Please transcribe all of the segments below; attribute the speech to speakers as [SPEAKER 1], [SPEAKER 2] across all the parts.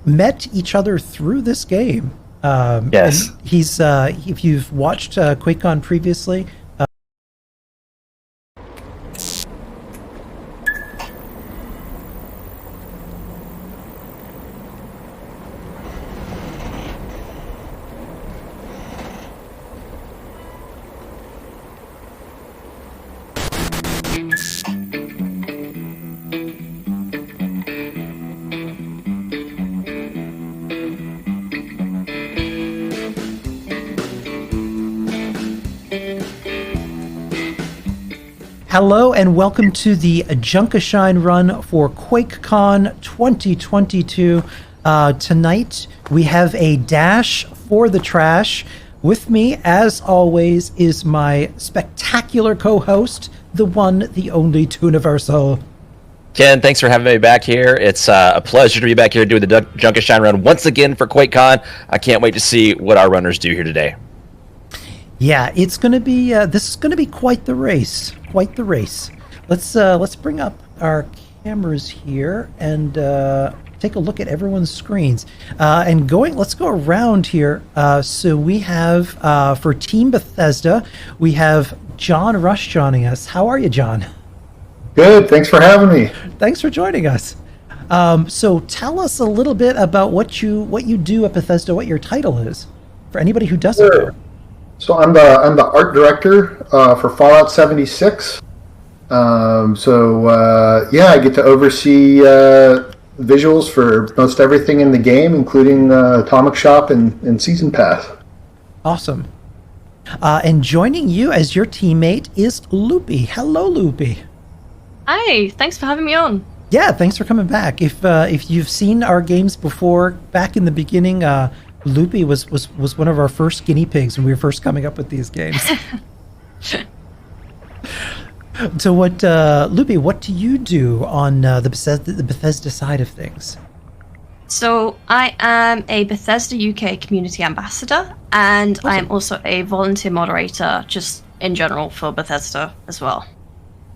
[SPEAKER 1] met each other through this game.
[SPEAKER 2] Yes.
[SPEAKER 1] And he's if you've watched QuakeCon previously. Hello and welcome to the JunkaShine run for QuakeCon 2022. Tonight we have a dash for the trash. With me, as always, is my spectacular co-host, the one, the only Tooniversal.
[SPEAKER 2] Ken, thanks for having me back here. It's a pleasure to be back here doing the JunkaShine run once again for QuakeCon. I can't wait to see what our runners do here today.
[SPEAKER 1] Yeah, it's going to be this is going to be quite the race. Quite the race. Let's bring up our cameras here and take a look at everyone's screens. Let's go around here. So we have for Team Bethesda, we have John Rush joining us. How are you, John?
[SPEAKER 3] Good. Thanks for having me.
[SPEAKER 1] Thanks for joining us. So tell us a little bit about what you do at Bethesda, what your title is, for anybody who doesn't know.
[SPEAKER 3] So I'm the art director for Fallout 76. I get to oversee visuals for most everything in the game, including Atomic Shop and Season Pass.
[SPEAKER 1] Awesome. And joining you as your teammate is Loopy. Hello, Loopy.
[SPEAKER 4] Hi, thanks for having me on.
[SPEAKER 1] Yeah, thanks for coming back. If you've seen our games before, back in the beginning, Loopy was one of our first guinea pigs when we were first coming up with these games. So Loopy, what do you do on the Bethesda side of things?
[SPEAKER 4] So I am a Bethesda UK community ambassador, and awesome. I am also a volunteer moderator just in general for Bethesda as well.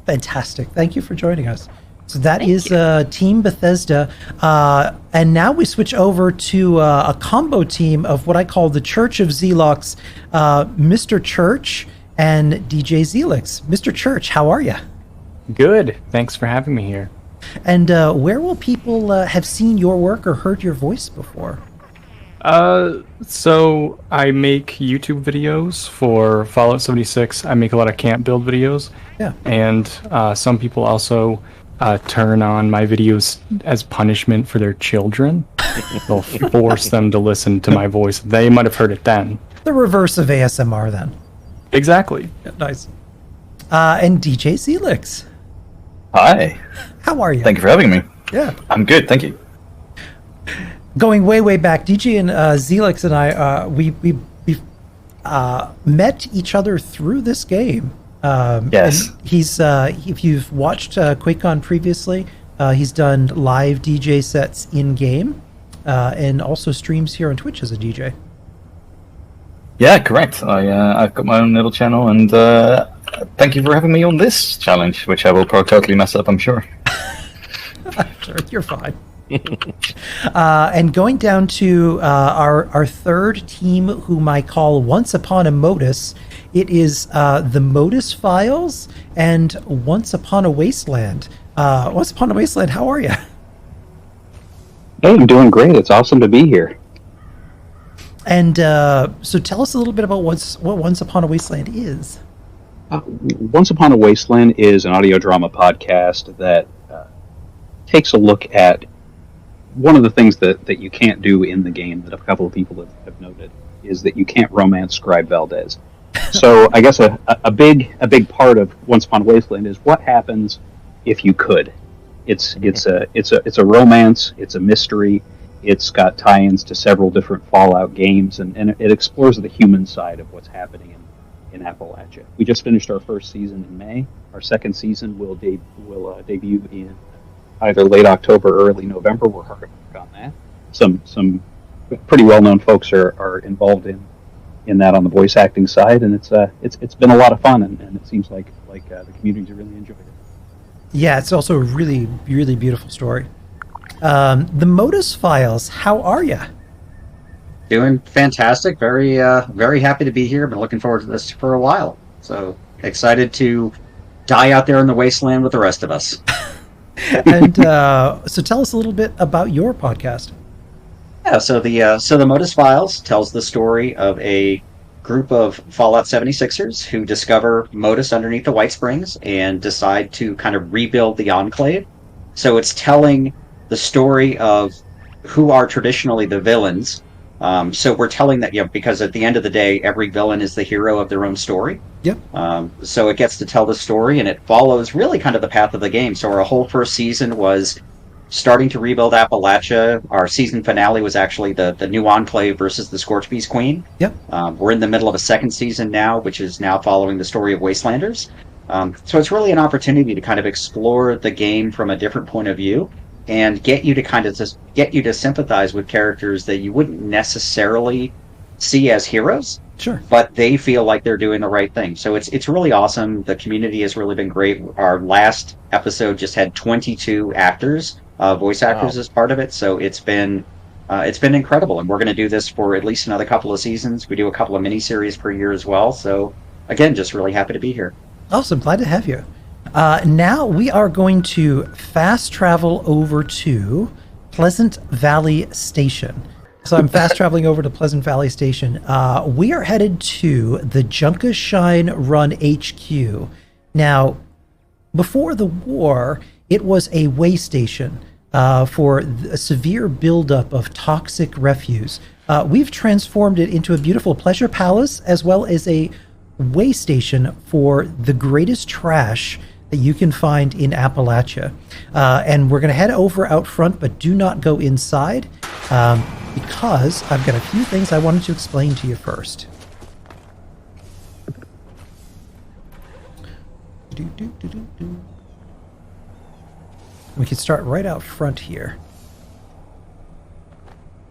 [SPEAKER 1] Fantastic. Thank you for joining us. So that is Team Bethesda. And now we switch over to a combo team of what I call the Church of Zelox, Mr. Church and DJ Zelix. Mr. Church, how are you?
[SPEAKER 5] Good. Thanks for having me here.
[SPEAKER 1] And where will people have seen your work or heard your voice before?
[SPEAKER 5] So I make YouTube videos for Fallout 76. I make a lot of camp build videos.
[SPEAKER 1] Yeah.
[SPEAKER 5] And some people also turn on my videos as punishment for their children. They'll force them to listen to my voice. They might have heard it then.
[SPEAKER 1] The reverse of ASMR then.
[SPEAKER 5] Exactly.
[SPEAKER 1] Yeah, nice. And DJ Zelix.
[SPEAKER 2] Hi.
[SPEAKER 1] How are you?
[SPEAKER 2] Thank you for having me.
[SPEAKER 1] Yeah.
[SPEAKER 2] I'm good, thank you.
[SPEAKER 1] Going way back, DJ and Zelix and I, we met each other through this game.
[SPEAKER 2] Yes.
[SPEAKER 1] He's if you've watched QuakeCon previously, he's done live DJ sets in game, and also streams here on Twitch as a DJ.
[SPEAKER 2] Yeah, correct. I've got my own little channel, and thank you for having me on this challenge, which I will probably totally mess up, I'm sure.
[SPEAKER 1] Sure, you're fine. And going down to our third team, whom I call Once Upon a Modus, it is the Modus Files and Once Upon a Wasteland. Once Upon a Wasteland, how are you?
[SPEAKER 6] Hey, I'm doing great. It's awesome to be here.
[SPEAKER 1] And so tell us a little bit about what Once Upon a Wasteland is.
[SPEAKER 6] Once Upon a Wasteland is an audio drama podcast that takes a look at one of the things that you can't do in the game that a couple of people have noted is that you can't romance Scribe Valdez. So I guess a big part of Once Upon a Wasteland is what happens if you could. It's a romance. It's a mystery. It's got tie-ins to several different Fallout games, and it explores the human side of what's happening in Appalachia. We just finished our first season in May. Our second season will debut in either late October or early November. We're hard at work on that. Some pretty well-known folks are involved in that on the voice acting side, and it's been a lot of fun, and it seems like the community's really enjoyed it.
[SPEAKER 1] Yeah, it's also a really, really beautiful story. The Modus Files, how are you?
[SPEAKER 7] Doing fantastic. Very, very happy to be here. Been looking forward to this for a while. So excited to die out there in the wasteland with the rest of us.
[SPEAKER 1] And so tell us a little bit about your podcast.
[SPEAKER 7] Yeah. So the Modus Files tells the story of a group of Fallout 76ers who discover Modus underneath the White Springs and decide to kind of rebuild the Enclave. So it's telling the story of who are traditionally the villains. So we're telling that, because at the end of the day, every villain is the hero of their own story.
[SPEAKER 1] Yep.
[SPEAKER 7] So it gets to tell the story, and it follows really kind of the path of the game. So our whole first season was starting to rebuild Appalachia. Our season finale was actually the new Enclave versus the Scorchbeast Queen.
[SPEAKER 1] Yep.
[SPEAKER 7] We're in the middle of a second season now, which is now following the story of Wastelanders. So it's really an opportunity to kind of explore the game from a different point of view and get you to sympathize with characters that you wouldn't necessarily see as heroes.
[SPEAKER 1] Sure.
[SPEAKER 7] But they feel like they're doing the right thing. So it's really awesome. The community has really been great. Our last episode just had 22 actors, voice actors as part of it. So it's been incredible. And we're going to do this for at least another couple of seasons. We do a couple of miniseries per year as well. So again, just really happy to be here.
[SPEAKER 1] Awesome. Glad to have you. Now we are going to fast travel over to Pleasant Valley Station. So I'm fast traveling over to Pleasant Valley Station. We are headed to the JunkaShine Run HQ. Now, before the war, it was a way station for a severe buildup of toxic refuse. We've transformed it into a beautiful pleasure palace, as well as a way station for the greatest trash that you can find in Appalachia. And we're going to head over out front, but do not go inside because I've got a few things I wanted to explain to you first. We can start right out front here.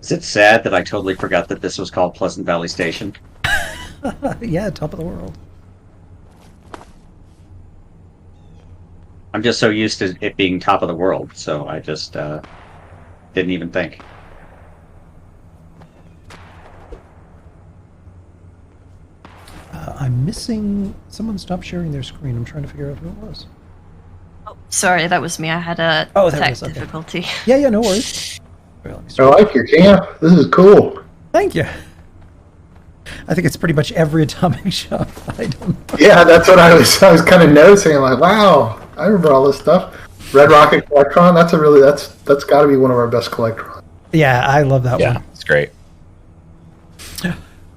[SPEAKER 7] Is it sad that I totally forgot that this was called Pleasant Valley Station?
[SPEAKER 1] Yeah, top of the world.
[SPEAKER 7] I'm just so used to it being top of the world, so I just didn't even think.
[SPEAKER 1] I'm missing... Someone stopped sharing their screen. I'm trying to figure out who it was.
[SPEAKER 4] Oh, sorry, that was me. I had a tech difficulty.
[SPEAKER 1] Yeah, no worries.
[SPEAKER 3] I like your camp. This is cool.
[SPEAKER 1] Thank you. I think it's pretty much every Atomic Shop item.
[SPEAKER 3] Yeah, that's what I was kind of noticing. I'm like, wow, I remember all this stuff. Red Rocket Collectron. That's got to be one of our best Collectrons.
[SPEAKER 1] Yeah, I love that one.
[SPEAKER 8] Yeah, it's great.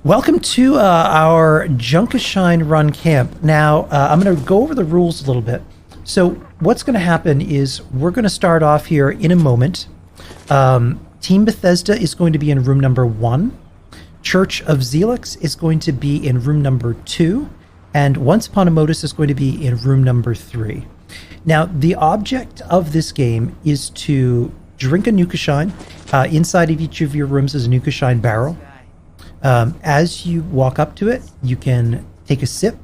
[SPEAKER 1] Welcome to our JunkaShine Run camp. Now, I'm going to go over the rules a little bit. So what's going to happen is we're going to start off here in a moment. Team Bethesda is going to be in room number 1. Church of Zelix is going to be in room number 2. And Once Upon a Modus is going to be in room number 3. Now, the object of this game is to drink a JunkaShine. Inside of each of your rooms is a JunkaShine barrel. As you walk up to it, you can take a sip.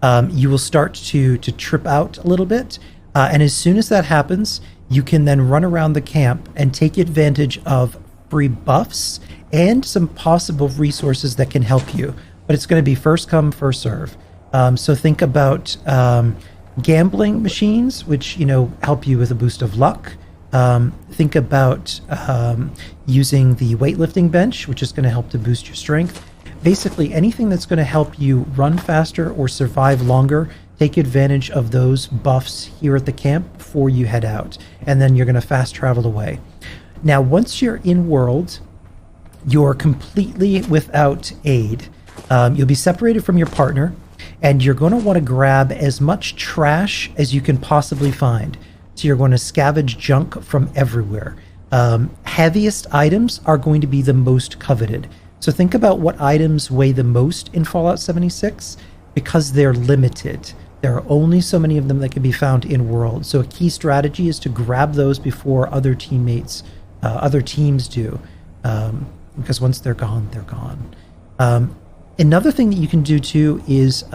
[SPEAKER 1] You will start to trip out a little bit. And as soon as that happens, you can then run around the camp and take advantage of free buffs and some possible resources that can help you. But it's going to be first come, first serve. So think about gambling machines, which, help you with a boost of luck. Think about using the weightlifting bench, which is going to help to boost your strength. Basically, anything that's going to help you run faster or survive longer, take advantage of those buffs here at the camp before you head out. And then you're going to fast travel away. Now, once you're in world, you're completely without aid. You'll be separated from your partner, and you're going to want to grab as much trash as you can possibly find. So you're going to scavenge junk from everywhere. Heaviest items are going to be the most coveted. So think about what items weigh the most in Fallout 76, because they're limited. There are only so many of them that can be found in world. So a key strategy is to grab those before other teams do. Because once they're gone, they're gone. Another thing that you can do too is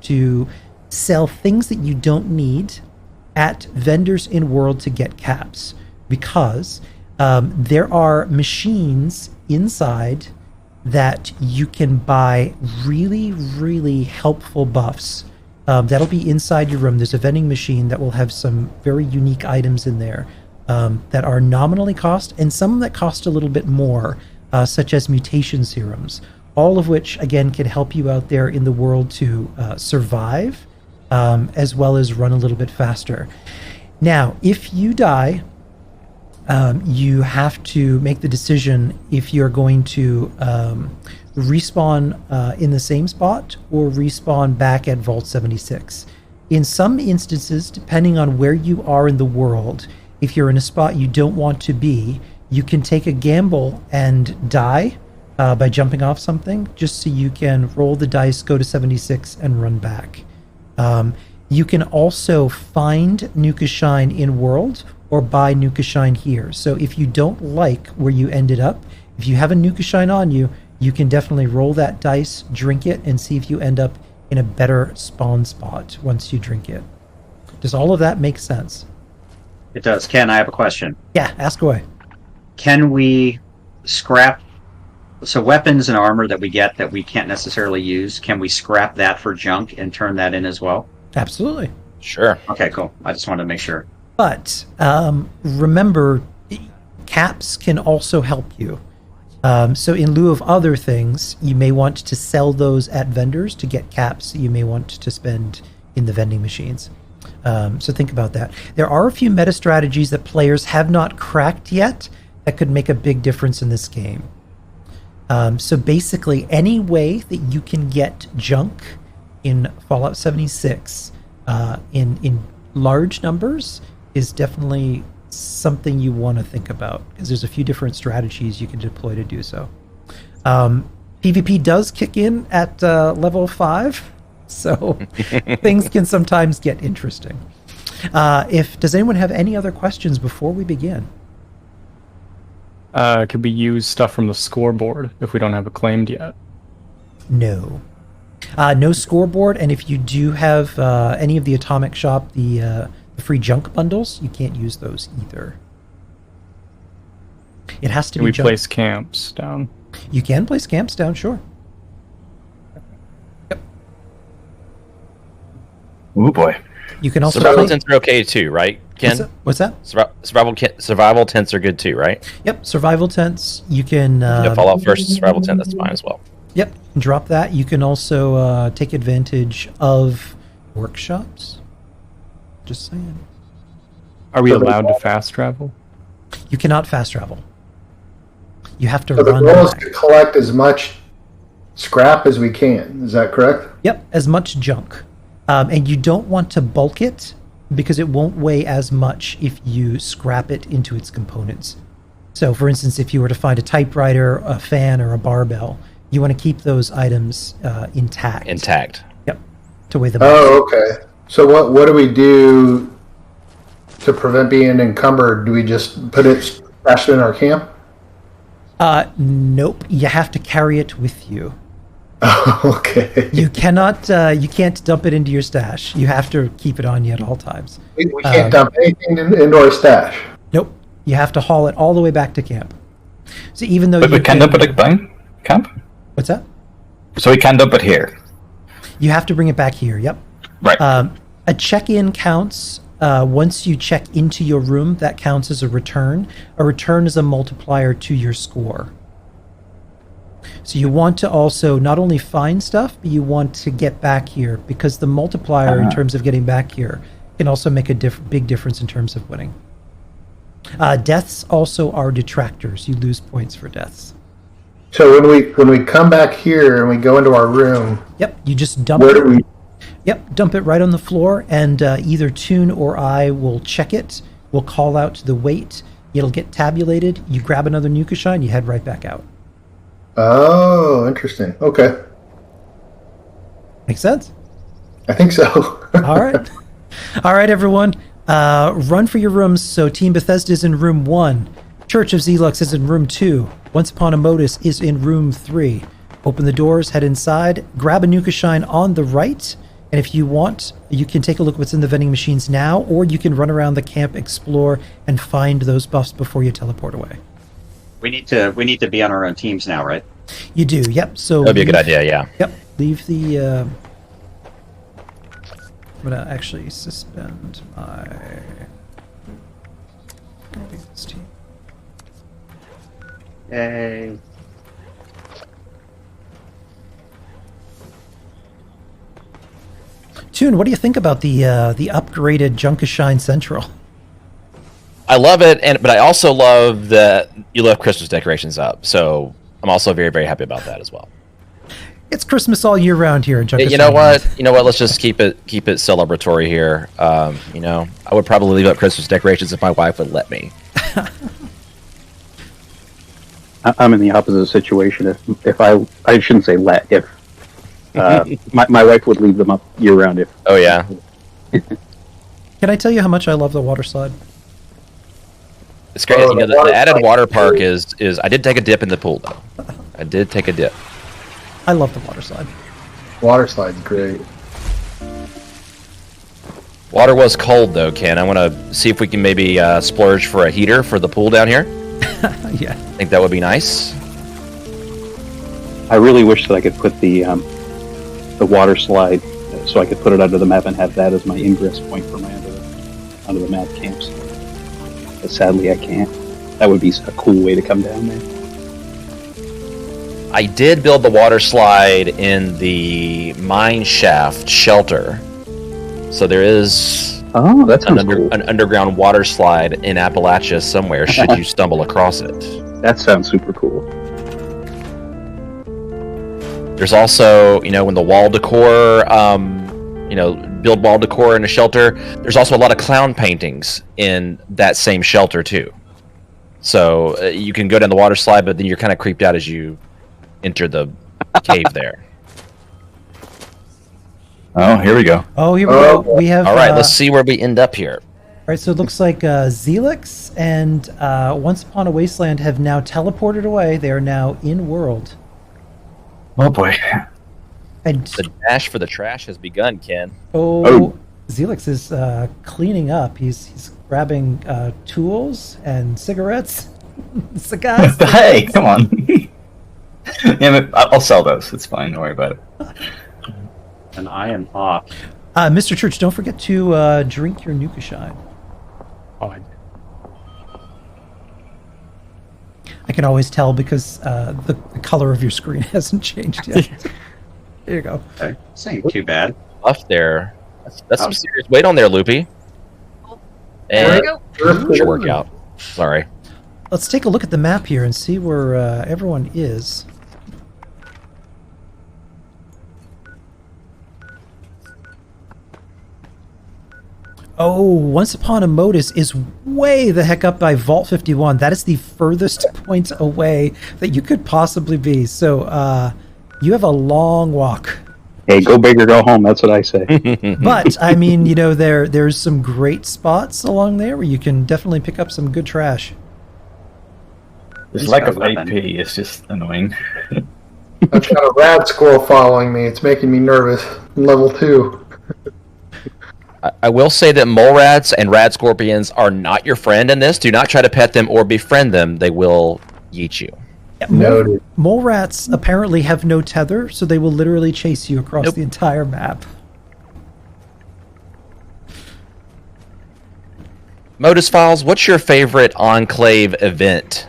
[SPEAKER 1] to sell things that you don't need at vendors in world to get caps. because there are machines inside that you can buy really, really helpful buffs. That'll be inside your room. There's a vending machine that will have some very unique items in there that are nominally cost, and some that cost a little bit more, such as mutation serums, all of which, again, can help you out there in the world to survive, as well as run a little bit faster. Now, if you die, you have to make the decision if you're going to respawn in the same spot or respawn back at Vault 76. In some instances, depending on where you are in the world, if you're in a spot you don't want to be, you can take a gamble and die by jumping off something, just so you can roll the dice, go to 76, and run back. You can also find JunkaShine in world or buy JunkaShine here. So if you don't like where you ended up, if you have a JunkaShine on you, you can definitely roll that dice, drink it, and see if you end up in a better spawn spot once you drink it. Does all of that make sense?
[SPEAKER 7] It does. Ken, I have a question.
[SPEAKER 1] Yeah, ask away.
[SPEAKER 7] Can we scrap... So weapons and armor that we get that we can't necessarily use, can we scrap that for junk and turn that in as well?
[SPEAKER 1] Absolutely.
[SPEAKER 8] Sure.
[SPEAKER 7] Okay, cool. I just wanted to make sure.
[SPEAKER 1] But remember, caps can also help you. So in lieu of other things, you may want to sell those at vendors to get caps you may want to spend in the vending machines. So think about that. There are a few meta strategies that players have not cracked yet that could make a big difference in this game. So basically, any way that you can get junk in Fallout 76 in large numbers is definitely something you want to think about, because there's a few different strategies you can deploy to do so. PvP does kick in at level 5, so things can sometimes get interesting. Does anyone have any other questions before we begin?
[SPEAKER 5] Could we use stuff from the scoreboard if we don't have it claimed yet?
[SPEAKER 1] No. No scoreboard, and if you do have any of the Atomic Shop, the free junk bundles, you can't use those either. It has to
[SPEAKER 5] Can
[SPEAKER 1] be
[SPEAKER 5] we
[SPEAKER 1] junk.
[SPEAKER 5] place camps down?
[SPEAKER 1] You can place camps down, sure. Yep.
[SPEAKER 2] Oh boy.
[SPEAKER 1] You can also
[SPEAKER 8] Survival
[SPEAKER 1] play...
[SPEAKER 8] tents are okay too, right, Ken?
[SPEAKER 1] What's that?
[SPEAKER 8] Survival tents are good too, right?
[SPEAKER 1] Yep, survival tents. You can...
[SPEAKER 8] Fallout first, survival tent, that's fine as well.
[SPEAKER 1] Yep, drop that. You can also take advantage of workshops. Just saying.
[SPEAKER 5] Are we allowed to fast travel?
[SPEAKER 1] You cannot fast travel. You have to
[SPEAKER 3] So the
[SPEAKER 1] run
[SPEAKER 3] goal is
[SPEAKER 1] back.
[SPEAKER 3] to collect as much scrap as we can. Is that correct?
[SPEAKER 1] Yep, as much junk. And you don't want to bulk it, because it won't weigh as much if you scrap it into its components. So, for instance, if you were to find a typewriter, a fan, or a barbell, you want to keep those items intact.
[SPEAKER 8] Intact.
[SPEAKER 1] Yep, to weigh them.
[SPEAKER 3] Oh, okay. So what do we do to prevent being encumbered? Do we just put it stashed in our camp?
[SPEAKER 1] Nope. You have to carry it with you.
[SPEAKER 3] Okay.
[SPEAKER 1] You cannot. You can't dump it into your stash. You have to keep it on you at all times.
[SPEAKER 3] We can't dump anything into our stash.
[SPEAKER 1] Nope. You have to haul it all the way back to camp. So even though
[SPEAKER 2] But we can dump it at camp?
[SPEAKER 1] What's that?
[SPEAKER 2] So we can dump it here.
[SPEAKER 1] You have to bring it back here. Yep.
[SPEAKER 2] Right.
[SPEAKER 1] A check-in counts. Once you check into your room, that counts as a return. A return is a multiplier to your score. So you want to also not only find stuff, but you want to get back here, because the multiplier in terms of getting back here can also make a big difference in terms of winning. Deaths also are detractors. You lose points for deaths.
[SPEAKER 3] So when we come back here and we go into our room,
[SPEAKER 1] Yep, you just dump
[SPEAKER 3] where
[SPEAKER 1] it.
[SPEAKER 3] do we?
[SPEAKER 1] Yep, dump it right on the floor, and either Toon or I will check it. We'll call out the weight. It'll get tabulated. You grab another JunkaShine, you head right back out.
[SPEAKER 3] Oh, interesting. Okay,
[SPEAKER 1] Make sense?
[SPEAKER 3] I think so.
[SPEAKER 1] All right. All right, everyone. Run for your rooms. So Team Bethesda is in room 1. Church of Zelux is in room 2. Once Upon a Modus is in room 3. Open the doors, head inside, grab a JunkaShine on the right. And if you want, you can take a look what's in the vending machines now, or you can run around the camp, explore, and find those buffs before you teleport away.
[SPEAKER 7] We need to be on our own teams now, right?
[SPEAKER 1] You do, yep. So
[SPEAKER 8] That'd be a good idea. Yeah.
[SPEAKER 1] Yep. Leave the. I'm gonna actually suspend my. This team.
[SPEAKER 7] Yay.
[SPEAKER 1] Toon, what do you think about the upgraded JunkaShine Central?
[SPEAKER 8] I love it, but I also love that you left Christmas decorations up. So I'm also very, very happy about that as well.
[SPEAKER 1] It's Christmas all year round here in JunkaShine.
[SPEAKER 8] You know what? You know what? Let's just keep it celebratory here. You know, I would probably leave up Christmas decorations if my wife would let me.
[SPEAKER 6] I'm in the opposite situation. If I shouldn't say let, if my wife would leave them up year round. If
[SPEAKER 8] Oh yeah.
[SPEAKER 1] Can I tell you how much I love the water slide?
[SPEAKER 8] It's great.
[SPEAKER 3] Oh,
[SPEAKER 8] You know,
[SPEAKER 3] the
[SPEAKER 8] the
[SPEAKER 3] water
[SPEAKER 8] added
[SPEAKER 3] slide.
[SPEAKER 8] water park is. I did take a dip in the pool though. I did take a dip.
[SPEAKER 1] I love the water slide.
[SPEAKER 3] Water slide's great.
[SPEAKER 8] Water was cold though, Ken. I want to see if we can maybe splurge for a heater for the pool down here.
[SPEAKER 1] Yeah.
[SPEAKER 8] I think that would be nice.
[SPEAKER 6] I really wish that I could put the water slide, so I could put it under the map and have that as my ingress point for my under the map camps. But sadly, I can't. That would be a cool way to come down there.
[SPEAKER 8] I did build the water slide in the mine shaft shelter, so there is
[SPEAKER 6] Oh, that sounds cool.
[SPEAKER 8] an underground water slide in Appalachia somewhere. Should you stumble across it,
[SPEAKER 6] That sounds super cool.
[SPEAKER 8] there's also, you know, when the wall decor, you know, build wall decor in a shelter. There's also a lot of clown paintings in that same shelter too. So you can go down the water slide, but then you're kind of creeped out as you enter the cave there.
[SPEAKER 2] Oh, here we go.
[SPEAKER 1] Oh, here we go. We have.
[SPEAKER 8] All right, let's see where we end up here.
[SPEAKER 1] All right, so it looks like Zelix and Once Upon a Wasteland have now teleported away. They are now in world.
[SPEAKER 2] Oh boy.
[SPEAKER 1] And
[SPEAKER 8] The dash for the trash has begun, Ken.
[SPEAKER 1] oh, Zelix is cleaning up. He's grabbing tools and cigarettes. Cigars.
[SPEAKER 2] Hey, come on. Yeah, but I'll sell those. It's fine. Don't worry about it.
[SPEAKER 7] And I am off.
[SPEAKER 1] Mr. Church, don't forget to drink your JunkaShine.
[SPEAKER 5] Oh,
[SPEAKER 1] I can always tell because the color of your screen hasn't changed yet. There you go.
[SPEAKER 7] Okay. This ain't too bad.
[SPEAKER 8] Buff there. That's some serious weight on there, Loopy.
[SPEAKER 4] There
[SPEAKER 8] And
[SPEAKER 4] we go.
[SPEAKER 8] your workout. Sorry.
[SPEAKER 1] Let's take a look at the map here and see where everyone is. Oh, Once Upon a Modus is way the heck up by Vault 51. That is the furthest point away that you could possibly be. So you have a long walk.
[SPEAKER 6] Hey, go big or go home. That's what I say.
[SPEAKER 1] But, I mean, you know, there's some great spots along there where you can definitely pick up some good trash.
[SPEAKER 2] This
[SPEAKER 7] He's
[SPEAKER 2] lack
[SPEAKER 7] got
[SPEAKER 2] of
[SPEAKER 7] a weapon.
[SPEAKER 2] AP is just annoying.
[SPEAKER 3] I've got a rad squirrel following me. It's making me nervous. Level 2.
[SPEAKER 8] I will say that mole rats and rad scorpions are not your friend in this. Do not try to pet them or befriend them. They will yeet you.
[SPEAKER 1] Yeah,
[SPEAKER 3] Noted.
[SPEAKER 1] mole rats apparently have no tether, so they will literally chase you across the entire map.
[SPEAKER 8] Modus Files, what's your favorite Enclave event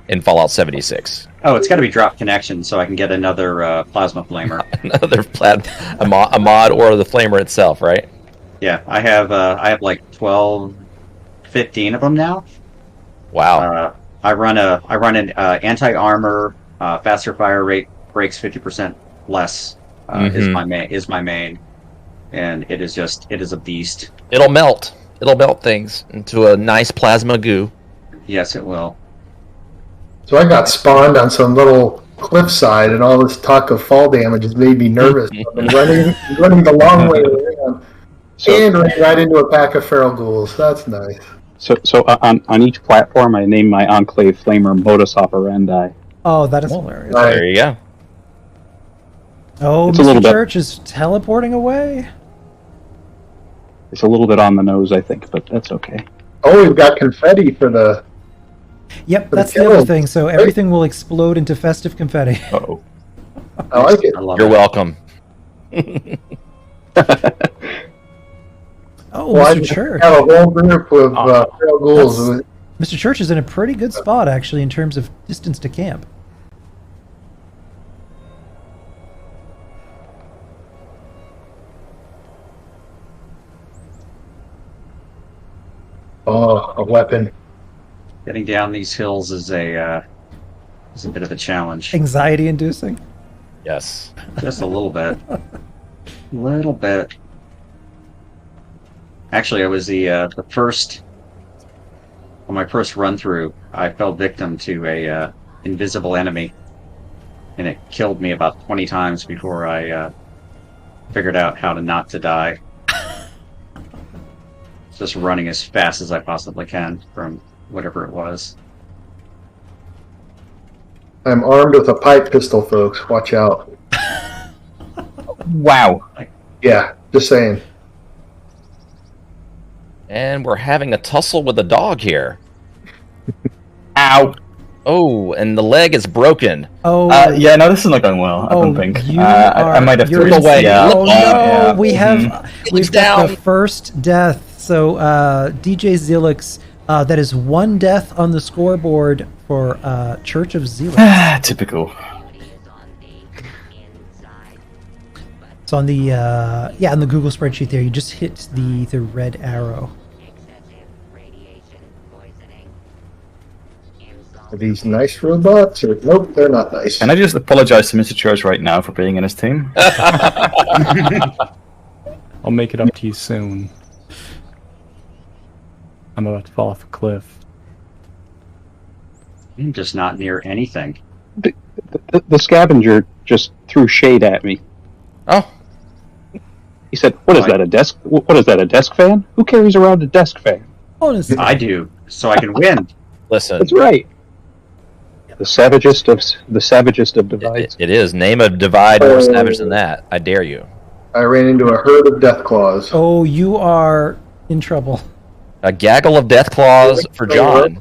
[SPEAKER 8] in Fallout 76?
[SPEAKER 7] Oh, it's got to be drop connection so I can get another plasma flamer.
[SPEAKER 8] Another a mod or the flamer itself, right?
[SPEAKER 7] Yeah, I have like 12, 15 of them now.
[SPEAKER 8] Wow.
[SPEAKER 7] I run an anti-armor, faster fire rate, breaks 50% less. Is my main, and it is a beast.
[SPEAKER 8] It'll melt things into a nice plasma goo.
[SPEAKER 7] Yes, it will.
[SPEAKER 3] So I got spawned on some little cliffside, and all this talk of fall damage has made me nervous. I've been running the long way around, and ran right into a pack of feral ghouls. That's nice.
[SPEAKER 6] So on each platform, I name my Enclave Flamer Modus Operandi.
[SPEAKER 1] Oh, that is hilarious.
[SPEAKER 3] Right.
[SPEAKER 8] There you go.
[SPEAKER 1] Oh,
[SPEAKER 6] It's a little
[SPEAKER 1] Mr.
[SPEAKER 6] bit-
[SPEAKER 1] Church is teleporting away?
[SPEAKER 6] It's a little bit on the nose, I think, but that's okay.
[SPEAKER 3] Oh, we've got confetti for the.
[SPEAKER 1] Yep,
[SPEAKER 3] the
[SPEAKER 1] that's the other
[SPEAKER 3] kills.
[SPEAKER 1] thing. So everything will explode into festive confetti.
[SPEAKER 2] Uh-oh.
[SPEAKER 3] I like it.
[SPEAKER 7] I love
[SPEAKER 8] You're
[SPEAKER 7] it.
[SPEAKER 8] welcome.
[SPEAKER 1] Oh,
[SPEAKER 3] Well, I
[SPEAKER 1] Mr. Church.
[SPEAKER 3] have a whole group of feral ghouls.
[SPEAKER 1] That's- Mr. Church is in a pretty good spot, actually, in terms of distance to camp.
[SPEAKER 3] Oh, a weapon.
[SPEAKER 7] Getting down these hills is a bit of a challenge.
[SPEAKER 1] Anxiety inducing.
[SPEAKER 8] Yes.
[SPEAKER 7] Just a little bit. Little bit. Actually, I was the first on my first run through. I fell victim to a invisible enemy, and it killed me about 20 times before I figured out how to not to die. Just running as fast as I possibly can from whatever it was.
[SPEAKER 3] I'm armed with a pipe pistol, folks. Watch out.
[SPEAKER 2] Wow.
[SPEAKER 3] Yeah, just saying.
[SPEAKER 8] And we're having a tussle with a dog here.
[SPEAKER 2] Ow.
[SPEAKER 8] Oh, and the leg is broken.
[SPEAKER 1] Oh,
[SPEAKER 2] Yeah, no, this is not going well, I don't think.
[SPEAKER 1] You
[SPEAKER 2] I
[SPEAKER 1] are,
[SPEAKER 2] might have
[SPEAKER 1] you're
[SPEAKER 2] to...
[SPEAKER 1] in-
[SPEAKER 8] away.
[SPEAKER 2] Yeah.
[SPEAKER 1] Oh no,
[SPEAKER 2] Yeah.
[SPEAKER 1] we have we've got
[SPEAKER 8] down.
[SPEAKER 1] the first death. So DJ Zilix, that is one death on the scoreboard for Church of Zilix.
[SPEAKER 2] Typical.
[SPEAKER 1] It's on the on the Google spreadsheet there. You just hit the red arrow.
[SPEAKER 3] Are these nice robots? Or nope, they're not nice.
[SPEAKER 2] Can I just apologize to Mr. Church right now for being in his team?
[SPEAKER 5] I'll make it up to you soon. I'm about to fall off a cliff.
[SPEAKER 7] I'm just not near anything.
[SPEAKER 6] The scavenger just threw shade at me.
[SPEAKER 8] Oh,
[SPEAKER 6] He said, "What is that? A desk? What is that? A desk fan? Who carries around a desk fan?"
[SPEAKER 1] Honestly,
[SPEAKER 7] I do, so I can win.
[SPEAKER 8] listen.
[SPEAKER 6] That's right. The savagest of divides.
[SPEAKER 8] It is. Name a divide more savage than that. I dare you.
[SPEAKER 3] I ran into a herd of death claws.
[SPEAKER 1] oh, you are in trouble.
[SPEAKER 8] A gaggle of death claws for John.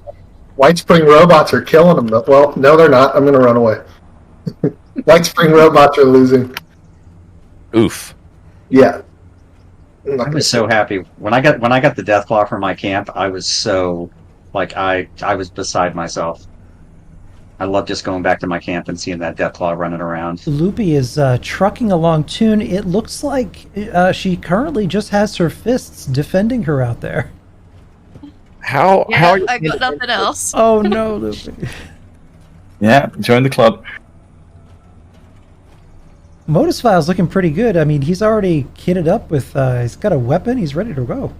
[SPEAKER 3] White Spring robots are killing them. Well, no, they're not. I'm going to run away. White Spring robots are losing.
[SPEAKER 8] Oof.
[SPEAKER 3] Yeah.
[SPEAKER 7] I was so happy when I got the death claw from my camp. I was so I was beside myself. I love just going back to my camp and seeing that death claw running around.
[SPEAKER 1] Loopy is trucking along Toon. It looks like she currently just has her fists defending her out there.
[SPEAKER 8] How
[SPEAKER 4] Yeah,
[SPEAKER 8] are you?
[SPEAKER 4] I got nothing else.
[SPEAKER 1] Oh no, Loopy.
[SPEAKER 2] Yeah, join the club.
[SPEAKER 1] Modus File's looking pretty good. I mean, he's already kitted up with, he's got a weapon, he's ready to go.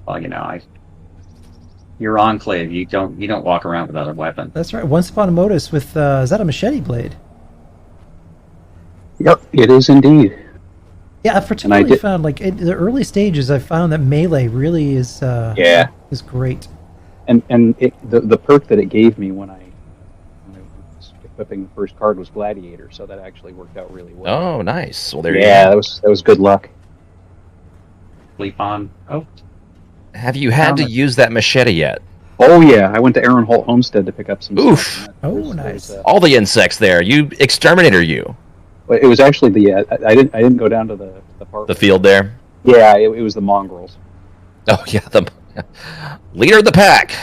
[SPEAKER 7] Well, you're enclave. You don't walk around without a weapon.
[SPEAKER 1] That's right. Once upon a Modus with, is that a machete blade?
[SPEAKER 6] Yep, it is indeed.
[SPEAKER 1] Yeah, I've particularly
[SPEAKER 6] did-
[SPEAKER 1] found, like, in the early stages, I found that melee really is,
[SPEAKER 6] Yeah,
[SPEAKER 1] is great.
[SPEAKER 6] and the perk that it gave me when I was equipping the first card was Gladiator, so that actually worked out really well.
[SPEAKER 8] Oh, nice. Well, there you
[SPEAKER 6] Yeah,
[SPEAKER 8] go.
[SPEAKER 6] that was good luck.
[SPEAKER 7] Sleep on. Oh,
[SPEAKER 8] Have you had to use that machete yet?
[SPEAKER 6] Oh yeah, I went to Aaron Holt Homestead to pick up some.
[SPEAKER 8] Oof.
[SPEAKER 6] stuff.
[SPEAKER 1] Oh,
[SPEAKER 6] There's,
[SPEAKER 1] nice.
[SPEAKER 8] All the insects there. You exterminator, you.
[SPEAKER 6] It was actually the I didn't go down to the park.
[SPEAKER 8] The field there.
[SPEAKER 6] Yeah, it was the mongrels.
[SPEAKER 8] Oh yeah, the leader of the pack.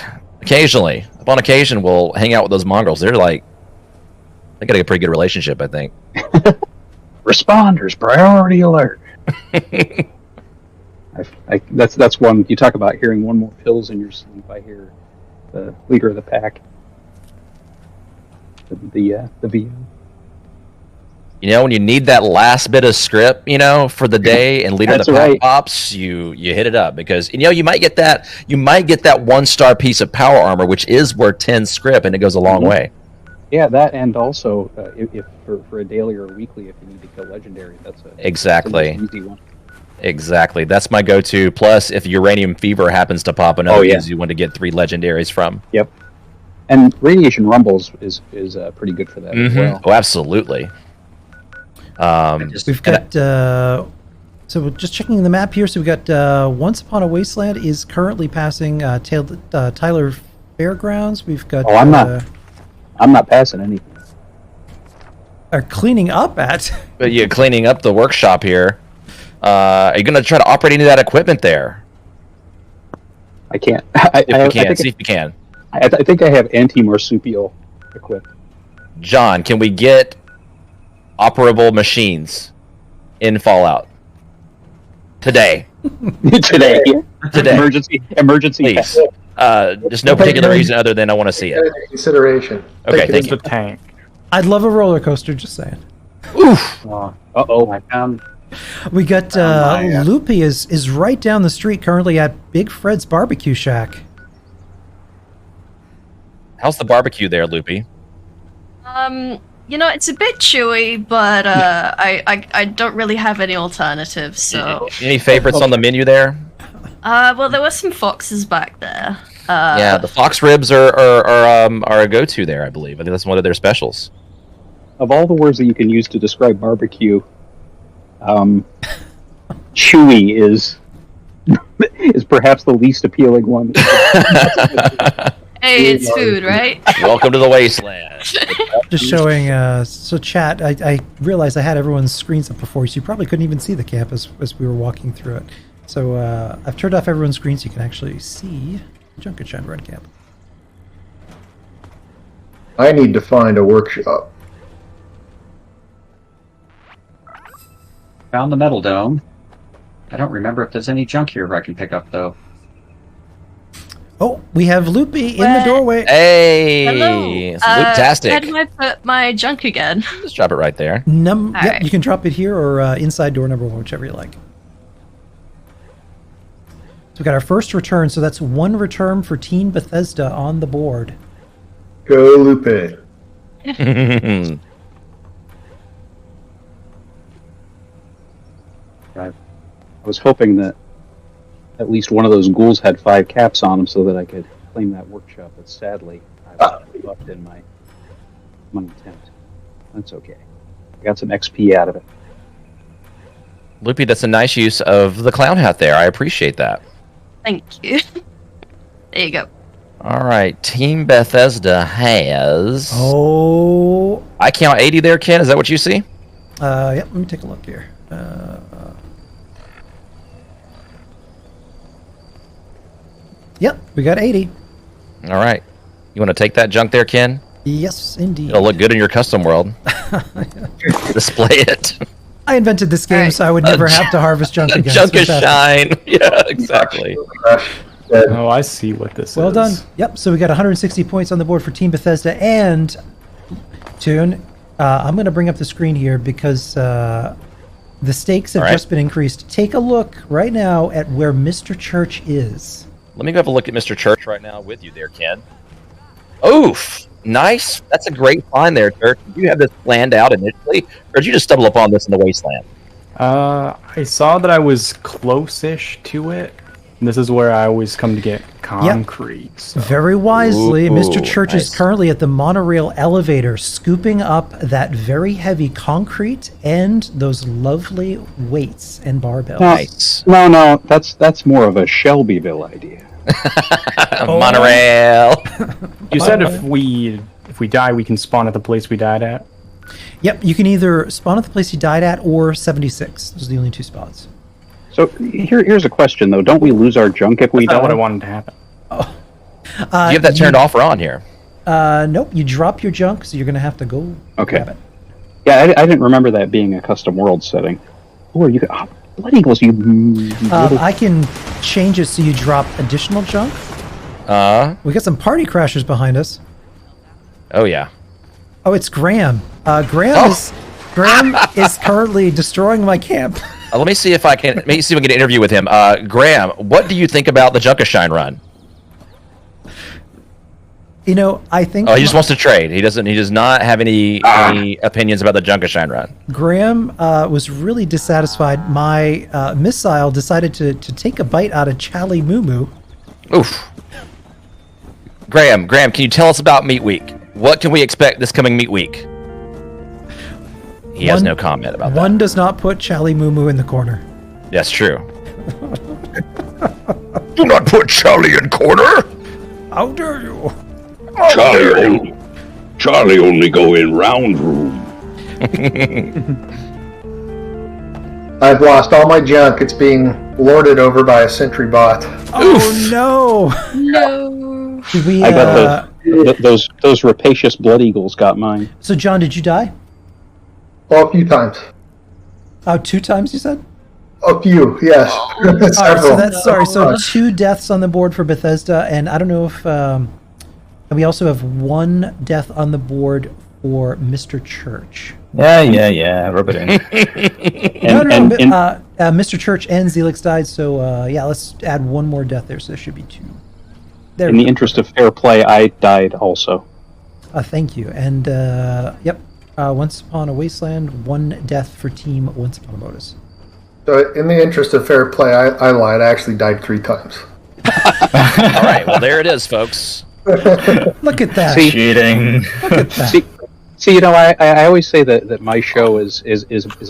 [SPEAKER 8] Occasionally, upon occasion, we'll hang out with those mongrels. They got a pretty good relationship, I think.
[SPEAKER 6] Responders, priority alert. That's one. You talk about hearing one more pills in your sleep. I hear the leader of the pack. The VM.
[SPEAKER 8] You know, when you need that last bit of script, for the day, and leader of the
[SPEAKER 6] That's
[SPEAKER 8] pack
[SPEAKER 6] right.
[SPEAKER 8] pops, you hit it up because you might get that 1-star piece of power armor, which is worth 10 script, and it goes a long way.
[SPEAKER 6] Yeah, that, and also if for a daily or a weekly, if you need to kill legendary, that's
[SPEAKER 8] Exactly.
[SPEAKER 6] an easy one.
[SPEAKER 8] Exactly. That's my go-to. Plus, if Uranium Fever happens to pop, another
[SPEAKER 6] Oh, yeah.
[SPEAKER 8] easy one to get 3 legendaries from.
[SPEAKER 6] Yep. And Radiation Rumbles is pretty good for that as well.
[SPEAKER 8] Oh, absolutely.
[SPEAKER 1] We've got so we're just checking the map here. So we've got Once Upon a Wasteland is currently passing Tyler Fairgrounds. We've got
[SPEAKER 6] Oh, I'm not passing anything.
[SPEAKER 1] are cleaning up at.
[SPEAKER 8] But you're cleaning up the workshop here. Are you going to try to operate any of that equipment there?
[SPEAKER 6] I can't.
[SPEAKER 8] See if you can.
[SPEAKER 6] I think I have anti-marsupial equipped.
[SPEAKER 8] John, can we get operable machines in Fallout today?
[SPEAKER 6] Today.
[SPEAKER 8] Today.
[SPEAKER 6] Emergency.
[SPEAKER 8] Please. Just no particular reason other than I want to see it.
[SPEAKER 3] Consideration.
[SPEAKER 8] Okay, thank
[SPEAKER 5] Just
[SPEAKER 8] you.
[SPEAKER 5] a tank.
[SPEAKER 1] I'd love a roller coaster. Just saying.
[SPEAKER 8] Oof.
[SPEAKER 6] Uh-oh. I found...
[SPEAKER 1] We got Loopy is right down the street currently at Big Fred's Barbecue Shack.
[SPEAKER 8] How's the barbecue there, Loopy?
[SPEAKER 4] It's a bit chewy, but I don't really have any alternatives. So,
[SPEAKER 8] Any favorites on the menu there?
[SPEAKER 4] well, there were some foxes back there.
[SPEAKER 8] Yeah, the fox ribs are a go-to there, I believe. I think that's one of their specials.
[SPEAKER 6] Of all the words that you can use to describe barbecue, chewy is perhaps the least appealing one.
[SPEAKER 4] Hey, it's food, right?
[SPEAKER 8] Welcome to the wasteland.
[SPEAKER 1] Just showing. So chat. I realized I had everyone's screens up before, so you probably couldn't even see the camp as we were walking through it. So I've turned off everyone's screen so you can actually see JunkaShine Run Camp.
[SPEAKER 3] I need to find a workshop.
[SPEAKER 7] Found the metal dome. I don't remember if there's any junk here I can pick up, though.
[SPEAKER 1] Oh, we have Loopy in the doorway.
[SPEAKER 8] Hey!
[SPEAKER 4] Hello.
[SPEAKER 8] It's Looptastic.
[SPEAKER 4] Where do I put my junk again?
[SPEAKER 8] Just drop it right there.
[SPEAKER 1] Yep,
[SPEAKER 4] Alright.
[SPEAKER 1] you can drop it here or inside door number 1, whichever you like. So we got our first return, so that's 1 return for Team Bethesda on the board.
[SPEAKER 3] Go Lupe.
[SPEAKER 6] I was hoping that at least one of those ghouls had 5 caps on them so that I could claim that workshop, but sadly, I was left in my intent. That's okay. I got some XP out of it.
[SPEAKER 8] Loopy, that's a nice use of the clown hat there. I appreciate that.
[SPEAKER 4] Thank you. There you go.
[SPEAKER 8] All right, Team Bethesda has...
[SPEAKER 1] Oh.
[SPEAKER 8] I count 80 there, Ken. Is that what you see?
[SPEAKER 1] Yep, let me take a look here. Yep, we got 80.
[SPEAKER 8] All right. You want to take that junk there, Ken?
[SPEAKER 1] Yes, indeed.
[SPEAKER 8] It'll look good in your custom world. Display it.
[SPEAKER 1] I invented this game so I would never have to harvest junk again.
[SPEAKER 8] JunkaShine. Yeah, exactly.
[SPEAKER 5] Oh, I see what this is.
[SPEAKER 1] Well done. Yep, so we got 160 points on the board for Team Bethesda. And, Toon, I'm going to bring up the screen here because the stakes have just been increased. Take a look right now at where Mr. Church is.
[SPEAKER 8] Let me go have a look at Mr. Church right now with you there, Ken. Oof. Nice. That's a great find there, Church. Did you have this planned out initially, or did you just stumble upon this in the wasteland?
[SPEAKER 5] I saw that I was close-ish to it. And this is where I always come to get concrete. So.
[SPEAKER 1] Very wisely,
[SPEAKER 8] Ooh,
[SPEAKER 1] Mr. Church is
[SPEAKER 8] nice.
[SPEAKER 1] currently at the monorail elevator, scooping up that very heavy concrete and those lovely weights and barbells.
[SPEAKER 8] Nice.
[SPEAKER 6] No, that's more of a Shelbyville idea.
[SPEAKER 8] Monorail.
[SPEAKER 5] You said if we die, we can spawn at the place we died at?
[SPEAKER 1] Yep, you can either spawn at the place you died at or 76. Those are the only 2 spots.
[SPEAKER 6] So here's a question, though. Don't we lose our junk if we
[SPEAKER 5] That's
[SPEAKER 6] die?
[SPEAKER 5] not what I wanted to happen.
[SPEAKER 8] Do you have that turned off or on here?
[SPEAKER 1] Nope, you drop your junk, so you're going to have to go grab it.
[SPEAKER 6] Yeah, I didn't remember that being a custom world setting. Who are you? Oh, Blood Eagles, you...
[SPEAKER 1] I can change it so you drop additional junk. We got some party crashers behind us.
[SPEAKER 8] Oh, yeah.
[SPEAKER 1] Oh, it's Graham. Graham is currently destroying my camp.
[SPEAKER 8] Let me see if I can. Maybe see if we can get an interview with him. Graham, what do you think about the JunkaShine run?
[SPEAKER 1] You know, I think.
[SPEAKER 8] Oh, he just wants to trade. He doesn't. He does not have any opinions about the JunkaShine run.
[SPEAKER 1] Graham was really dissatisfied. My missile decided to take a bite out of Chally Moo Moo.
[SPEAKER 8] Oof. Graham, can you tell us about Meat Week? What can we expect this coming Meat Week? He has no comment about that.
[SPEAKER 1] One does not put Charlie Moo Moo in the corner.
[SPEAKER 8] That's true. Do not put Charlie in corner.
[SPEAKER 1] How dare you?
[SPEAKER 9] Charlie only go in round room.
[SPEAKER 3] I've lost all my junk. It's being lorded over by a sentry bot.
[SPEAKER 1] Oh no!
[SPEAKER 4] No.
[SPEAKER 1] Did we,
[SPEAKER 6] I got those rapacious blood eagles got mine.
[SPEAKER 1] So John, did you die?
[SPEAKER 3] Well, a few times.
[SPEAKER 1] Oh, 2 times you said?
[SPEAKER 3] A few, yes.
[SPEAKER 1] All right, so
[SPEAKER 3] Several.
[SPEAKER 1] that's sorry. So 2 deaths on the board for Bethesda, and I don't know if, and we also have 1 death on the board for Mr. Church.
[SPEAKER 2] Yeah. Rub it in.
[SPEAKER 1] Mr. Church and Zelix died, so yeah, let's add 1 more death there. So there should be 2. There
[SPEAKER 6] In the interest of fair play, I died also.
[SPEAKER 1] thank you. And yep, Once Upon a Wasteland, 1 death for Team Once Upon a Modus.
[SPEAKER 3] So in the interest of fair play, I lied. I actually died 3 times.
[SPEAKER 8] All right, well, there it is, folks.
[SPEAKER 1] Look at that.
[SPEAKER 2] Cheating.
[SPEAKER 1] Look at that.
[SPEAKER 6] See, you know, I always say that my show is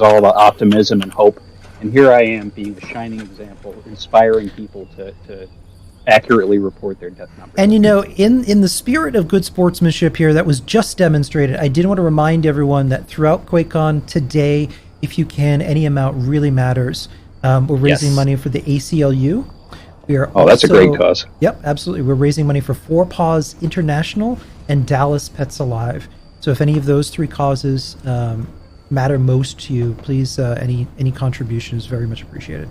[SPEAKER 6] all about optimism and hope, and here I am being a shining example, inspiring people to accurately report their death numbers.
[SPEAKER 1] And you know, in the spirit of good sportsmanship here that was just demonstrated, I did want to remind everyone that throughout QuakeCon today, if you can, any amount really matters. We're raising money for the ACLU. We are
[SPEAKER 6] that's a great cause.
[SPEAKER 1] Yep, absolutely. We're raising money for 4 Paws International and Dallas Pets Alive. So if any of those 3 causes matter most to you, please, any contribution is very much appreciated.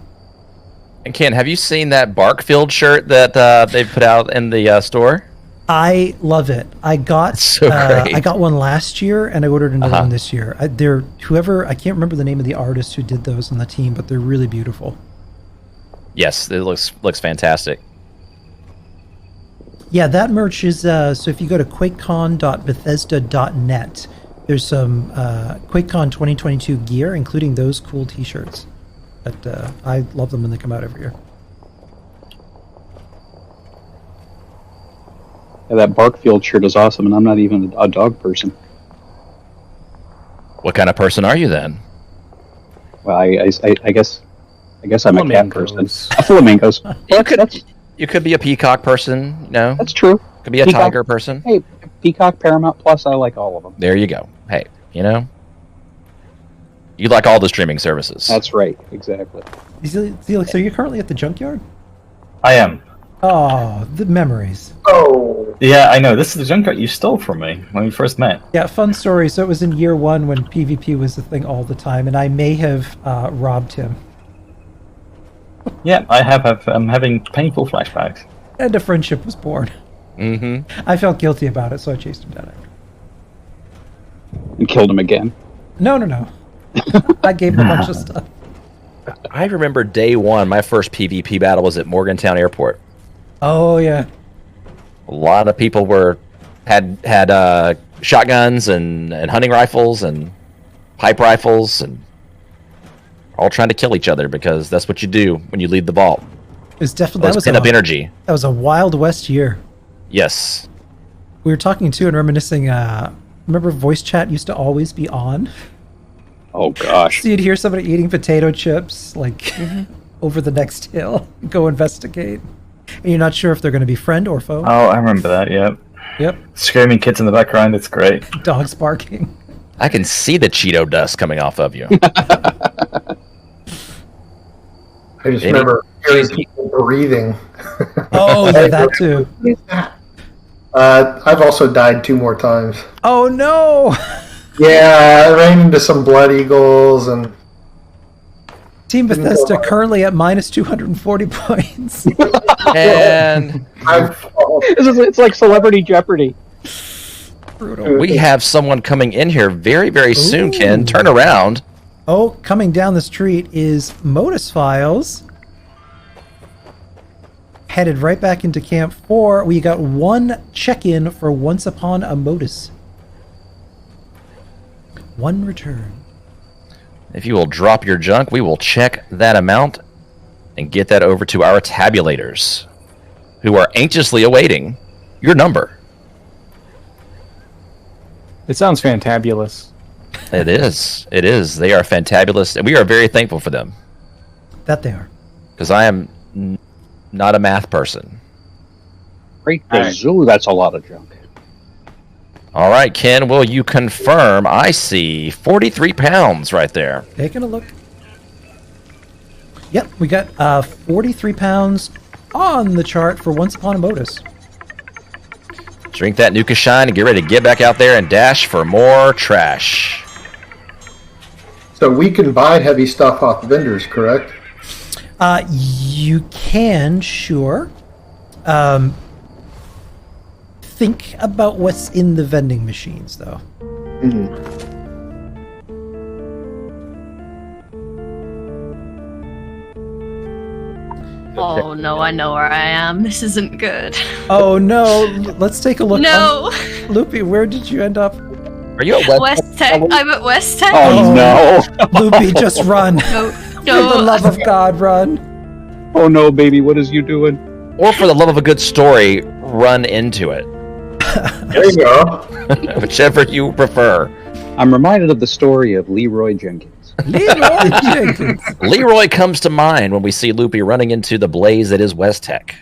[SPEAKER 8] And Ken, have you seen that Barkfield shirt that they've put out in the store?
[SPEAKER 1] I love it. I got
[SPEAKER 8] so great.
[SPEAKER 1] I got one last year, and I ordered another one this year. I can't remember the name of the artist who did those on the team, but they're really beautiful.
[SPEAKER 8] Yes, it looks fantastic.
[SPEAKER 1] Yeah, that merch is so if you go to quakecon.bethesda.net, there's some QuakeCon 2022 gear, including those cool T-shirts. That I love them when they come out every year.
[SPEAKER 6] Yeah, that Barkfield shirt is awesome, and I'm not even a dog person.
[SPEAKER 8] What kind of person are you then?
[SPEAKER 6] Well, I guess I'm a cat person.
[SPEAKER 5] Flamingos.
[SPEAKER 6] Flamingos.
[SPEAKER 8] You could be a peacock person, you know?
[SPEAKER 6] That's true.
[SPEAKER 8] Could be a
[SPEAKER 6] Peacock,
[SPEAKER 8] tiger person.
[SPEAKER 6] Hey, Peacock, Paramount Plus, I like all of them.
[SPEAKER 8] There you go. Hey, you know? You like all the streaming services.
[SPEAKER 6] That's right, exactly.
[SPEAKER 1] Zelix, are you currently at the junkyard?
[SPEAKER 2] I am.
[SPEAKER 1] Oh, the memories.
[SPEAKER 3] Oh.
[SPEAKER 2] Yeah, I know. This is the junkyard you stole from me when we first met.
[SPEAKER 1] Yeah, fun story. So it was in year 1 when PvP was the thing all the time, and I may have robbed him.
[SPEAKER 2] Yeah, I'm having painful flashbacks.
[SPEAKER 1] And a friendship was born.
[SPEAKER 8] Mm-hmm.
[SPEAKER 1] I felt guilty about it, so I chased him down after.
[SPEAKER 6] And killed him again.
[SPEAKER 1] No. I gave him a bunch of stuff.
[SPEAKER 8] I remember day 1, my first PvP battle was at Morgantown Airport.
[SPEAKER 1] Oh, yeah.
[SPEAKER 8] A lot of people had shotguns and hunting rifles and pipe rifles and all trying to kill each other because that's what you do when you leave the vault.
[SPEAKER 1] It was definitely
[SPEAKER 8] that was pent-up energy.
[SPEAKER 1] That was a Wild West year.
[SPEAKER 8] Yes.
[SPEAKER 1] We were talking too and reminiscing. Remember, voice chat used to always be on.
[SPEAKER 6] Oh gosh.
[SPEAKER 1] So you'd hear somebody eating potato chips like over the next hill. Go investigate, and you're not sure if they're going to be friend or foe.
[SPEAKER 2] Oh, I remember that. Yep. Screaming kids in the background. It's great.
[SPEAKER 1] Dogs barking.
[SPEAKER 8] I can see the Cheeto dust coming off of you.
[SPEAKER 3] I just remember hearing people breathing.
[SPEAKER 1] Oh, yeah, that too.
[SPEAKER 3] I've also died 2 more times.
[SPEAKER 1] Oh, no!
[SPEAKER 3] Yeah, I ran into some blood eagles and...
[SPEAKER 1] Team Bethesda currently at minus 240 points.
[SPEAKER 8] And
[SPEAKER 6] it's like Celebrity Jeopardy.
[SPEAKER 1] Brutal.
[SPEAKER 8] We have someone coming in here very, very soon, Ken. Turn around.
[SPEAKER 1] Oh, coming down the street is Modus Files. Headed right back into Camp 4. We got 1 check-in for Once Upon a Modus. 1 return.
[SPEAKER 8] If you will drop your junk, we will check that amount and get that over to our tabulators, who are anxiously awaiting your number.
[SPEAKER 5] It sounds fantabulous.
[SPEAKER 8] It is. It is. They are fantabulous, and we are very thankful for them.
[SPEAKER 1] That they are.
[SPEAKER 8] Because I am not a math person.
[SPEAKER 6] Great zoo, that's a lot of junk.
[SPEAKER 8] All right, Ken, will you confirm? I see 43 pounds right there.
[SPEAKER 1] Taking a look. Yep, we got 43 pounds on the chart for Once Upon a Modus.
[SPEAKER 8] Drink that JunkaShine and get ready to get back out there and dash for more trash.
[SPEAKER 3] So we can buy heavy stuff off vendors, correct?
[SPEAKER 1] You can, sure. Think about what's in the vending machines, though.
[SPEAKER 4] Oh no, I know where I am. This isn't good.
[SPEAKER 1] Oh no, let's take a look.
[SPEAKER 4] No!
[SPEAKER 1] Loopy, where did you end up?
[SPEAKER 8] Are you at
[SPEAKER 4] West Tech. I'm at West Tech.
[SPEAKER 6] Oh no!
[SPEAKER 1] Loopy, just run.
[SPEAKER 4] No,
[SPEAKER 1] For the
[SPEAKER 4] no.
[SPEAKER 1] love of God, run.
[SPEAKER 6] Oh no, baby, what is you doing?
[SPEAKER 8] Or for the love of a good story, run into it.
[SPEAKER 3] There you go.
[SPEAKER 8] Whichever you prefer.
[SPEAKER 6] I'm reminded of the story of Leroy Jenkins.
[SPEAKER 1] Leroy Jenkins.
[SPEAKER 8] Leroy comes to mind when we see Loopy running into the blaze that is West Tech.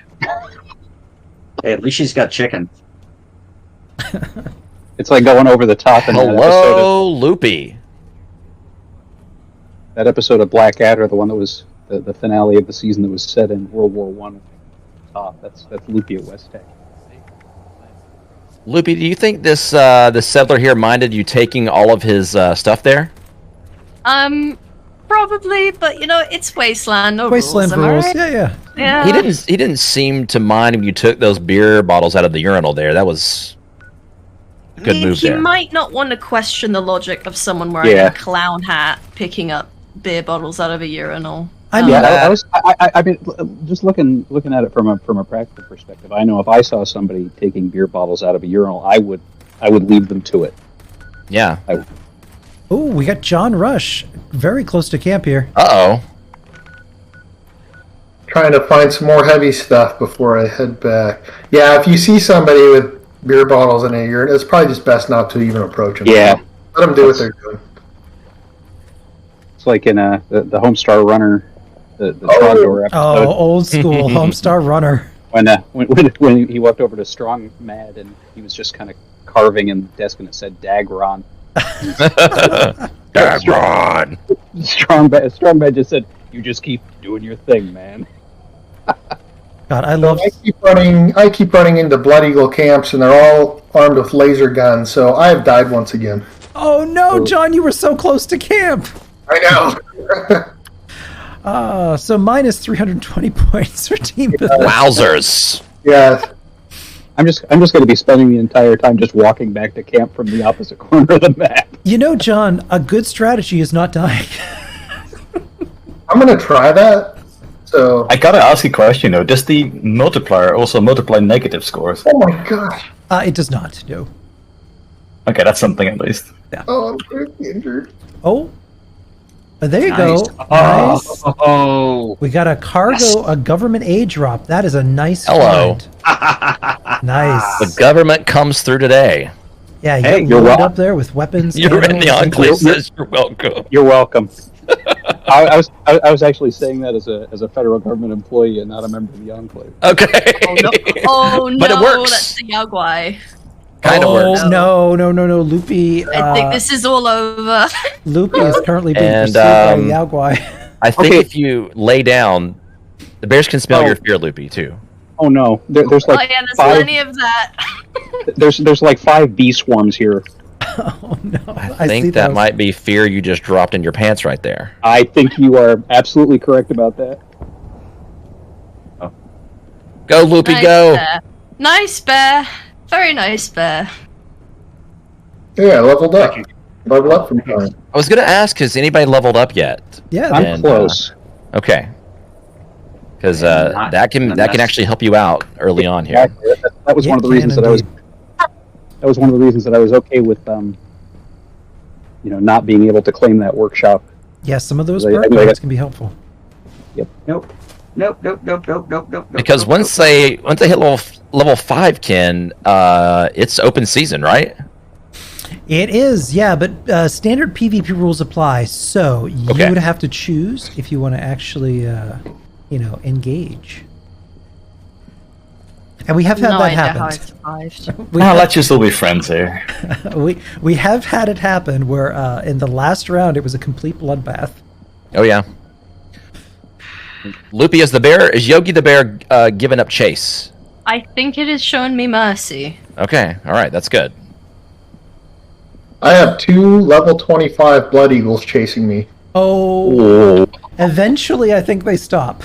[SPEAKER 7] Hey, at least she's got chicken.
[SPEAKER 6] It's like going over the top in
[SPEAKER 8] Hello, Loopy.
[SPEAKER 6] that episode of Blackadder, the one that was the finale of the season that was set in World War One. That's Loopy at West Tech.
[SPEAKER 8] Loopy, do you think this settler here minded you taking all of his stuff there?
[SPEAKER 4] Probably, but you know, it's wasteland. No
[SPEAKER 1] Wasteland
[SPEAKER 4] rules. Am I
[SPEAKER 1] rules.
[SPEAKER 4] right?
[SPEAKER 1] Yeah.
[SPEAKER 4] Yeah.
[SPEAKER 8] He didn't seem to mind when you took those beer bottles out of the urinal there. That was a good move
[SPEAKER 4] He
[SPEAKER 8] there.
[SPEAKER 4] might not want to question the logic of someone wearing a clown hat picking up beer bottles out of a urinal.
[SPEAKER 1] I mean,
[SPEAKER 6] I mean, just looking at it from a practical perspective, I know if I saw somebody taking beer bottles out of a urinal, I would leave them to it.
[SPEAKER 8] Yeah.
[SPEAKER 1] oh, we got John Rush very close to camp here.
[SPEAKER 8] Uh-oh.
[SPEAKER 3] Trying to find some more heavy stuff before I head back. Yeah, if you see somebody with beer bottles in a urine, it's probably just best not to even approach them.
[SPEAKER 6] Yeah.
[SPEAKER 3] Let them do what they're doing.
[SPEAKER 6] It's like in the Homestar Runner, the Trogdor episode.
[SPEAKER 1] Oh, old school Homestar Runner.
[SPEAKER 6] When he walked over to Strong Mad and he was just kind of carving in the desk and it said Dagron.
[SPEAKER 8] Dagron.
[SPEAKER 6] Strong Mad just said, "You just keep doing your thing, man."
[SPEAKER 1] God, I love.
[SPEAKER 3] I keep running into Blood Eagle camps, and they're all armed with laser guns. So I have died once again.
[SPEAKER 1] Oh no, John, you were so close to camp.
[SPEAKER 3] I know.
[SPEAKER 1] So minus 320 points for Team Bethesda.
[SPEAKER 8] Wowzers.
[SPEAKER 3] Yeah.
[SPEAKER 6] I'm just going to be spending the entire time just walking back to camp from the opposite corner of the map.
[SPEAKER 1] You know, John, a good strategy is not dying.
[SPEAKER 3] I'm gonna try that. So
[SPEAKER 2] I gotta ask a question though. Does the multiplier also multiply negative scores?
[SPEAKER 3] oh my gosh.
[SPEAKER 1] It does not. No.
[SPEAKER 2] Okay, that's something at least.
[SPEAKER 3] Oh, I'm critically injured.
[SPEAKER 1] Oh. There you
[SPEAKER 7] Nice.
[SPEAKER 1] go. Nice.
[SPEAKER 7] Oh.
[SPEAKER 1] We got a cargo, a government aid drop. That is a nice
[SPEAKER 8] Hello.
[SPEAKER 1] find. Nice.
[SPEAKER 8] The government comes through today.
[SPEAKER 1] Yeah, you
[SPEAKER 6] Hey,
[SPEAKER 1] got
[SPEAKER 6] you're
[SPEAKER 1] loaded
[SPEAKER 6] wel-
[SPEAKER 1] up there with weapons.
[SPEAKER 8] You're in
[SPEAKER 1] ammo,
[SPEAKER 8] the Enclave says you're welcome.
[SPEAKER 6] You're welcome. I was actually saying that as a federal government employee and not a member of the Enclave.
[SPEAKER 8] Okay.
[SPEAKER 4] Oh no,
[SPEAKER 8] But it works.
[SPEAKER 4] that's the Yaguai.
[SPEAKER 8] Kind of
[SPEAKER 1] Oh,
[SPEAKER 8] works.
[SPEAKER 1] no. Loopy.
[SPEAKER 4] I think this is all over.
[SPEAKER 1] Loopy is currently being
[SPEAKER 8] And,
[SPEAKER 1] pursued by Yaguai.
[SPEAKER 8] I think
[SPEAKER 6] Okay.
[SPEAKER 8] if you lay down, the bears can smell your fear, Loopy, too.
[SPEAKER 6] Oh no, there's
[SPEAKER 4] Oh
[SPEAKER 6] like
[SPEAKER 4] yeah, there's
[SPEAKER 6] five.
[SPEAKER 4] plenty of that.
[SPEAKER 6] There's like 5 bee swarms here.
[SPEAKER 1] Oh no.
[SPEAKER 8] I think
[SPEAKER 1] see
[SPEAKER 8] that
[SPEAKER 1] those.
[SPEAKER 8] might be fear you just dropped in your pants right there.
[SPEAKER 6] I think you are absolutely correct about that.
[SPEAKER 8] Go, Loopy,
[SPEAKER 4] Nice
[SPEAKER 8] go!
[SPEAKER 4] bear. Nice bear. Very nice bear.
[SPEAKER 3] Yeah, leveled up. Leveled up from time.
[SPEAKER 8] I was going to ask, has anybody leveled up yet?
[SPEAKER 1] Yeah,
[SPEAKER 6] I'm
[SPEAKER 8] And,
[SPEAKER 6] close.
[SPEAKER 8] Okay. Because
[SPEAKER 7] Not-
[SPEAKER 8] that can actually help you out early on here.
[SPEAKER 6] Exactly. That was one of the reasons that I was. That was one of the reasons that I was okay with not being able to claim that workshop.
[SPEAKER 1] yeah, some of those
[SPEAKER 6] I
[SPEAKER 1] perk
[SPEAKER 6] think I
[SPEAKER 1] cards
[SPEAKER 6] got-
[SPEAKER 1] can be helpful.
[SPEAKER 6] Yep.
[SPEAKER 7] Nope.
[SPEAKER 8] Because once they hit level 5, Ken, it's open season, right?
[SPEAKER 1] It is, yeah, but standard PvP rules apply. So you would have to choose if you want to actually, engage. And we have had that happen.
[SPEAKER 2] Let's just all be friends here.
[SPEAKER 1] we have had it happen where in the last round it was a complete bloodbath.
[SPEAKER 8] Oh yeah. Loopy is Yogi the bear giving up chase?
[SPEAKER 4] I think it has shown me mercy.
[SPEAKER 8] Okay, all right, that's good.
[SPEAKER 3] I have 2 level 25 Blood Eagles chasing me.
[SPEAKER 1] Oh. Eventually I think they stop.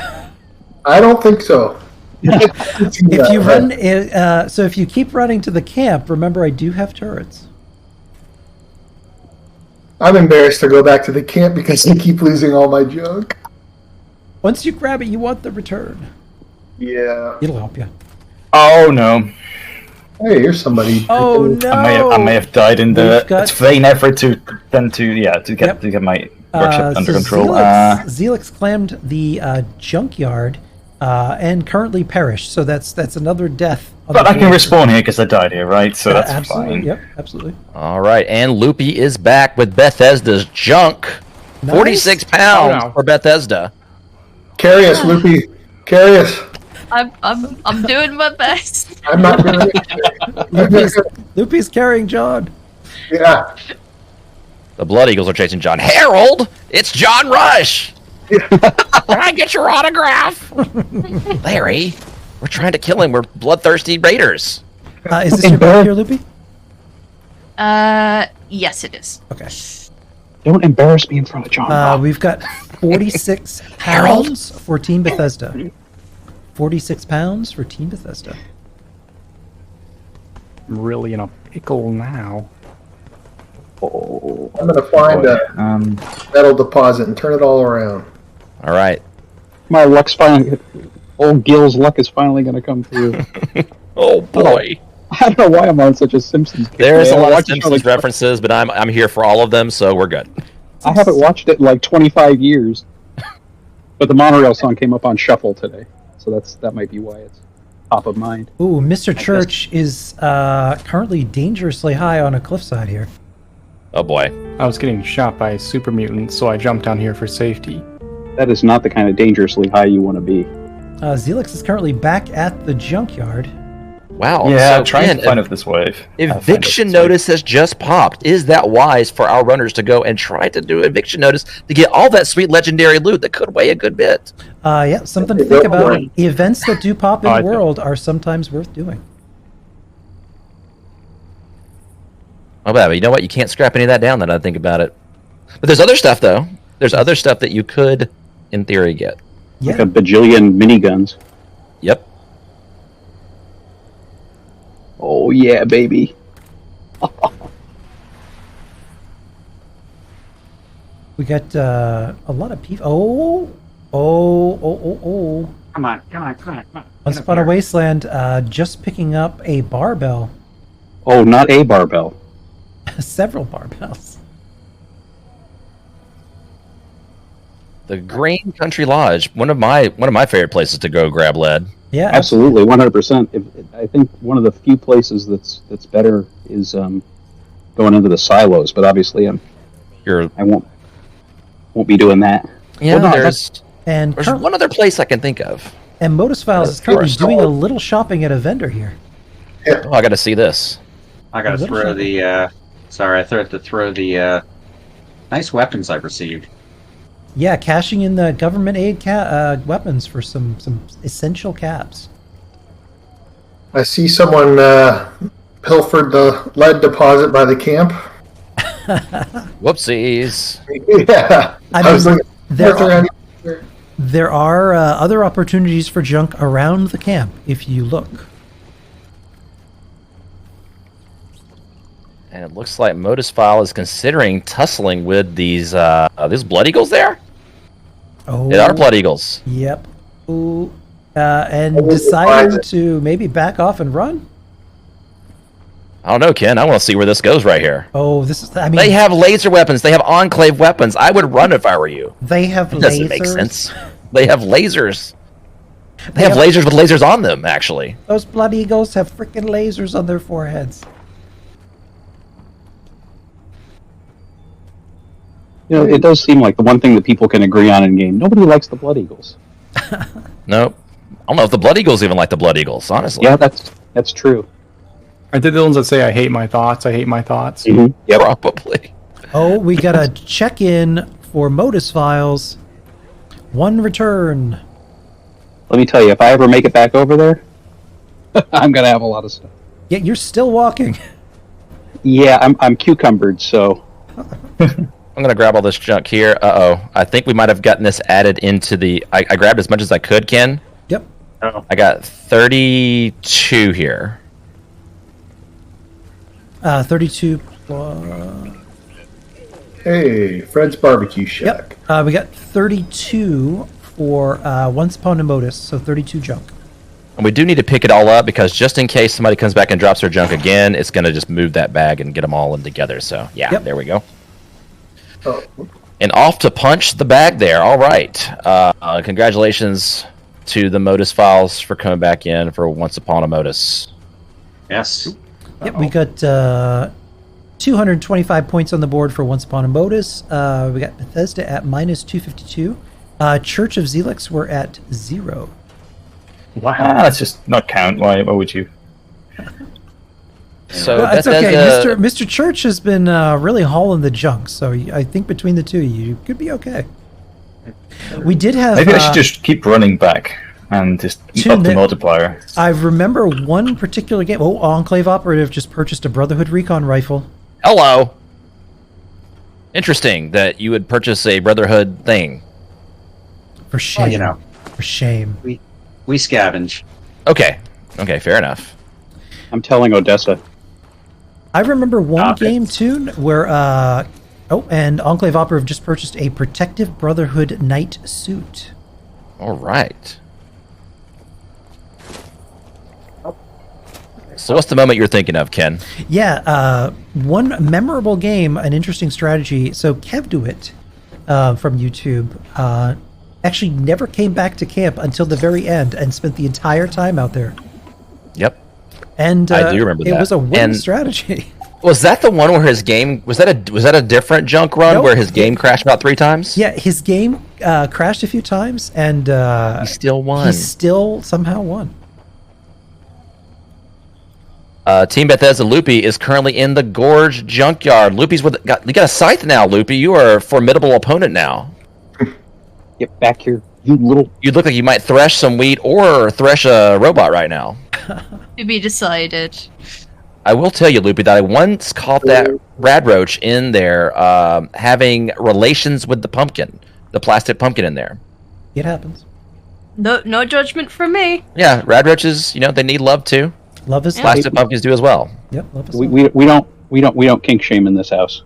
[SPEAKER 3] I don't think so.
[SPEAKER 1] If you run, so if you keep running to the camp, remember I do have turrets.
[SPEAKER 3] I'm embarrassed to go back to the camp because I keep losing all my junk.
[SPEAKER 1] Once you grab it, you want the return.
[SPEAKER 3] Yeah.
[SPEAKER 1] It'll help you.
[SPEAKER 2] Oh no.
[SPEAKER 3] Hey, here's somebody.
[SPEAKER 1] Oh no.
[SPEAKER 2] I may have died in the vain effort to get my workshop under control.
[SPEAKER 1] Zelix claimed the junkyard and currently perished, so that's another death.
[SPEAKER 2] But I can respawn here because I died here, right? So that's
[SPEAKER 1] absolutely,
[SPEAKER 2] fine.
[SPEAKER 1] Yep, absolutely.
[SPEAKER 8] All right, and Loopy is back with Bethesda's junk. Nice. 46 pounds for Bethesda.
[SPEAKER 3] Carry us, Loopy. Carry us.
[SPEAKER 4] I'm doing my best.
[SPEAKER 3] I'm not doing it.
[SPEAKER 1] Loopy's carrying John.
[SPEAKER 3] Yeah.
[SPEAKER 8] The Blood Eagles are chasing John. Harold, it's John Rush. Can I get your autograph? Larry, we're trying to kill him. We're bloodthirsty raiders.
[SPEAKER 1] Is this your back here, Loopy?
[SPEAKER 4] Yes, it is.
[SPEAKER 1] Okay.
[SPEAKER 6] Don't embarrass me in front of John.
[SPEAKER 1] We've got 46 pounds for Team Bethesda. 46 pounds for Team Bethesda.
[SPEAKER 5] I'm really in a pickle now.
[SPEAKER 3] Oh, I'm going to find a metal deposit and turn it all around.
[SPEAKER 8] All right.
[SPEAKER 6] My luck's finally... Old Gil's luck is finally going to come through.
[SPEAKER 8] Oh, boy.
[SPEAKER 6] I don't know why I'm on such a Simpsons kick.
[SPEAKER 8] There's a lot of Simpsons references, but I'm here for all of them, so we're good.
[SPEAKER 6] I haven't watched it in like 25 years. But the Monorail song came up on Shuffle today, so that might be why it's top of mind.
[SPEAKER 1] Ooh, Mr. Church is currently dangerously high on a cliffside here.
[SPEAKER 8] Oh boy.
[SPEAKER 5] I was getting shot by a super mutant, so I jumped down here for safety.
[SPEAKER 6] That is not the kind of dangerously high you want to be.
[SPEAKER 1] Zelix is currently back at the junkyard.
[SPEAKER 8] Wow.
[SPEAKER 2] Yeah,
[SPEAKER 8] so
[SPEAKER 2] trying to find out this wave.
[SPEAKER 8] Eviction notice has just popped. Is that wise for our runners to go and try to do eviction notice to get all that sweet legendary loot that could weigh a good bit?
[SPEAKER 1] Yeah, something to think about. Events that do pop in the world are sometimes worth doing.
[SPEAKER 8] Oh, but you know what? You can't scrap any of that down that I think about it. But there's other stuff, though. There's other stuff that you could, in theory, get.
[SPEAKER 1] Yeah.
[SPEAKER 6] Like a bajillion miniguns.
[SPEAKER 8] Yep.
[SPEAKER 6] Oh, yeah, baby.
[SPEAKER 1] We got a lot of people. Oh.
[SPEAKER 7] Come on.
[SPEAKER 1] Once upon a wasteland, just picking up a barbell.
[SPEAKER 6] Oh, not a barbell.
[SPEAKER 1] Several barbells.
[SPEAKER 8] The Green Country Lodge, one of my favorite places to go grab lead.
[SPEAKER 1] Yeah,
[SPEAKER 6] absolutely, 100%. I think one of the few places that's better is going into the silos, but obviously I won't be doing that.
[SPEAKER 8] Yeah,
[SPEAKER 6] well, no,
[SPEAKER 8] there's one other place I can think of.
[SPEAKER 1] And Modus Files is currently doing a little shopping at a vendor here.
[SPEAKER 3] Yeah.
[SPEAKER 8] Oh, I got to see this.
[SPEAKER 7] I got to throw the. Sorry, I have to throw the nice weapons I received.
[SPEAKER 1] Yeah, cashing in the government aid weapons for some essential caps.
[SPEAKER 3] I see someone pilfered the lead deposit by the camp.
[SPEAKER 8] Whoopsies.
[SPEAKER 3] Yeah.
[SPEAKER 1] I mean, there are other opportunities for junk around the camp if you look.
[SPEAKER 8] And it looks like Modus File is considering tussling with these Blood Eagles there?
[SPEAKER 1] Oh.
[SPEAKER 8] They are Blood Eagles.
[SPEAKER 1] Yep. Ooh. And deciding to maybe back off and run?
[SPEAKER 8] I don't know, Ken. I want to see where this goes right here.
[SPEAKER 1] Oh, this is... I mean...
[SPEAKER 8] They have laser weapons. They have enclave weapons. I would run if I were you.
[SPEAKER 1] They have lasers.
[SPEAKER 8] Doesn't make sense. They have lasers. They have lasers with lasers on them, actually.
[SPEAKER 1] Those blood eagles have freaking lasers on their foreheads.
[SPEAKER 6] You know, it does seem like the one thing that people can agree on in game. Nobody likes the Blood Eagles.
[SPEAKER 8] Nope. I don't know if the Blood Eagles even like the Blood Eagles, honestly.
[SPEAKER 6] Yeah, that's true.
[SPEAKER 5] Aren't they the ones that say, I hate my thoughts, I hate my thoughts?
[SPEAKER 6] Mm-hmm.
[SPEAKER 8] Yeah, probably.
[SPEAKER 1] Oh, we got a check-in for Modus Files. 1 return.
[SPEAKER 6] Let me tell you, if I ever make it back over there, I'm gonna have a lot of stuff.
[SPEAKER 1] Yeah, you're still walking.
[SPEAKER 6] Yeah, I'm cucumbered, so.
[SPEAKER 8] I'm gonna grab all this junk here. Uh-oh. I think we might have gotten this added into the... I grabbed as much as I could, Ken.
[SPEAKER 1] Yep.
[SPEAKER 8] I got 32 here.
[SPEAKER 1] 32 plus...
[SPEAKER 3] Hey, Fred's Barbecue Shack.
[SPEAKER 1] Yep. We got 32 for Once Upon a Modus, so 32 junk.
[SPEAKER 8] And we do need to pick it all up because just in case somebody comes back and drops their junk again, it's gonna just move that bag and get them all in together. So, yeah, There we go.
[SPEAKER 3] Oh.
[SPEAKER 8] And off to punch the bag there. All right. Congratulations to the Modus Files for coming back in for Once Upon a Modus.
[SPEAKER 7] Yes.
[SPEAKER 1] Yep, we got 225 points on the board for Once Upon a Modus. We got Bethesda at minus 252. Church of Zelix were at 0.
[SPEAKER 2] Wow. Let's just not count. Why would you?
[SPEAKER 8] So
[SPEAKER 1] Well, it's
[SPEAKER 8] Bethesda,
[SPEAKER 1] okay. Mr. Church has been really hauling the junk, so I think between the two of you could be okay. We did have...
[SPEAKER 2] Maybe I should just keep running back and just up the multiplier.
[SPEAKER 1] I remember one particular game. Oh, Enclave Operative just purchased a Brotherhood Recon rifle.
[SPEAKER 8] Hello. Interesting that you would purchase a Brotherhood thing.
[SPEAKER 1] For shame.
[SPEAKER 7] Well, you know.
[SPEAKER 1] For shame.
[SPEAKER 7] We scavenge.
[SPEAKER 8] Okay, fair enough.
[SPEAKER 6] I'm telling Odessa.
[SPEAKER 1] I remember one game, too, where... and Enclave Operative just purchased a Protective Brotherhood Knight suit.
[SPEAKER 8] All right. So what's the moment you're thinking of, Ken?
[SPEAKER 1] Yeah, one memorable game, an interesting strategy. So Kevduit from YouTube actually never came back to camp until the very end and spent the entire time out there.
[SPEAKER 8] Yep.
[SPEAKER 1] And
[SPEAKER 8] I do remember that.
[SPEAKER 1] It was a winning
[SPEAKER 8] And-
[SPEAKER 1] strategy.
[SPEAKER 8] Was that the one where his game was that a different junk run
[SPEAKER 1] Nope.
[SPEAKER 8] where his game crashed about 3 times?
[SPEAKER 1] Yeah, his game crashed a few times, and
[SPEAKER 8] He still won.
[SPEAKER 1] he still somehow won.
[SPEAKER 8] Team Bethesda Loopy is currently in the Gorge Junkyard. Loopy's you got a scythe now, Loopy. You are a formidable opponent now.
[SPEAKER 6] Get back here, you little...
[SPEAKER 8] You look like you might thresh some wheat or thresh a robot right now.
[SPEAKER 4] To be decided.
[SPEAKER 8] I will tell you, Loopy, that I once caught that radroach in there having relations with the pumpkin, the plastic pumpkin in there.
[SPEAKER 1] It happens.
[SPEAKER 4] No judgment from me.
[SPEAKER 8] Yeah, radroaches, they need love too.
[SPEAKER 1] Love is
[SPEAKER 8] Plastic pumpkins do as well.
[SPEAKER 1] Yep, love is
[SPEAKER 6] We don't kink shame in this house.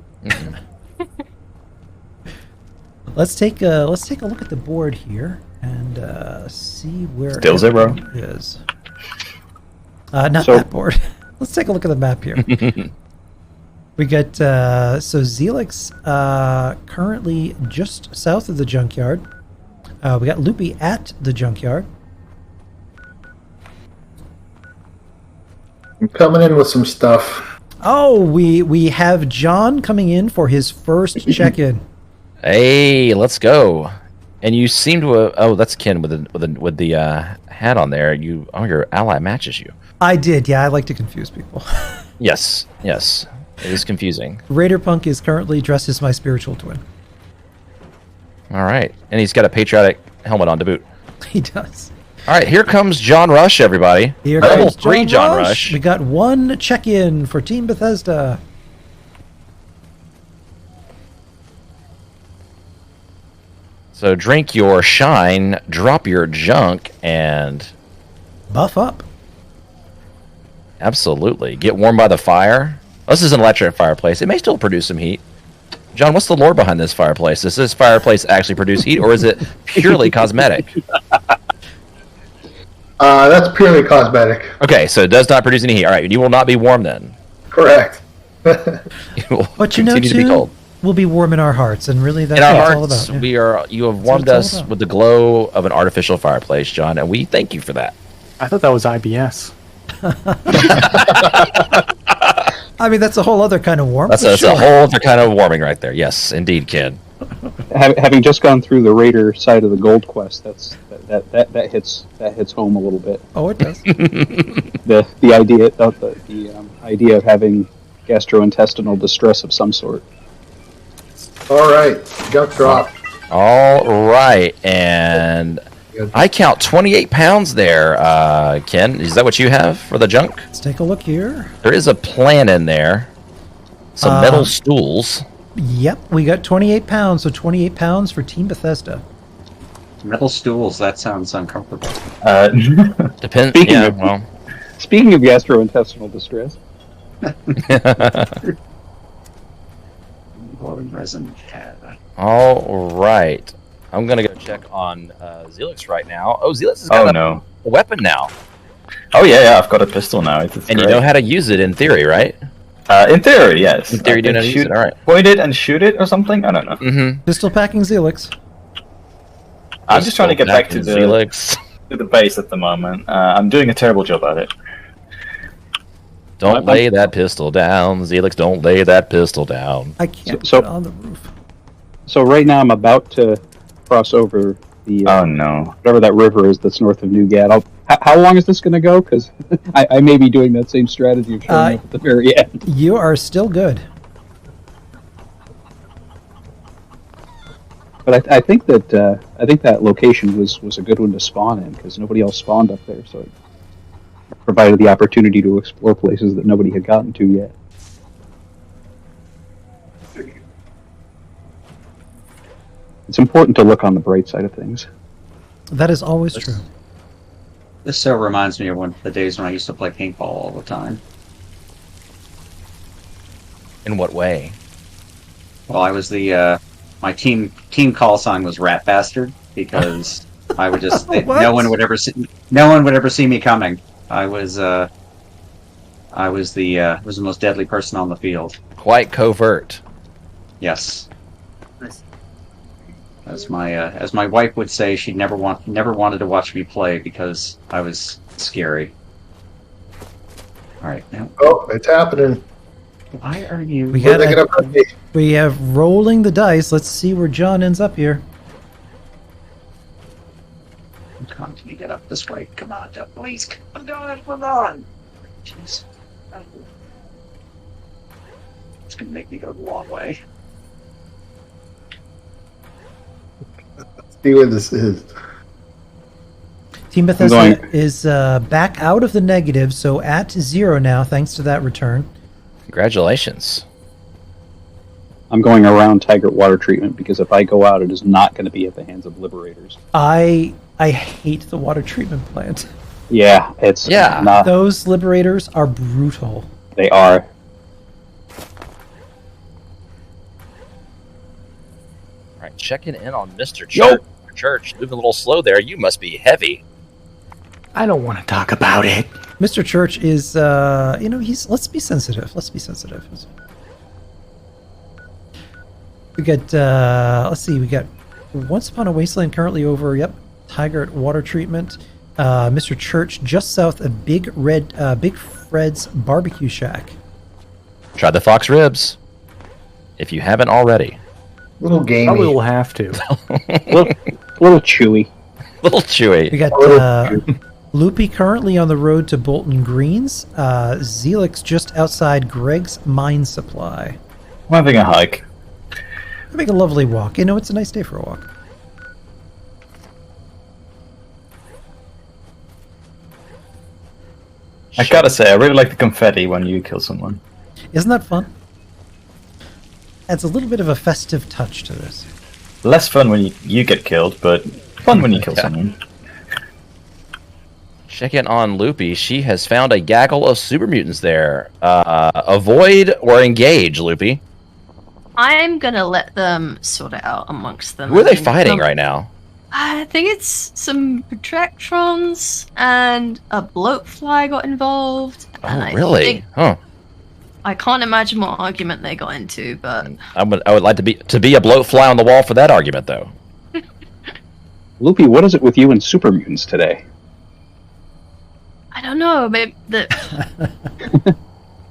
[SPEAKER 1] Let's take a look at the board here and see where
[SPEAKER 2] Still 0.
[SPEAKER 1] everyone is. Not
[SPEAKER 6] So-
[SPEAKER 1] that board. Let's take a look at the map here. We got so Zelix currently just south of the junkyard. We got Loopy at the junkyard.
[SPEAKER 3] I'm coming in with some stuff.
[SPEAKER 1] Oh, we have John coming in for his first check-in.
[SPEAKER 8] Hey, let's go. And you seem to that's Ken with the hat on there. Your ally matches you.
[SPEAKER 1] I did, yeah. I like to confuse people.
[SPEAKER 8] Yes. It is confusing.
[SPEAKER 1] Raider Punk is currently dressed as my spiritual twin.
[SPEAKER 8] All right. And he's got a patriotic helmet on to boot.
[SPEAKER 1] He does.
[SPEAKER 8] All right, here comes John Rush, everybody.
[SPEAKER 1] Here
[SPEAKER 8] Level
[SPEAKER 1] comes
[SPEAKER 8] 3 John Rush.
[SPEAKER 1] We got one check-in for Team Bethesda.
[SPEAKER 8] So drink your shine, drop your junk, and
[SPEAKER 1] Buff up.
[SPEAKER 8] absolutely get warm by the fire. This is an electric fireplace. It may still produce some heat. John, what's the lore behind this fireplace? Does this fireplace actually produce heat, or is it purely cosmetic?
[SPEAKER 3] That's purely cosmetic.
[SPEAKER 8] Okay, so it does not produce any heat. All right, you will not be warm then.
[SPEAKER 3] Correct.
[SPEAKER 8] You will
[SPEAKER 1] But you know,
[SPEAKER 8] continue to be
[SPEAKER 1] too,
[SPEAKER 8] cold.
[SPEAKER 1] will be warm in our hearts, and really that's
[SPEAKER 8] In our
[SPEAKER 1] what it's all
[SPEAKER 8] hearts,
[SPEAKER 1] about. Yeah.
[SPEAKER 8] you have
[SPEAKER 1] what
[SPEAKER 8] warmed
[SPEAKER 1] it's all
[SPEAKER 8] us
[SPEAKER 1] about.
[SPEAKER 8] with the glow of an artificial fireplace, John, and we thank you for that.
[SPEAKER 5] I thought that was IBS.
[SPEAKER 1] I mean, that's a whole other kind of warmth.
[SPEAKER 8] That's
[SPEAKER 1] but
[SPEAKER 8] a whole other kind of warming right there. Yes, indeed, Ken.
[SPEAKER 6] Having just gone through the Raider side of the Gold Quest, that hits home a little bit.
[SPEAKER 1] Oh, it does.
[SPEAKER 6] The idea of having gastrointestinal distress of some sort.
[SPEAKER 3] All right, junk drop.
[SPEAKER 8] All right, and
[SPEAKER 3] Good.
[SPEAKER 8] I count 28 pounds there, Ken. Is that what you have for the junk?
[SPEAKER 1] Let's take a look here.
[SPEAKER 8] There is a plan in there. Some metal stools.
[SPEAKER 1] Yep, we got 28 pounds, so 28 pounds for Team Bethesda.
[SPEAKER 7] Metal stools, that sounds uncomfortable.
[SPEAKER 8] Depends.
[SPEAKER 6] Speaking
[SPEAKER 8] Yeah,
[SPEAKER 6] of-
[SPEAKER 8] well.
[SPEAKER 6] Speaking of gastrointestinal distress,
[SPEAKER 7] Glowing resin pad.
[SPEAKER 8] All right. I'm going to go check on Zelix right now. Oh, Zelix has got a weapon now.
[SPEAKER 2] Oh yeah, I've got a pistol now. It's
[SPEAKER 8] And you
[SPEAKER 2] great.
[SPEAKER 8] know how to use it in theory, right?
[SPEAKER 2] In theory, yes.
[SPEAKER 8] In theory, you know how to use it. All right.
[SPEAKER 2] Point it and shoot it or something. I don't know.
[SPEAKER 8] Mm-hmm.
[SPEAKER 1] Pistol packing Zelix.
[SPEAKER 2] I'm just trying to get back to the
[SPEAKER 8] Zelix.
[SPEAKER 2] base at the moment. I'm doing a terrible job at it.
[SPEAKER 8] Don't lay that pistol down, Zelix. Don't lay that pistol down.
[SPEAKER 1] I can't
[SPEAKER 6] So-
[SPEAKER 1] get on the roof.
[SPEAKER 6] so right now I'm about to cross over the
[SPEAKER 2] Oh no.
[SPEAKER 6] whatever that river is that's north of New Gad. How long is this going to go? Because I may be doing that same strategy of showing up at the very end.
[SPEAKER 1] You are still good.
[SPEAKER 6] But I think that location was a good one to spawn in because nobody else spawned up there, so it provided the opportunity to explore places that nobody had gotten to yet. It's important to look on the bright side of things.
[SPEAKER 1] That is always true.
[SPEAKER 7] This so reminds me of the days when I used to play paintball all the time.
[SPEAKER 8] In what way?
[SPEAKER 7] Well, I was my team call sign was Rat Bastard because I would just
[SPEAKER 1] What?
[SPEAKER 7] no one would ever see me coming. I was the most deadly person on the field.
[SPEAKER 8] Quite covert.
[SPEAKER 7] Yes. As my wife would say, she never wanted to watch me play because I was scary. All right, now
[SPEAKER 3] Oh, it's happening.
[SPEAKER 7] why are you?
[SPEAKER 1] We
[SPEAKER 3] We're picking
[SPEAKER 1] got.
[SPEAKER 3] up the
[SPEAKER 1] We have rolling the dice. Let's see where John ends up here.
[SPEAKER 7] Come on, can you get up this way? Come on, please. Come on. Jeez. It's gonna make me go the long way.
[SPEAKER 3] see where this is.
[SPEAKER 1] Team Bethesda
[SPEAKER 6] going-
[SPEAKER 1] is back out of the negative, so at 0 now, thanks to that return.
[SPEAKER 8] Congratulations.
[SPEAKER 6] I'm going around Taggart Water Treatment because if I go out, it is not going to be at the hands of liberators.
[SPEAKER 1] I hate the water treatment plant.
[SPEAKER 6] Yeah, it's
[SPEAKER 8] Yeah.
[SPEAKER 6] not.
[SPEAKER 1] Those liberators are brutal.
[SPEAKER 6] They are.
[SPEAKER 8] All right, checking in on Mr. Church. Church, moving a little slow there. You must be heavy.
[SPEAKER 5] I don't want to talk about it.
[SPEAKER 1] Mr. Church is, let's be sensitive. Let's be sensitive. We got, let's see, we got Once Upon a Wasteland currently over, Taggart Water Treatment. Mr. Church just south of Big Fred's Barbecue Shack.
[SPEAKER 8] Try the fox ribs. If you haven't already.
[SPEAKER 3] Little gamey.
[SPEAKER 5] Probably will have to.
[SPEAKER 6] little chewy.
[SPEAKER 8] Little chewy.
[SPEAKER 1] We got Loopy currently on the road to Bolton Greens. Zelix just outside Greg's Mine Supply.
[SPEAKER 2] I'm having a hike.
[SPEAKER 1] Having a lovely walk. It's a nice day for a walk.
[SPEAKER 2] I gotta say, I really like the confetti when you kill someone.
[SPEAKER 1] Isn't that fun? Adds a little bit of a festive touch to this.
[SPEAKER 2] Less fun when you get killed, but fun when you kill someone.
[SPEAKER 8] Check in on Loopy. She has found a gaggle of super mutants there. Avoid or engage, Loopy.
[SPEAKER 4] I'm gonna let them sort it out amongst them.
[SPEAKER 8] Who are they fighting right now?
[SPEAKER 4] I think it's some Protractrons and a bloatfly got involved. And
[SPEAKER 8] Oh,
[SPEAKER 4] I
[SPEAKER 8] really?
[SPEAKER 4] think-
[SPEAKER 8] Huh.
[SPEAKER 4] I can't imagine what argument they got into, but
[SPEAKER 8] I would like to be a bloat fly on the wall for that argument, though.
[SPEAKER 6] Loopy, what is it with you and super mutants today?
[SPEAKER 4] I don't know. Maybe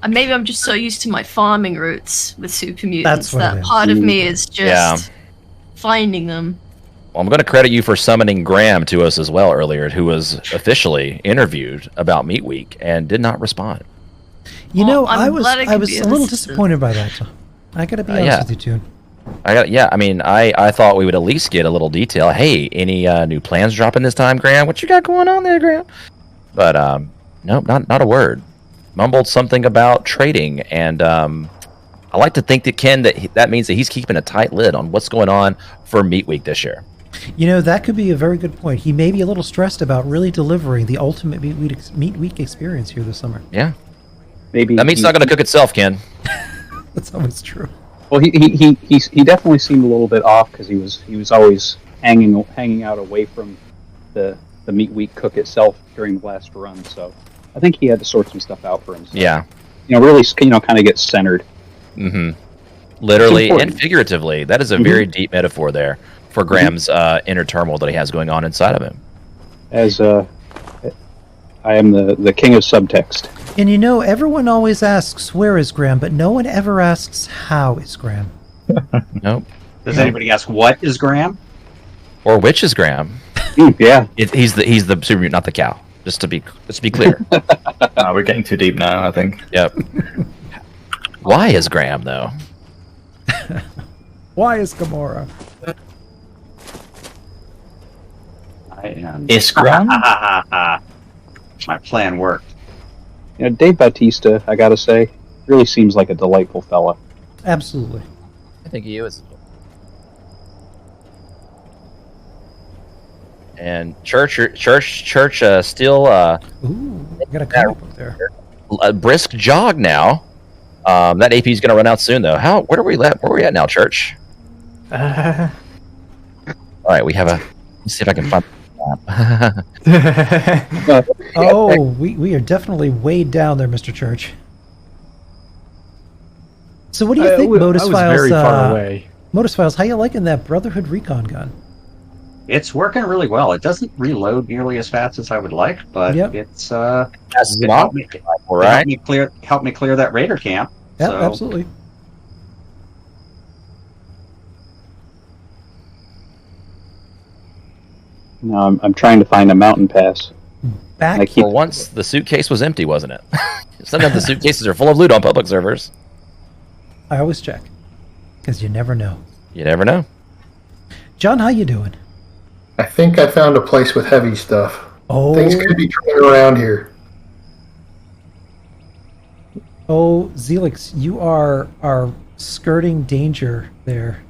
[SPEAKER 4] maybe I'm just so used to my farming roots with super mutants
[SPEAKER 1] what it
[SPEAKER 4] that
[SPEAKER 1] is.
[SPEAKER 4] part of me is just finding them.
[SPEAKER 8] Well, I'm going to credit you for summoning Graham to us as well earlier, who was officially interviewed about Meat Week and did not respond.
[SPEAKER 1] You know,
[SPEAKER 4] I'm
[SPEAKER 1] I was
[SPEAKER 4] glad I could be
[SPEAKER 1] a little
[SPEAKER 4] assistant.
[SPEAKER 1] disappointed by that. I gotta be honest
[SPEAKER 8] yeah.
[SPEAKER 1] with you, Toon.
[SPEAKER 8] I mean, I thought we would at least get a little detail. Hey, any new plans dropping this time, Graham? What you got going on there, Graham? But nope, not a word. Mumbled something about trading, and I like to think that Ken that means that he's keeping a tight lid on what's going on for Meat Week this year.
[SPEAKER 1] You know, that could be a very good point. He may be a little stressed about really delivering the ultimate Meat Week experience here this summer.
[SPEAKER 8] Yeah,
[SPEAKER 6] Maybe
[SPEAKER 8] that meat's not going to cook itself, Ken.
[SPEAKER 1] That's always true.
[SPEAKER 6] Well, he definitely seemed a little bit off because he was always hanging out away from the Meat Week cook itself during the last run. So I think he had to sort some stuff out for himself.
[SPEAKER 8] Yeah,
[SPEAKER 6] really, kind of get centered.
[SPEAKER 8] Mm-hmm. Literally and figuratively, that is a very deep metaphor there for Graham's inner turmoil that he has going on inside of him.
[SPEAKER 6] As I am the king of subtext.
[SPEAKER 1] And you know, everyone always asks, where is Graham? But no one ever asks, how is Graham?
[SPEAKER 8] Nope.
[SPEAKER 7] Does anybody ask what is Graham?
[SPEAKER 8] Or which is Graham?
[SPEAKER 6] Yeah.
[SPEAKER 8] He's the super mutant, not the cow. Just to be clear.
[SPEAKER 2] We're getting too deep now, I think.
[SPEAKER 8] Yep. Why is Graham though?
[SPEAKER 1] Why is Gamora?
[SPEAKER 7] I am.
[SPEAKER 2] Is Graham?
[SPEAKER 7] My plan worked.
[SPEAKER 6] Dave Bautista, I gotta say, really seems like a delightful fella.
[SPEAKER 1] Absolutely.
[SPEAKER 8] I think he is. And Church still
[SPEAKER 1] Ooh, I got a comic book there.
[SPEAKER 8] a brisk jog now. That AP is going to run out soon, though. Where are we at? Where are we at now, Church? All right, we have a. Let's see if I can find.
[SPEAKER 1] Oh, we are definitely way down there, Mr. Church. So what do you think, Modus
[SPEAKER 5] I was
[SPEAKER 1] Files?
[SPEAKER 5] very far away.
[SPEAKER 1] Modus Files, how you liking that Brotherhood Recon gun?
[SPEAKER 7] It's working really well. It doesn't reload nearly as fast as I would like, but
[SPEAKER 1] Yep.
[SPEAKER 7] it's
[SPEAKER 8] That's
[SPEAKER 7] it helped me,
[SPEAKER 8] all right.
[SPEAKER 7] help me clear that Raider camp.
[SPEAKER 1] Yeah,
[SPEAKER 7] so,
[SPEAKER 1] absolutely.
[SPEAKER 6] No, I'm trying to find a mountain pass.
[SPEAKER 1] Back
[SPEAKER 6] I keep-
[SPEAKER 8] For once, the suitcase was empty, wasn't it? Sometimes the suitcases are full of loot on public servers.
[SPEAKER 1] I always check, because you never know.
[SPEAKER 8] You never know.
[SPEAKER 1] John, how you doing?
[SPEAKER 3] I think I found a place with heavy stuff.
[SPEAKER 1] Oh,
[SPEAKER 3] Things could be turning around here.
[SPEAKER 1] oh, Zelix, you are skirting danger there.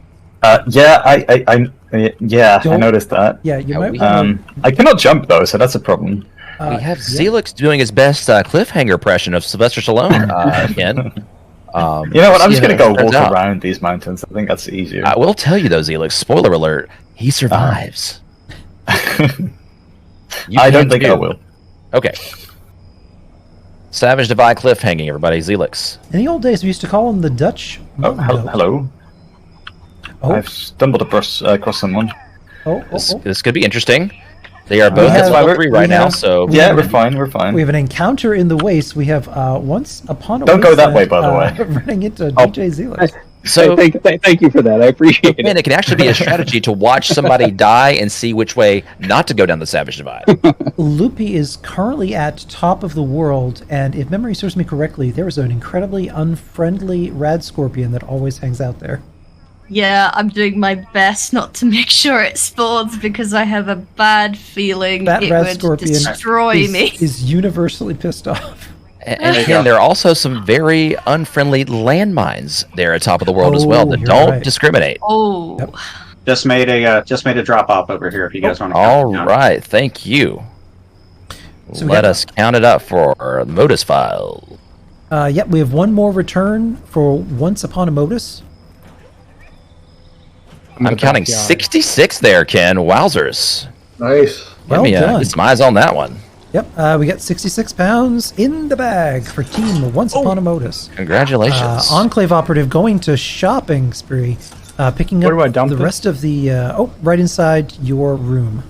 [SPEAKER 2] Yeah, I
[SPEAKER 1] Don't-
[SPEAKER 2] noticed that.
[SPEAKER 1] Yeah, you
[SPEAKER 8] Yeah,
[SPEAKER 1] might
[SPEAKER 8] we-
[SPEAKER 1] want
[SPEAKER 2] I cannot jump though, so that's a problem.
[SPEAKER 1] to.
[SPEAKER 8] We have Zelix doing his best cliffhanger impression of Sylvester Stallone, Ken.
[SPEAKER 2] You know what? I'm just
[SPEAKER 8] see
[SPEAKER 2] gonna
[SPEAKER 8] how
[SPEAKER 2] go
[SPEAKER 8] it turns
[SPEAKER 2] walk
[SPEAKER 8] out.
[SPEAKER 2] around these mountains. I think that's easier.
[SPEAKER 8] I will tell you though, Zelix. Spoiler alert: he survives. You
[SPEAKER 2] I don't
[SPEAKER 8] can
[SPEAKER 2] think I will.
[SPEAKER 8] Okay. Savage Divide cliffhanging, everybody. Zelix.
[SPEAKER 1] In the old days, we used to call them the Dutch.
[SPEAKER 2] Oh,
[SPEAKER 1] mountain goat.
[SPEAKER 2] hello.
[SPEAKER 1] Oh,
[SPEAKER 2] I've stumbled across someone.
[SPEAKER 1] oh.
[SPEAKER 8] This could be interesting. They are both
[SPEAKER 1] have-
[SPEAKER 8] at level 3 right
[SPEAKER 1] we
[SPEAKER 8] now,
[SPEAKER 1] have-
[SPEAKER 8] so
[SPEAKER 2] Yeah, we're fine. We're fine.
[SPEAKER 1] We have an encounter in the waste. We have once upon a
[SPEAKER 2] Don't go that
[SPEAKER 1] wasteland,
[SPEAKER 2] way, by the way.
[SPEAKER 1] running into
[SPEAKER 2] Oh.
[SPEAKER 1] DJ Zelix.
[SPEAKER 8] so
[SPEAKER 6] Thank you for that. I appreciate
[SPEAKER 8] man,
[SPEAKER 6] it.
[SPEAKER 8] it can actually be a strategy to watch somebody die and see which way not to go down the Savage Divide.
[SPEAKER 1] Loopy is currently at top of the world, and if memory serves me correctly, there is an incredibly unfriendly rad scorpion that always hangs out there.
[SPEAKER 4] Yeah, I'm doing my best not to make sure it spawns because I have a bad feeling
[SPEAKER 1] That
[SPEAKER 4] it
[SPEAKER 1] rad
[SPEAKER 4] would
[SPEAKER 1] scorpion
[SPEAKER 4] destroy me.
[SPEAKER 1] is universally pissed off.
[SPEAKER 8] And again, there are also some very unfriendly landmines there at top of the world as well
[SPEAKER 1] Oh,
[SPEAKER 8] that
[SPEAKER 1] you're
[SPEAKER 8] don't
[SPEAKER 1] right.
[SPEAKER 8] discriminate.
[SPEAKER 4] Oh,
[SPEAKER 1] Yep.
[SPEAKER 7] Just made a drop off over here. If you guys want to.
[SPEAKER 8] All right, thank you.
[SPEAKER 1] So we
[SPEAKER 8] Let
[SPEAKER 1] got-
[SPEAKER 8] us count it up for Modus File.
[SPEAKER 1] Yep, we have one more return for Once Upon a Modus.
[SPEAKER 8] I'm counting
[SPEAKER 5] backyard.
[SPEAKER 8] 66 there, Ken. Wowzers.
[SPEAKER 3] Nice.
[SPEAKER 8] Let
[SPEAKER 1] Well
[SPEAKER 8] me
[SPEAKER 1] done.
[SPEAKER 8] get some eyes on that one.
[SPEAKER 1] Yep, we got 66 pounds in the bag for Team Once Upon a Modus.
[SPEAKER 8] Congratulations.
[SPEAKER 1] Enclave operative going to shopping spree, picking
[SPEAKER 5] Where
[SPEAKER 1] up
[SPEAKER 5] do I dump
[SPEAKER 1] the
[SPEAKER 5] this?
[SPEAKER 1] rest of the. Right inside your room.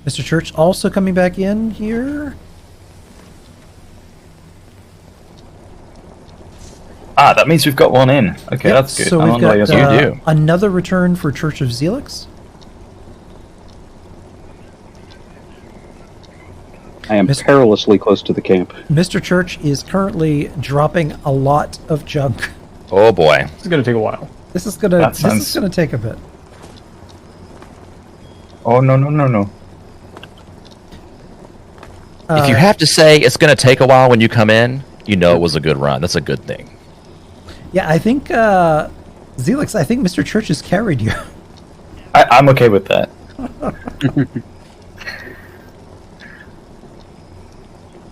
[SPEAKER 1] Mr. Church also coming back in here.
[SPEAKER 2] That means we've got one in. Okay,
[SPEAKER 1] Yep,
[SPEAKER 2] that's good.
[SPEAKER 1] So
[SPEAKER 2] I'm
[SPEAKER 1] we've
[SPEAKER 2] on the way
[SPEAKER 1] got
[SPEAKER 2] as well.
[SPEAKER 8] You do.
[SPEAKER 1] another return for Church of Zelix.
[SPEAKER 6] I am
[SPEAKER 1] Mr.
[SPEAKER 6] perilously close to the camp.
[SPEAKER 1] Mr. Church is currently dropping a lot of junk.
[SPEAKER 8] Oh boy.
[SPEAKER 5] This is going to take a while.
[SPEAKER 1] This is gonna
[SPEAKER 2] That sounds-
[SPEAKER 1] take a bit.
[SPEAKER 2] Oh, no.
[SPEAKER 8] If you have to say it's going to take a while when you come in, you know it was a good run. That's a good thing.
[SPEAKER 1] Yeah, I think Zelix, I think Mr. Church has carried you.
[SPEAKER 2] I'm okay with that.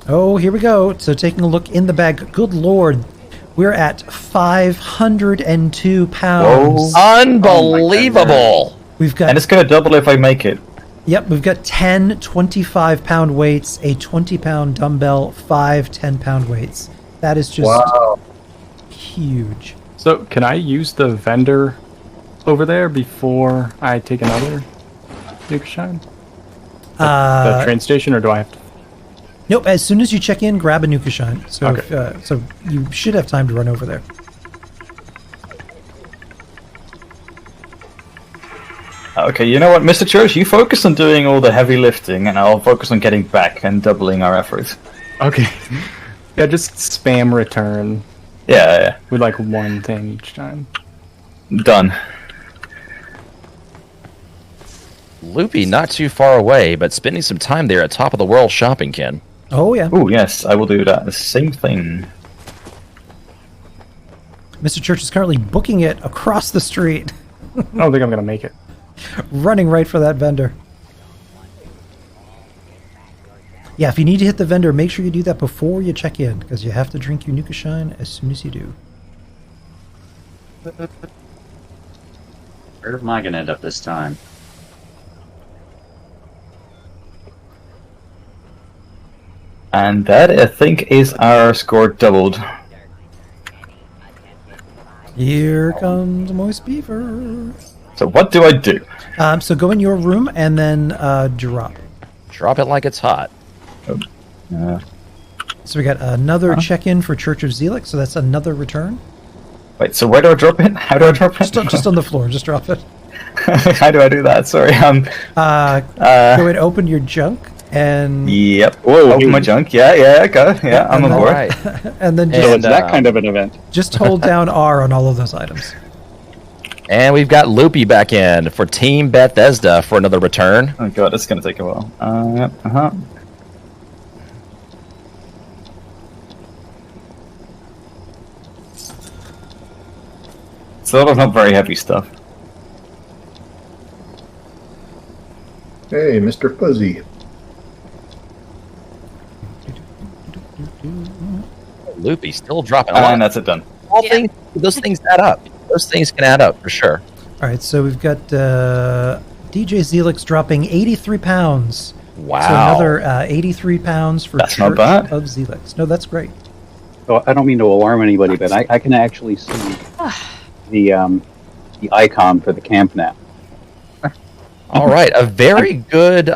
[SPEAKER 1] Oh, here we go. So taking a look in the bag. Good lord. We're at 502 pounds.
[SPEAKER 8] Unbelievable.
[SPEAKER 1] We've got
[SPEAKER 2] And it's going to double if I make it.
[SPEAKER 1] Yep, we've got 10 25-pound weights, a 20-pound dumbbell, 5 10-pound weights. That is just
[SPEAKER 3] Wow.
[SPEAKER 1] huge.
[SPEAKER 5] So, can I use the vendor over there before I take another JunkaShine? The train station, or do I have to?
[SPEAKER 1] Nope, as soon as you check in, grab a JunkaShine. So,
[SPEAKER 5] Okay.
[SPEAKER 1] so you should have time to run over there.
[SPEAKER 2] Okay, you know what, Mr. Church, you focus on doing all the heavy lifting, and I'll focus on getting back and doubling our efforts.
[SPEAKER 5] Okay. Yeah, just spam return
[SPEAKER 2] Yeah,
[SPEAKER 5] with like one thing each time.
[SPEAKER 2] done.
[SPEAKER 8] Loopy, not too far away, but spending some time there at top of the world shopping, Ken.
[SPEAKER 1] Oh, yeah.
[SPEAKER 2] Oh, yes, I will do that. The same thing.
[SPEAKER 1] Mr. Church is currently booking it across the street,
[SPEAKER 5] I don't think I'm gonna make it.
[SPEAKER 1] running right for that vendor. Yeah, if you need to hit the vendor, make sure you do that before you check in, because you have to drink your JunkaShine as soon as you do.
[SPEAKER 7] Where am I going to end up this time?
[SPEAKER 2] And that, I think, is our score doubled.
[SPEAKER 1] Here comes Moist Beaver.
[SPEAKER 2] So what do I do?
[SPEAKER 1] So go in your room and then drop.
[SPEAKER 8] Drop it like it's hot.
[SPEAKER 1] So we got another check-in for Church of Zelix, so that's another return.
[SPEAKER 2] Wait, so where do I drop it? How do I drop it?
[SPEAKER 1] Just on the floor, just drop it.
[SPEAKER 2] How do I do that? Sorry,
[SPEAKER 1] Go and open your junk and
[SPEAKER 2] Yep. Whoa, open my junk. Yeah, go. Yeah, I'm on
[SPEAKER 1] and
[SPEAKER 2] board.
[SPEAKER 8] All right.
[SPEAKER 1] and then
[SPEAKER 6] So
[SPEAKER 1] just,
[SPEAKER 6] it's that kind of an event.
[SPEAKER 1] just hold down R on all of those items.
[SPEAKER 8] And we've got Loopy back in for Team Bethesda for another return.
[SPEAKER 2] Oh god, it's gonna take a while. Yep, It's a lot of not very heavy stuff.
[SPEAKER 3] Hey, Mr. Fuzzy.
[SPEAKER 8] Loopy still dropping a lot.
[SPEAKER 2] And that's it done.
[SPEAKER 8] All things, those things add up. Those things can add up for sure.
[SPEAKER 1] All right, so we've got DJ Zelix dropping 83 pounds.
[SPEAKER 8] Wow.
[SPEAKER 1] So another 83 pounds for
[SPEAKER 2] That's
[SPEAKER 1] Church
[SPEAKER 2] not bad.
[SPEAKER 1] of Zelix. No, that's great.
[SPEAKER 6] So I don't mean to alarm anybody, but I can actually see the icon for the camp now.
[SPEAKER 8] All right, a very good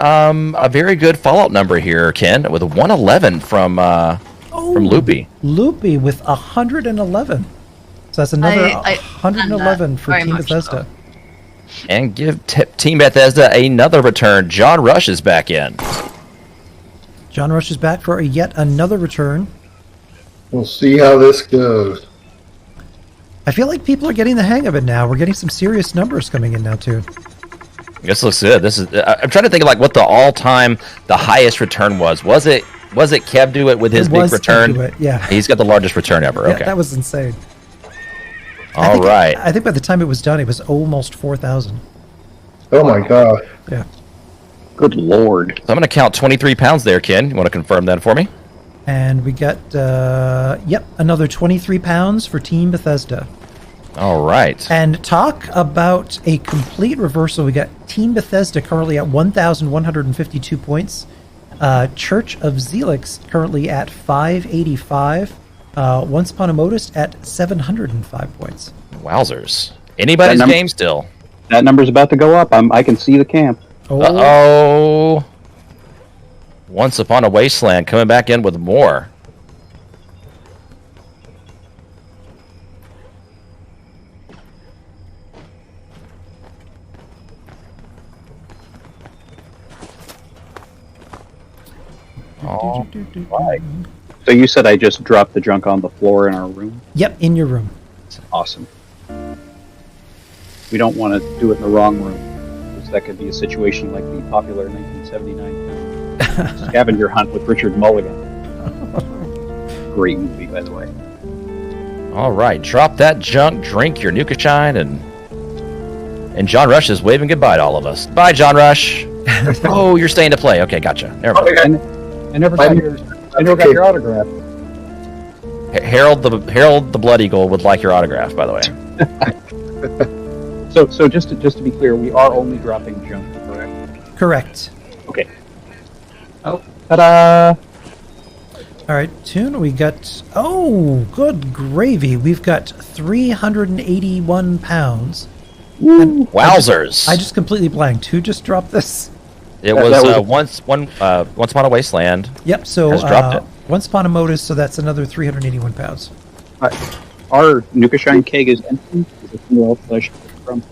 [SPEAKER 8] Fallout number here, Ken, with a 111 from Loopy.
[SPEAKER 1] Loopy with 111. So that's another
[SPEAKER 4] I
[SPEAKER 1] 111 for
[SPEAKER 4] very
[SPEAKER 1] Team
[SPEAKER 4] much
[SPEAKER 1] Bethesda.
[SPEAKER 8] And give Team Bethesda another return. John Rush is back in.
[SPEAKER 1] John Rush is back for yet another return.
[SPEAKER 3] We'll see how this goes.
[SPEAKER 1] I feel like people are getting the hang of it now. We're getting some serious numbers coming in now too.
[SPEAKER 8] This looks good. This is. I'm trying to think of like what the highest return was. Was it Kev do it with his
[SPEAKER 1] It
[SPEAKER 8] big
[SPEAKER 1] was
[SPEAKER 8] return?
[SPEAKER 1] to do it, yeah.
[SPEAKER 8] He's got the largest return ever.
[SPEAKER 1] Yeah,
[SPEAKER 8] Okay.
[SPEAKER 1] that was insane.
[SPEAKER 8] All right.
[SPEAKER 1] I think by the time it was done, it was almost 4,000.
[SPEAKER 3] Oh my god.
[SPEAKER 1] Yeah.
[SPEAKER 6] Good lord.
[SPEAKER 8] So I'm going to count 23 pounds there, Ken. You want to confirm that for me?
[SPEAKER 1] And we got, another 23 pounds for Team Bethesda.
[SPEAKER 8] All right.
[SPEAKER 1] And talk about a complete reversal. We got Team Bethesda currently at 1,152 points. Church of Zelix currently at 585. Once Upon a Modus at 705 points.
[SPEAKER 8] Wowzers. Anybody's game still.
[SPEAKER 6] That number's about to go up. I can see the camp.
[SPEAKER 1] Oh.
[SPEAKER 8] Uh-oh. Once Upon a Wasteland coming back in with more.
[SPEAKER 6] Oh, right. So you said I just dropped the junk on the floor in our room?
[SPEAKER 1] Yep, in your room.
[SPEAKER 6] Awesome. We don't want to do it in the wrong room, because that could be a situation like the popular 1979 film Scavenger Hunt with Richard Mulligan. Great movie, by the way.
[SPEAKER 8] All right, drop that junk, drink your JunkaShine, and John Rush is waving goodbye to all of us. Bye, John Rush. Oh, you're staying to play. Okay, gotcha. Never mind.
[SPEAKER 6] I never got your autograph.
[SPEAKER 8] Harold the Blood Eagle would like your autograph, by the way.
[SPEAKER 6] So just to be clear, we are only dropping junk, correct?
[SPEAKER 1] Correct.
[SPEAKER 6] Okay. Oh, ta-da!
[SPEAKER 1] All right, Toon, we got... Oh, good gravy. We've got 381 pounds.
[SPEAKER 8] Wowzers.
[SPEAKER 1] I just completely blanked. Who just dropped this?
[SPEAKER 8] It was Once Upon a Wasteland.
[SPEAKER 1] Yep, so
[SPEAKER 8] has dropped it.
[SPEAKER 1] Once Upon a Modus, so that's another 381 pounds.
[SPEAKER 6] Our JunkaShine keg is empty. Is it somewhere else that I should pick from?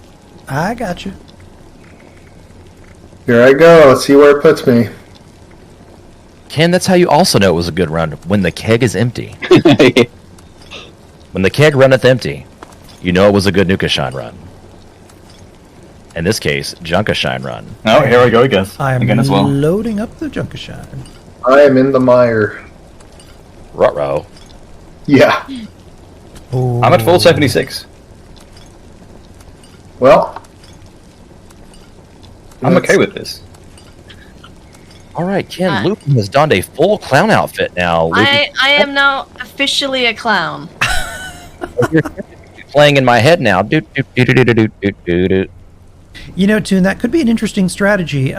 [SPEAKER 1] I got you.
[SPEAKER 3] Here I go. Let's see where it puts me.
[SPEAKER 8] Ken, that's how you also know it was a good run, when the keg is empty. When the keg runneth empty, you know it was a good JunkaShine run. In this case, JunkaShine run.
[SPEAKER 2] Oh, here I go again.
[SPEAKER 1] I am
[SPEAKER 2] again as well.
[SPEAKER 1] loading up the JunkaShine.
[SPEAKER 3] I am in the mire.
[SPEAKER 8] Ruh-roh.
[SPEAKER 3] Yeah.
[SPEAKER 1] Oh.
[SPEAKER 2] I'm at full 76.
[SPEAKER 3] Well,
[SPEAKER 2] I'm okay with this.
[SPEAKER 8] All right, Ken, Lupin has donned a full clown outfit now.
[SPEAKER 4] I am now officially a clown.
[SPEAKER 8] You're playing in my head now. Do-do-do-do-do-do-do-do.
[SPEAKER 1] You know, Toon, that could be an interesting strategy.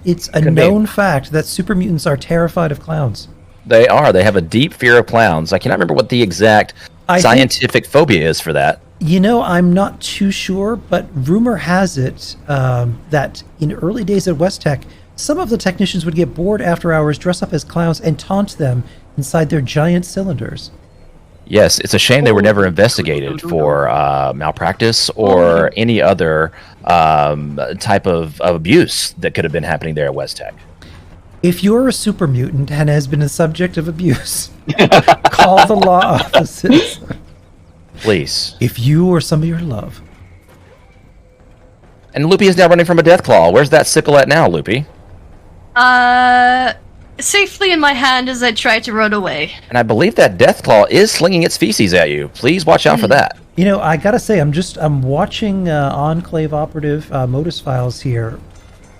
[SPEAKER 1] It's a known fact that super mutants are terrified of clowns.
[SPEAKER 8] They are. They have a deep fear of clowns. I cannot remember what the exact scientific phobia is for that.
[SPEAKER 1] You know, I'm not too sure, but rumor has it that in early days at West Tech, some of the technicians would get bored after hours, dress up as clowns, and taunt them inside their giant cylinders.
[SPEAKER 8] Yes, it's a shame they were never investigated for malpractice or any other type of abuse that could have been happening there at West Tech.
[SPEAKER 1] If you're a super mutant and has been a subject of abuse, call the law offices.
[SPEAKER 8] Please.
[SPEAKER 1] If you or somebody you love.
[SPEAKER 8] And Loopy is now running from a death claw. Where's that sickle at now, Loopy?
[SPEAKER 4] Safely in my hand as I try to run away.
[SPEAKER 8] And I believe that death claw is slinging its feces at you. Please watch out for that.
[SPEAKER 1] You know, I gotta say, I'm watching Enclave Operative Modus Files here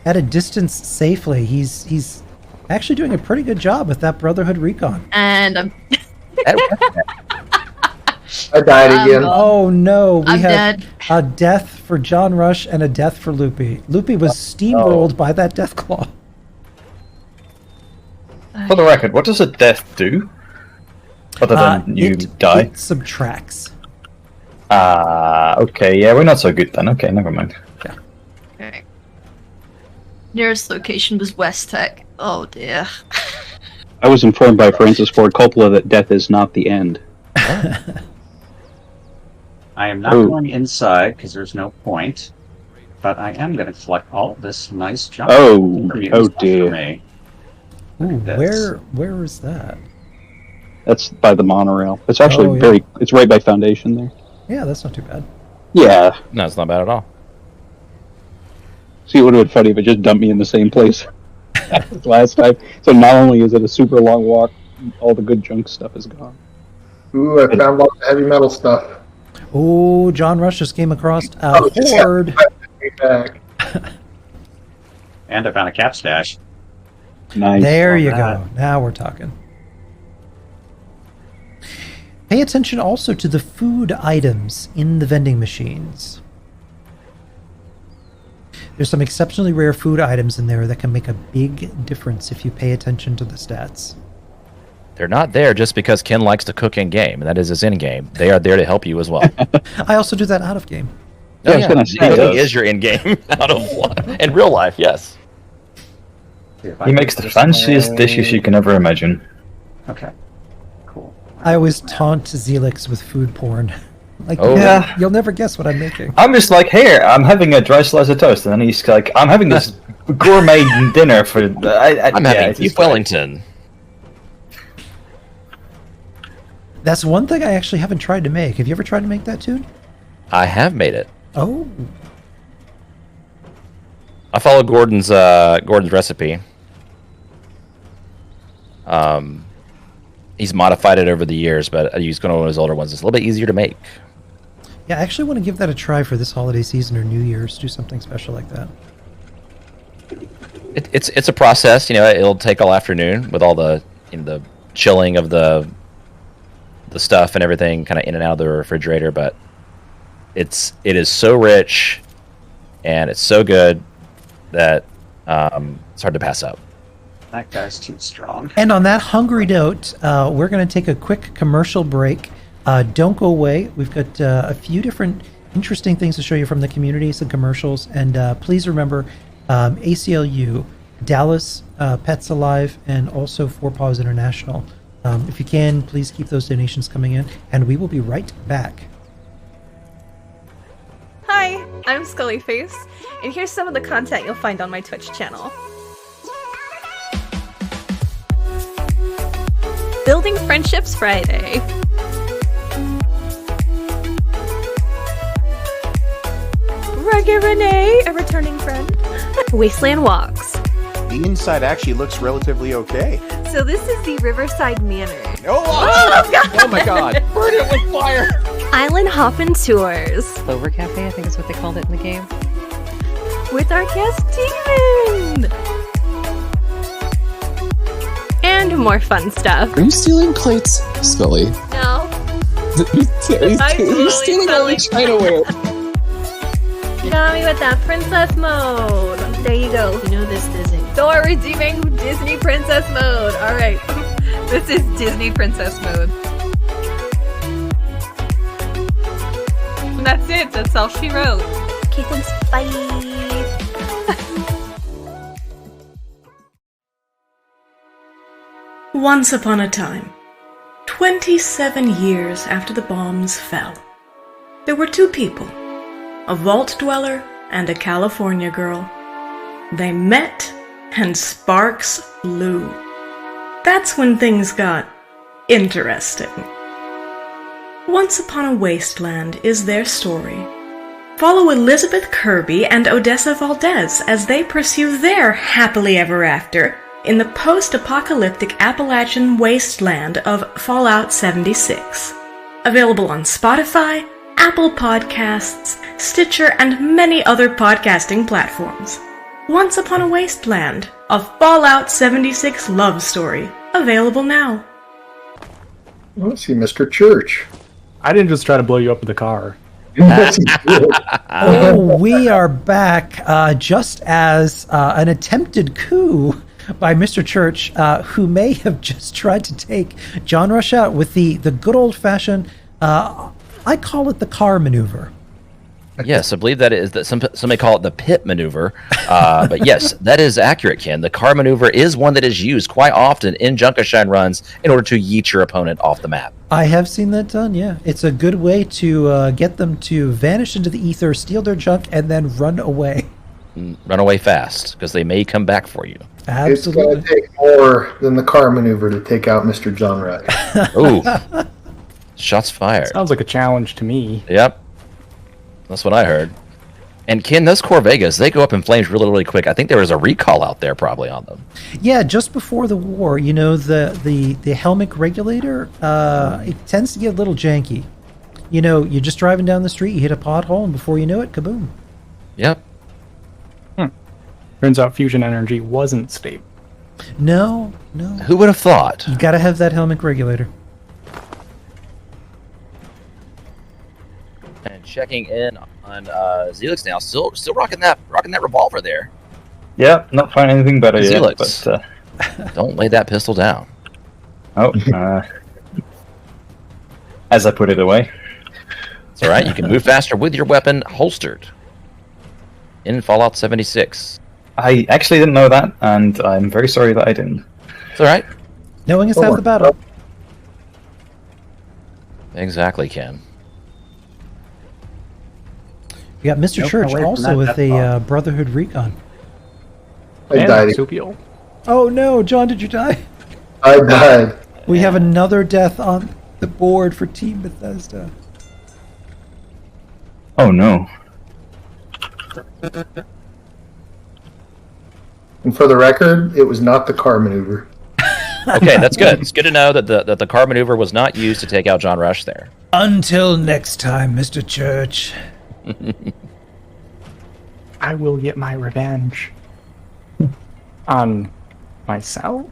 [SPEAKER 1] at a distance safely. He's actually doing a pretty good job with that Brotherhood recon.
[SPEAKER 4] And I'm...
[SPEAKER 3] I died again.
[SPEAKER 1] Oh no, we
[SPEAKER 4] I'm
[SPEAKER 1] have
[SPEAKER 4] dead.
[SPEAKER 1] a death for John Rush and a death for Loopy. Loopy was steamrolled by that death claw.
[SPEAKER 2] For the record, what does a death do? Other than you die?
[SPEAKER 1] It subtracts.
[SPEAKER 2] Okay, yeah, we're not so good then. Okay, never mind.
[SPEAKER 1] Yeah.
[SPEAKER 4] Okay. Nearest location was West Tech. Oh dear.
[SPEAKER 6] I was informed by Francis Ford Coppola that death is not the end.
[SPEAKER 7] I am not going inside because there's no point, but I am going to collect all of this nice junk.
[SPEAKER 6] Oh dear.
[SPEAKER 1] Ooh, where is that?
[SPEAKER 6] That's by the monorail. It's actually it's right by Foundation there.
[SPEAKER 1] Yeah, that's not too bad.
[SPEAKER 6] Yeah.
[SPEAKER 8] No, it's not bad at all.
[SPEAKER 6] See, it would have been funny if it just dumped me in the same place as last time. So not only is it a super long walk, all the good junk stuff is gone.
[SPEAKER 3] Ooh, I found lots of heavy metal stuff.
[SPEAKER 1] Oh, John Rush just came across a horde.
[SPEAKER 3] Back.
[SPEAKER 7] And I found a cap stash.
[SPEAKER 6] Nice.
[SPEAKER 1] There you go. Now we're talking. Pay attention also to the food items in the vending machines. There's some exceptionally rare food items in there that can make a big difference if you pay attention to the stats.
[SPEAKER 8] They're not there just because Ken likes to cook in game, and that is his in game. They are there to help you as well.
[SPEAKER 1] I also do that out of game.
[SPEAKER 8] Oh,
[SPEAKER 6] I was gonna say,
[SPEAKER 8] Cooking is your in game out of in real life. Yes.
[SPEAKER 2] He makes the fanciest dishes you can ever imagine.
[SPEAKER 7] Okay. Cool.
[SPEAKER 1] I always taunt Zelix with food porn. Like,
[SPEAKER 8] Oh.
[SPEAKER 2] Yeah.
[SPEAKER 1] you'll never guess what I'm making.
[SPEAKER 2] I'm just like, here, I'm having a dry slice of toast, and then he's like, I'm having this gourmet dinner for.
[SPEAKER 8] I'm having
[SPEAKER 2] it's
[SPEAKER 8] beef
[SPEAKER 2] just like-
[SPEAKER 8] Wellington.
[SPEAKER 1] That's one thing I actually haven't tried to make. Have you ever tried to make that, Toon?
[SPEAKER 8] I have made it.
[SPEAKER 1] Oh,
[SPEAKER 8] I follow Gordon's recipe. He's modified it over the years, but I use one of his older ones. It's a little bit easier to make.
[SPEAKER 1] yeah, I actually want to give that a try for this holiday season or New Year's. Do something special like that.
[SPEAKER 8] It's a process. It'll take all afternoon with all the the chilling of the stuff and everything, kind of in and out of the refrigerator. But it is so rich, and it's so good that it's hard to pass up.
[SPEAKER 7] That guy's too strong.
[SPEAKER 1] And on that hungry note, we're going to take a quick commercial break. Don't go away. We've got a few different interesting things to show you from the community, some commercials. And please remember ACLU, Dallas, Pets Alive, and also Four Paws International. If you can, please keep those donations coming in. And we will be right back.
[SPEAKER 10] Hi, I'm Scullyface, and here's some of the content you'll find on my Twitch channel. Building Friendships Friday. Rugged Renee, a returning friend. Wasteland Walks.
[SPEAKER 11] The inside actually looks relatively okay.
[SPEAKER 10] So this is the Riverside Manor.
[SPEAKER 11] Oh my god!
[SPEAKER 8] Burn it with fire!
[SPEAKER 10] Island Hoppin' Tours.
[SPEAKER 12] Clover Cafe, I think is what they called it in the game.
[SPEAKER 10] With our guest Demon. And more fun stuff.
[SPEAKER 13] Are you stealing plates, Scully?
[SPEAKER 10] No.
[SPEAKER 13] You're stealing all the Chinaware.
[SPEAKER 10] Got me with that princess mode. There you go.
[SPEAKER 12] You know this, Disney.
[SPEAKER 10] Thor redeeming Disney princess mode. All right. This is Disney princess mode. And that's it. That's all she wrote. Okay, thanks. Bye.
[SPEAKER 14] Once upon a time, 27 years after the bombs fell, there were two people, a vault dweller and a California girl. They met, and sparks flew. That's when things got interesting. Once Upon a Wasteland is their story. Follow Elizabeth Kirby and Odessa Valdez as they pursue their happily ever after in the post-apocalyptic Appalachian wasteland of Fallout 76. Available on Spotify, Apple Podcasts, Stitcher, and many other podcasting platforms. Once Upon a Wasteland, a Fallout 76 love story. Available now.
[SPEAKER 3] Let's see, Mr. Church.
[SPEAKER 5] I didn't just try to blow you up with the car.
[SPEAKER 1] Oh, we are back just as an attempted coup by Mr. Church, who may have just tried to take John Rush out with the good old-fashioned, I call it the car maneuver.
[SPEAKER 8] Yes, I believe that is that some may call it the pit maneuver, but yes, that is accurate, Ken. The car maneuver is one that is used quite often in JunkaShine runs in order to yeet your opponent off the map.
[SPEAKER 1] I have seen that done, yeah. It's a good way to get them to vanish into the ether, steal their junk, and then run away.
[SPEAKER 8] Run away fast, because they may come back for you.
[SPEAKER 1] Absolutely.
[SPEAKER 3] It's going to take more than the car maneuver to take out Mr. John Rush.
[SPEAKER 8] Ooh. Shots fired.
[SPEAKER 5] Sounds like a challenge to me.
[SPEAKER 8] Yep. That's what I heard. And Ken, those Corvegas, they go up in flames really, really quick. I think there was a recall out there probably on them.
[SPEAKER 1] Yeah, just before the war, you know, the Helmick regulator, it tends to get a little janky. You know, you're just driving down the street, you hit a pothole, and before you know it, kaboom.
[SPEAKER 8] Yep.
[SPEAKER 5] Turns out fusion energy wasn't stable.
[SPEAKER 1] No.
[SPEAKER 8] Who would have thought?
[SPEAKER 1] You gotta have that Helmick regulator.
[SPEAKER 8] checking in on Zelix now. Still rocking that revolver there.
[SPEAKER 2] Yeah, not finding anything better yet.
[SPEAKER 8] Zelix,
[SPEAKER 2] But
[SPEAKER 8] don't lay that pistol down.
[SPEAKER 2] oh, as I put it away.
[SPEAKER 8] It's all right. You can move faster with your weapon holstered in Fallout 76.
[SPEAKER 2] I actually didn't know that, and I'm very sorry that I didn't.
[SPEAKER 8] It's all right.
[SPEAKER 1] Knowing is half the battle.
[SPEAKER 8] Exactly, Ken.
[SPEAKER 1] We got Mr.
[SPEAKER 7] Nope,
[SPEAKER 1] Church
[SPEAKER 7] away from
[SPEAKER 1] also
[SPEAKER 7] that
[SPEAKER 1] with
[SPEAKER 7] death
[SPEAKER 1] a
[SPEAKER 7] bomb.
[SPEAKER 1] Brotherhood recon.
[SPEAKER 3] I
[SPEAKER 5] And
[SPEAKER 3] died.
[SPEAKER 5] Marsupial.
[SPEAKER 1] Oh no, John, did you die?
[SPEAKER 3] I died.
[SPEAKER 1] We have another death on the board for Team Bethesda.
[SPEAKER 2] Oh no.
[SPEAKER 3] And for the record, it was not the car maneuver.
[SPEAKER 8] Okay, that's good. It's good to know that the car maneuver was not used to take out John Rush there.
[SPEAKER 1] Until next time, Mr. Church.
[SPEAKER 5] I will get my revenge on myself.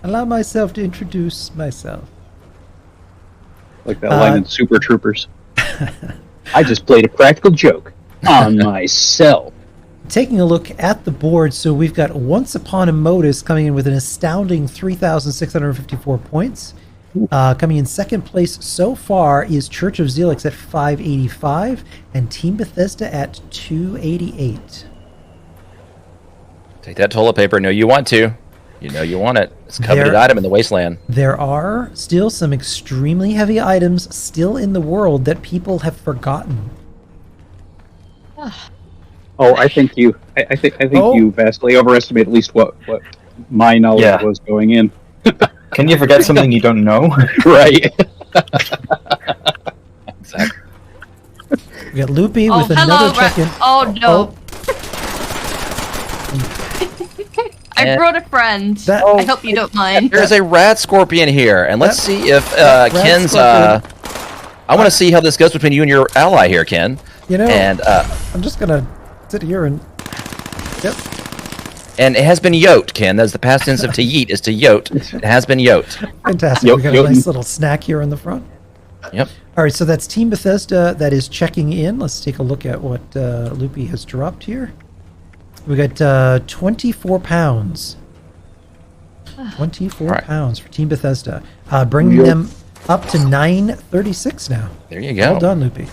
[SPEAKER 1] Allow myself to introduce myself.
[SPEAKER 6] Like that line in Super Troopers. I just played a practical joke on myself.
[SPEAKER 1] Taking a look at the board, so we've got Once Upon a Modus coming in with an astounding 3,654 points. Coming in second place so far is Church of Zelix at 585 and Team Bethesda at 288.
[SPEAKER 8] Take that toilet paper. No, you want to. You know you want it. It's a coveted item in the wasteland.
[SPEAKER 1] There are still some extremely heavy items still in the world that people have forgotten.
[SPEAKER 6] Oh, I think you. I think you vastly overestimate at least what my knowledge was going in.
[SPEAKER 2] Can you forget something you don't know?
[SPEAKER 6] Right.
[SPEAKER 8] Exactly.
[SPEAKER 1] We got Loopy with
[SPEAKER 4] hello,
[SPEAKER 1] another check-in.
[SPEAKER 4] Oh no. I brought a friend. I hope you don't mind.
[SPEAKER 8] There's a rat scorpion here, and let's see if Ken's. I want to see how this goes between you and your ally here, Ken.
[SPEAKER 1] You know,
[SPEAKER 8] and
[SPEAKER 1] I'm just gonna sit here and. Yep.
[SPEAKER 8] And it has been yoked, Ken. That's the past tense of to yeet is to yote. It has been yoked.
[SPEAKER 1] Fantastic. We got a nice little snack here in the front.
[SPEAKER 8] Yep.
[SPEAKER 1] All right, so that's Team Bethesda that is checking in. Let's take a look at what Loopy has dropped here. We got 24 pounds. 24 pounds for Team Bethesda. Bringing them up to 936 now.
[SPEAKER 8] There you go.
[SPEAKER 1] Well done, Loopy.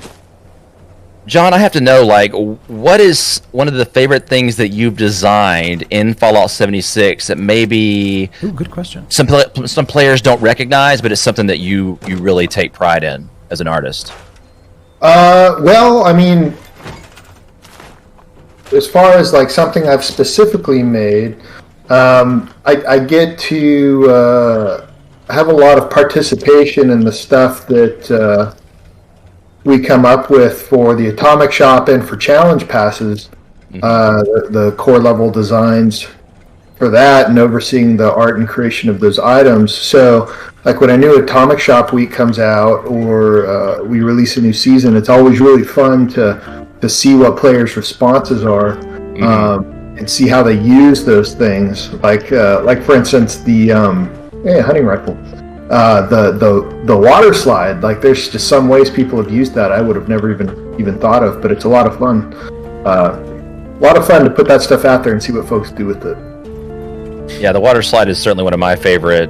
[SPEAKER 8] John, I have to know, like, what is one of the favorite things that you've designed in Fallout 76 that maybe
[SPEAKER 1] good question.
[SPEAKER 8] Some players don't recognize, but it's something that you really take pride in as an artist?
[SPEAKER 3] Well, I mean, as far as like something I've specifically made, I get to have a lot of participation in the stuff that we come up with for the Atomic Shop and for challenge passes, the core level designs for that, and overseeing the art and creation of those items. So, like when a new Atomic Shop week comes out, or we release a new season, it's always really fun to see what players' responses are, and see how they use those things. Like for instance, the hunting rifle. The water slide, like there's just some ways people have used that I would have never even thought of, but it's a lot of fun. A lot of fun to put that stuff out there and see what folks do with it.
[SPEAKER 8] Yeah, the water slide is certainly one of my favorite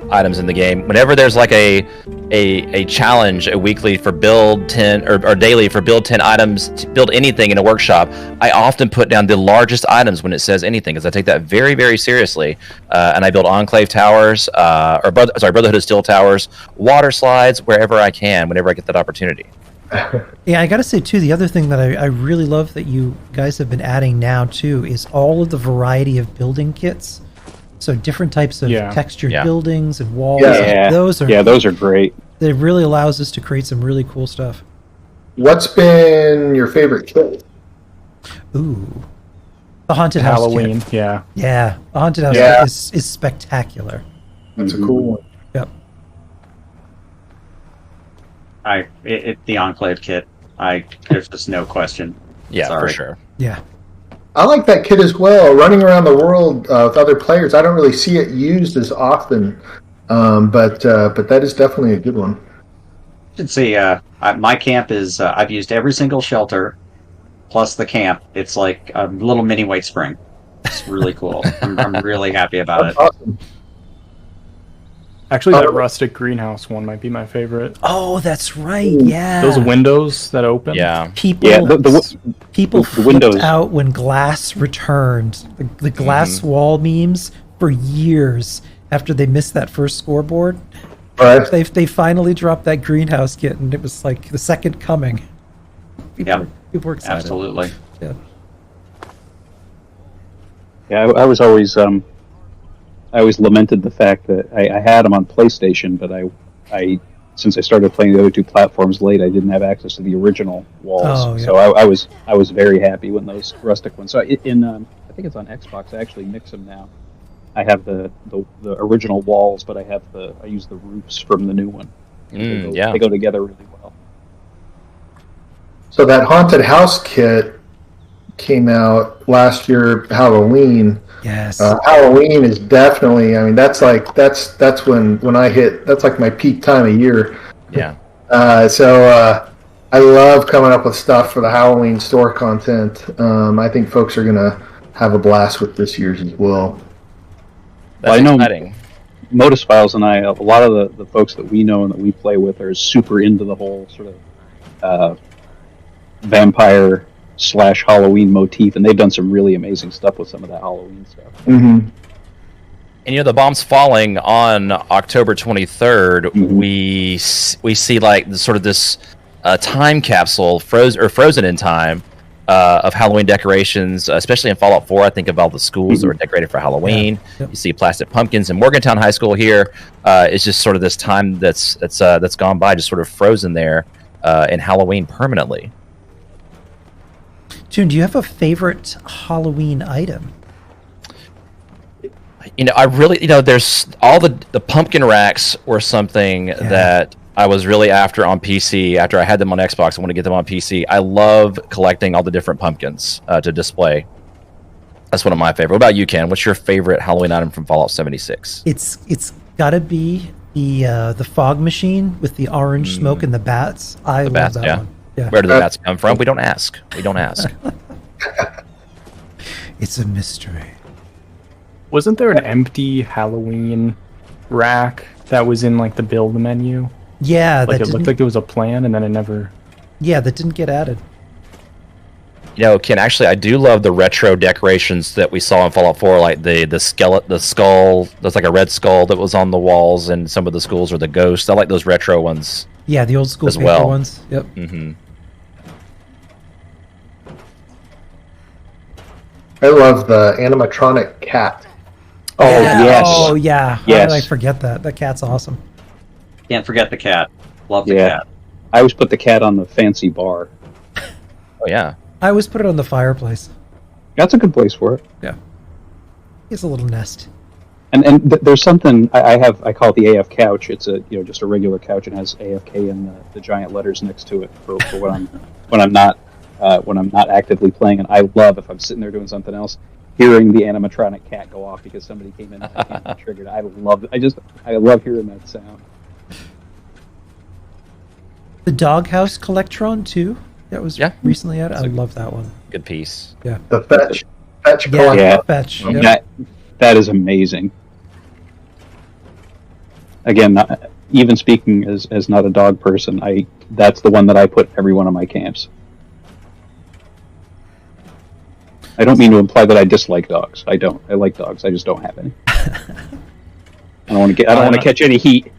[SPEAKER 8] items in the game. Whenever there's like a challenge, a weekly for build 10 or daily for build 10 items, to build anything in a workshop, I often put down the largest items when it says anything, because I take that very, very seriously. And I build Enclave towers, Brotherhood of Steel towers, water slides wherever I can, whenever I get that opportunity.
[SPEAKER 1] Yeah, I gotta say too, the other thing that I really love that you guys have been adding now too is all of the variety of building kits. So different types of textured buildings and walls.
[SPEAKER 6] Yeah,
[SPEAKER 1] those are
[SPEAKER 6] great.
[SPEAKER 1] It really allows us to create some really cool stuff.
[SPEAKER 3] What's been your favorite kit?
[SPEAKER 1] Ooh, the haunted house
[SPEAKER 5] Halloween.
[SPEAKER 1] kit.
[SPEAKER 5] Yeah.
[SPEAKER 1] Yeah, the haunted house kit is spectacular.
[SPEAKER 3] That's a cool one.
[SPEAKER 1] Yep.
[SPEAKER 7] The Enclave kit. There's just no question.
[SPEAKER 8] Yeah,
[SPEAKER 7] Sorry.
[SPEAKER 8] for sure.
[SPEAKER 1] Yeah.
[SPEAKER 3] I like that kit as well. Running around the world with other players, I don't really see it used as often, but that is definitely a good one.
[SPEAKER 7] should see. My camp is. I've used every single shelter, plus the camp. It's like a little mini White Spring. It's really cool. I'm really happy about it.
[SPEAKER 3] Awesome.
[SPEAKER 5] Actually, that rustic greenhouse one might be my favorite.
[SPEAKER 1] Oh, that's right. Yeah.
[SPEAKER 5] Those windows that open.
[SPEAKER 8] Yeah.
[SPEAKER 1] People, people
[SPEAKER 6] the
[SPEAKER 1] flipped
[SPEAKER 6] windows.
[SPEAKER 1] out when glass returned. The glass wall memes for years after they missed that first scoreboard.
[SPEAKER 3] Right.
[SPEAKER 1] They finally dropped that greenhouse kit, and it was like the second coming. People were excited.
[SPEAKER 7] Absolutely.
[SPEAKER 1] Yeah.
[SPEAKER 6] Yeah, I was always I always lamented the fact that I had them on PlayStation, but I since I started playing the other two platforms late, I didn't have access to the original walls.
[SPEAKER 1] Oh, yeah.
[SPEAKER 6] So I was very happy when those rustic ones. So I think it's on Xbox. I actually mix them now. I have the original walls, but I use the roofs from the new one. They go together really well.
[SPEAKER 3] So that haunted house kit came out last year, Halloween.
[SPEAKER 1] Yes.
[SPEAKER 3] Halloween is definitely. I mean, that's when I hit. That's like my peak time of year.
[SPEAKER 8] Yeah.
[SPEAKER 3] So I love coming up with stuff for the Halloween store content. I think folks are gonna have a blast with this year's as well.
[SPEAKER 8] That's
[SPEAKER 6] I know
[SPEAKER 8] exciting.
[SPEAKER 6] Modus Files and I, a lot of the folks that we know and that we play with are super into the whole sort of vampire / Halloween motif, and they've done some really amazing stuff with some of that Halloween stuff.
[SPEAKER 3] Mm-hmm.
[SPEAKER 8] And the bomb's falling on October 23rd. We see like sort of this time capsule frozen in time of Halloween decorations, especially in Fallout 4. I think of all the schools that were decorated for Halloween.
[SPEAKER 1] Yeah. Yep.
[SPEAKER 8] You see plastic pumpkins in Morgantown High School here. It's just sort of this time that's gone by, just sort of frozen there in Halloween permanently.
[SPEAKER 1] June, do you have a favorite Halloween item?
[SPEAKER 8] I really, there's all the pumpkin racks were something that I was really after on PC. After I had them on Xbox, I want to get them on PC. I love collecting all the different pumpkins to display. That's one of my favorite. What about you, Ken? What's your favorite Halloween item from Fallout 76?
[SPEAKER 1] It's got to be the fog machine with the orange smoke and the bats. I love
[SPEAKER 8] bats,
[SPEAKER 1] that one. Yeah.
[SPEAKER 8] Where do the bats come from? We don't ask. We don't ask.
[SPEAKER 1] It's a mystery.
[SPEAKER 5] Wasn't there an empty Halloween rack that was in like the build menu?
[SPEAKER 1] Yeah,
[SPEAKER 5] Like it looked like there was a plan and then it never.
[SPEAKER 1] Yeah, that didn't get added.
[SPEAKER 8] Ken, actually, I do love the retro decorations that we saw in Fallout 4, like the skeleton, the skull. There's like a red skull that was on the walls in some of the schools, or the ghost. I like those retro ones.
[SPEAKER 1] Yeah, the old school
[SPEAKER 8] as
[SPEAKER 1] paper
[SPEAKER 8] well.
[SPEAKER 1] ones. Yep.
[SPEAKER 8] Mm-hmm.
[SPEAKER 3] I love the animatronic cat.
[SPEAKER 6] Oh yes.
[SPEAKER 1] Oh yeah.
[SPEAKER 6] Yes.
[SPEAKER 1] How did I forget that? That cat's awesome.
[SPEAKER 7] Can't forget the cat. Love the
[SPEAKER 6] Yeah.
[SPEAKER 7] cat.
[SPEAKER 6] I always put the cat on the fancy bar.
[SPEAKER 8] Oh yeah.
[SPEAKER 1] I always put it on the fireplace.
[SPEAKER 6] That's a good place for it.
[SPEAKER 1] Yeah. It's a little nest.
[SPEAKER 6] And there's something I call it the AF couch. It's just a regular couch and has AFK in the giant letters next to it for when I'm not actively playing. And I love, if I'm sitting there doing something else, hearing the animatronic cat go off because somebody came in and I can't be triggered. I love it. I love hearing that sound.
[SPEAKER 1] The Doghouse Collectron too. That was recently added. I love that one.
[SPEAKER 8] Good piece.
[SPEAKER 1] Yeah.
[SPEAKER 3] The fetch
[SPEAKER 1] Yeah, fetch. Yep.
[SPEAKER 6] That is amazing. Again, even speaking as not a dog person, that's the one that I put in every one of my camps. I don't mean to imply that I dislike dogs. I don't. I like dogs. I just don't have any. I don't want to catch any heat.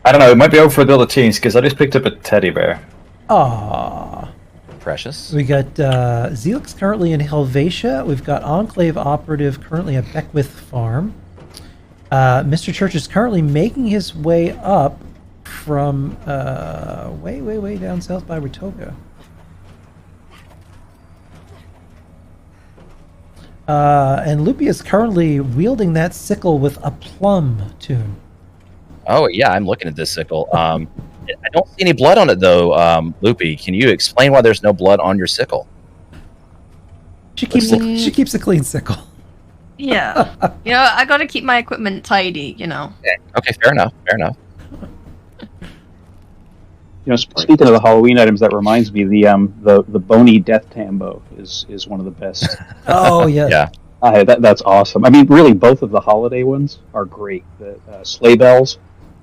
[SPEAKER 2] I don't know. It might be over for the other teens because I just picked up a teddy bear.
[SPEAKER 1] Aww.
[SPEAKER 8] Precious.
[SPEAKER 1] We got Zelix currently in Helvetia. We've got Enclave Operative currently at Beckwith Farm. Mr. Church is currently making his way up from way down south by Watoga. And Loopy is currently wielding that sickle with a plum tune.
[SPEAKER 8] Oh yeah, I'm looking at this sickle. I don't see any blood on it though. Loopy, can you explain why there's no blood on your sickle?
[SPEAKER 1] She keeps a clean sickle.
[SPEAKER 4] Yeah. I gotta keep my equipment tidy,
[SPEAKER 8] Okay, fair enough.
[SPEAKER 6] Speaking of the Halloween items, that reminds me the bony death tambo is one of the best.
[SPEAKER 1] Oh yes.
[SPEAKER 8] Yeah.
[SPEAKER 6] That's awesome. I mean, really, both of the holiday ones are great. The sleigh bells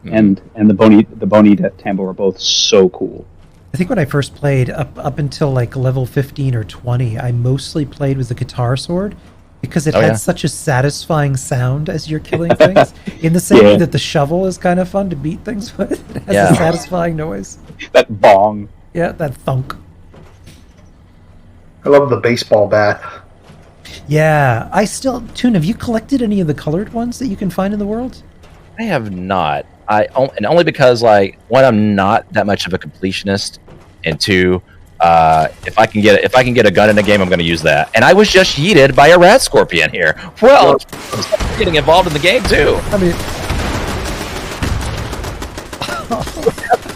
[SPEAKER 6] and the bony death tambo are both so cool.
[SPEAKER 1] I think when I first played up until like level 15 or 20, I mostly played with the guitar sword because it had such a satisfying sound as you're killing things. In the same way that the shovel is kind of fun to beat things with. It has a satisfying noise.
[SPEAKER 6] That bong.
[SPEAKER 1] Yeah, that thunk.
[SPEAKER 3] I love the baseball bat.
[SPEAKER 1] Yeah, Toon, have you collected any of the colored ones that you can find in the world?
[SPEAKER 8] I have not. And only because, like, one, I'm not that much of a completionist, and two, if I can get a gun in a game, I'm going to use that. And I was just yeeted by a rat scorpion here. Well, I'm getting involved in the game too.
[SPEAKER 1] I mean,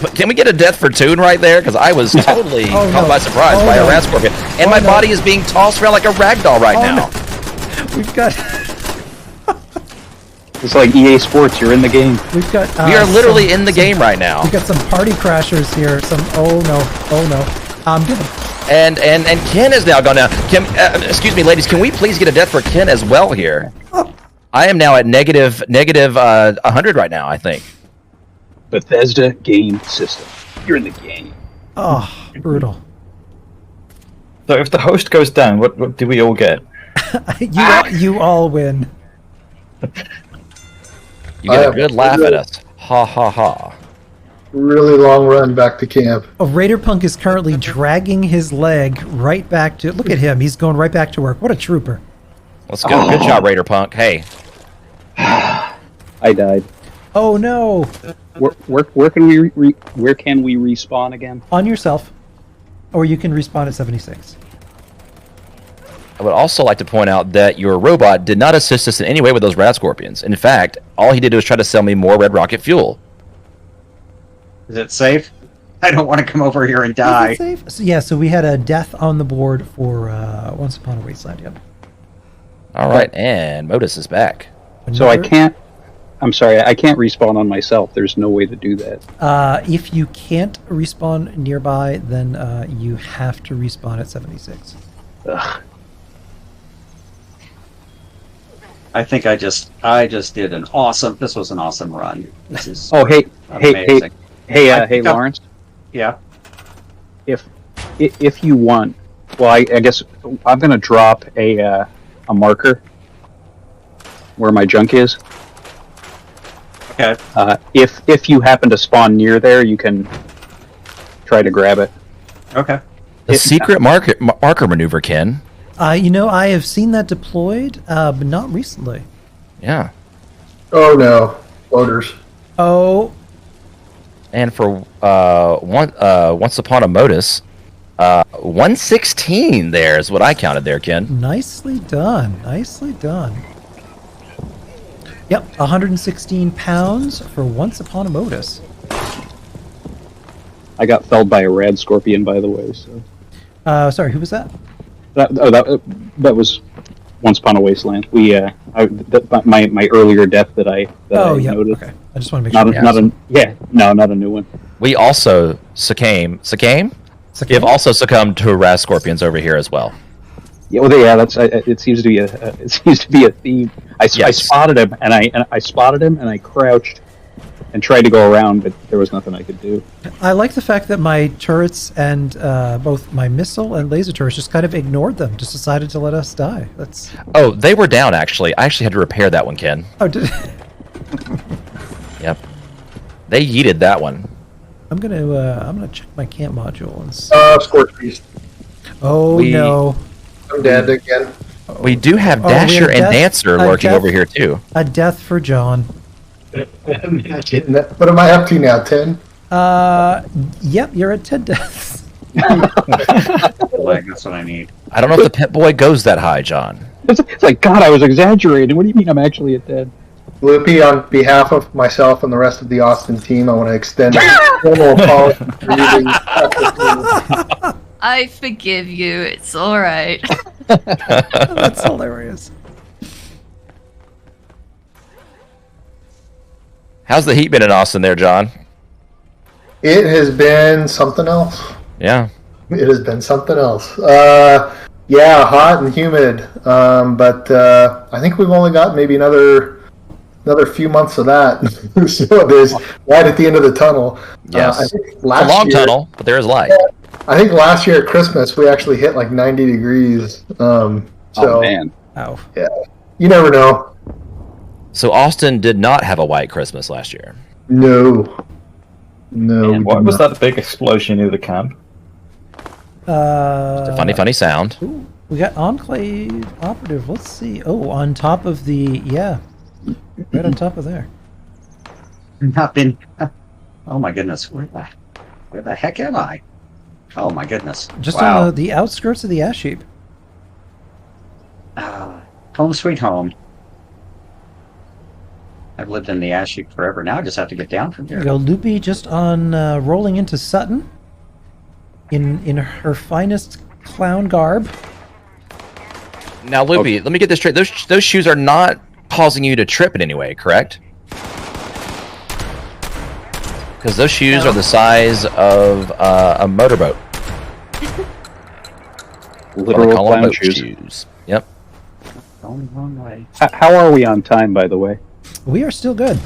[SPEAKER 8] but can we get a death for Toon right there? Because I was totally caught by surprise by a rat scorpion, and my body is being tossed around like a ragdoll right now.
[SPEAKER 1] No. We've got.
[SPEAKER 6] It's like EA Sports. You're in the game.
[SPEAKER 1] We've got.
[SPEAKER 8] We are literally in the game right now.
[SPEAKER 1] We've got some party crashers here. Oh no. Good.
[SPEAKER 8] And Ken is now gone down. Excuse me, ladies. Can we please get a death for Ken as well here? I am now at negative 100 right now, I think.
[SPEAKER 6] Bethesda game system. You're in the game.
[SPEAKER 1] Oh, brutal.
[SPEAKER 2] So if the host goes down, what do we all get?
[SPEAKER 1] You all win.
[SPEAKER 8] You get a good laugh at us. Ha ha ha.
[SPEAKER 3] Really long run back to camp.
[SPEAKER 1] Oh, Raider Punk is currently dragging his leg right back to... Look at him. He's going right back to work. What a trooper.
[SPEAKER 8] Let's go. Good job, Raider Punk. Hey.
[SPEAKER 6] I died.
[SPEAKER 1] Oh, no.
[SPEAKER 6] Where can we respawn again?
[SPEAKER 1] On yourself. Or you can respawn at 76.
[SPEAKER 8] I would also like to point out that your robot did not assist us in any way with those rat scorpions. In fact, all he did was try to sell me more red rocket fuel.
[SPEAKER 7] Is it safe? I don't want to come over here and die.
[SPEAKER 1] Is it safe? So we had a death on the board for Once Upon a Wasteland, yep.
[SPEAKER 8] Alright, and Modus is back.
[SPEAKER 6] So I can't respawn on myself. There's no way to do that.
[SPEAKER 1] If you can't respawn nearby, then you have to respawn at 76.
[SPEAKER 6] Ugh.
[SPEAKER 7] I think I just did an awesome. This was an awesome run. This is
[SPEAKER 6] amazing. Hey, Lawrence.
[SPEAKER 7] Yeah.
[SPEAKER 6] If you want, well, I guess I'm gonna drop a marker where my junk is.
[SPEAKER 7] Okay.
[SPEAKER 6] If you happen to spawn near there, you can try to grab it.
[SPEAKER 7] Okay.
[SPEAKER 8] The secret marker maneuver, Ken.
[SPEAKER 1] I have seen that deployed, but not recently.
[SPEAKER 8] Yeah.
[SPEAKER 3] Oh no, loaders.
[SPEAKER 1] Oh.
[SPEAKER 8] And for Once Upon a Modus, 116 there is what I counted there, Ken.
[SPEAKER 1] Nicely done. Nicely done. Yep, 116 pounds for Once Upon a Modus.
[SPEAKER 6] I got felled by a rad scorpion, by the way. So.
[SPEAKER 1] Sorry, who was that?
[SPEAKER 6] That was Once Upon a Wasteland. My earlier death that I noticed.
[SPEAKER 1] Okay. I just want to make sure.
[SPEAKER 6] Not a new one.
[SPEAKER 8] We also succumbed. You've also succumbed to rat scorpions over here as well.
[SPEAKER 6] Yeah, that's. It seems to be a theme. I spotted him and I crouched and tried to go around, but there was nothing I could do.
[SPEAKER 1] I like the fact that my turrets and both my missile and laser turrets just kind of ignored them, just decided to let us die. That's.
[SPEAKER 8] Oh, they were down actually. I actually had to repair that one, Ken.
[SPEAKER 1] Oh, did.
[SPEAKER 8] Yep. They yeeted that one.
[SPEAKER 1] I'm gonna check my camp module and see.
[SPEAKER 3] Scorch Beast.
[SPEAKER 1] Oh no.
[SPEAKER 3] I'm dead again.
[SPEAKER 8] We do have Dasher and Dancer lurking over here too.
[SPEAKER 1] A death for John.
[SPEAKER 3] What am I up to now? 10?
[SPEAKER 1] Yep, you're at 10 deaths.
[SPEAKER 7] That's what I need.
[SPEAKER 8] I don't know if the pet boy goes that high, John.
[SPEAKER 6] It's like, God, I was exaggerating. What do you mean I'm actually at 10?
[SPEAKER 3] Loopy, on behalf of myself and the rest of the Austin team, I want to extend a formal apology for using
[SPEAKER 4] I forgive you. It's all right.
[SPEAKER 1] That's hilarious.
[SPEAKER 8] How's the heat been in Austin there, John?
[SPEAKER 3] It has been something else.
[SPEAKER 8] Yeah.
[SPEAKER 3] It has been something else. Yeah, hot and humid. But I think we've only got maybe another few months of that. So there's light at the end of the tunnel.
[SPEAKER 8] Yes.
[SPEAKER 3] I think
[SPEAKER 8] It's a long tunnel, but there is light.
[SPEAKER 3] I think last year at Christmas we actually hit like 90 degrees. So,
[SPEAKER 6] Oh man.
[SPEAKER 1] Oh.
[SPEAKER 3] Yeah, you never know.
[SPEAKER 8] So Austin did not have a white Christmas last year.
[SPEAKER 3] No. No.
[SPEAKER 2] And what was that big explosion near the camp?
[SPEAKER 8] It's a funny sound.
[SPEAKER 1] Ooh, we got Enclave Operative. Let's see. Oh, on top of the... Yeah. Right on top of there.
[SPEAKER 7] Not been. Oh my goodness, where the heck am I? Oh my goodness.
[SPEAKER 1] Just
[SPEAKER 7] wow.
[SPEAKER 1] on the outskirts of the ash heap.
[SPEAKER 7] Home sweet home. I've lived in the ash heap forever. Now I just have to get down from
[SPEAKER 1] There
[SPEAKER 7] here.
[SPEAKER 1] you go. Loopy just on rolling into Sutton in her finest clown garb.
[SPEAKER 8] Now, Loopy, let me get this straight. Those shoes are not causing you to trip in any way, correct? Because those shoes are the size of a motorboat.
[SPEAKER 6] Literal
[SPEAKER 8] Call them
[SPEAKER 6] clown
[SPEAKER 8] boat
[SPEAKER 6] shoes.
[SPEAKER 8] Yep.
[SPEAKER 7] Going the wrong way.
[SPEAKER 6] How are we on time, by the way?
[SPEAKER 1] We are still good.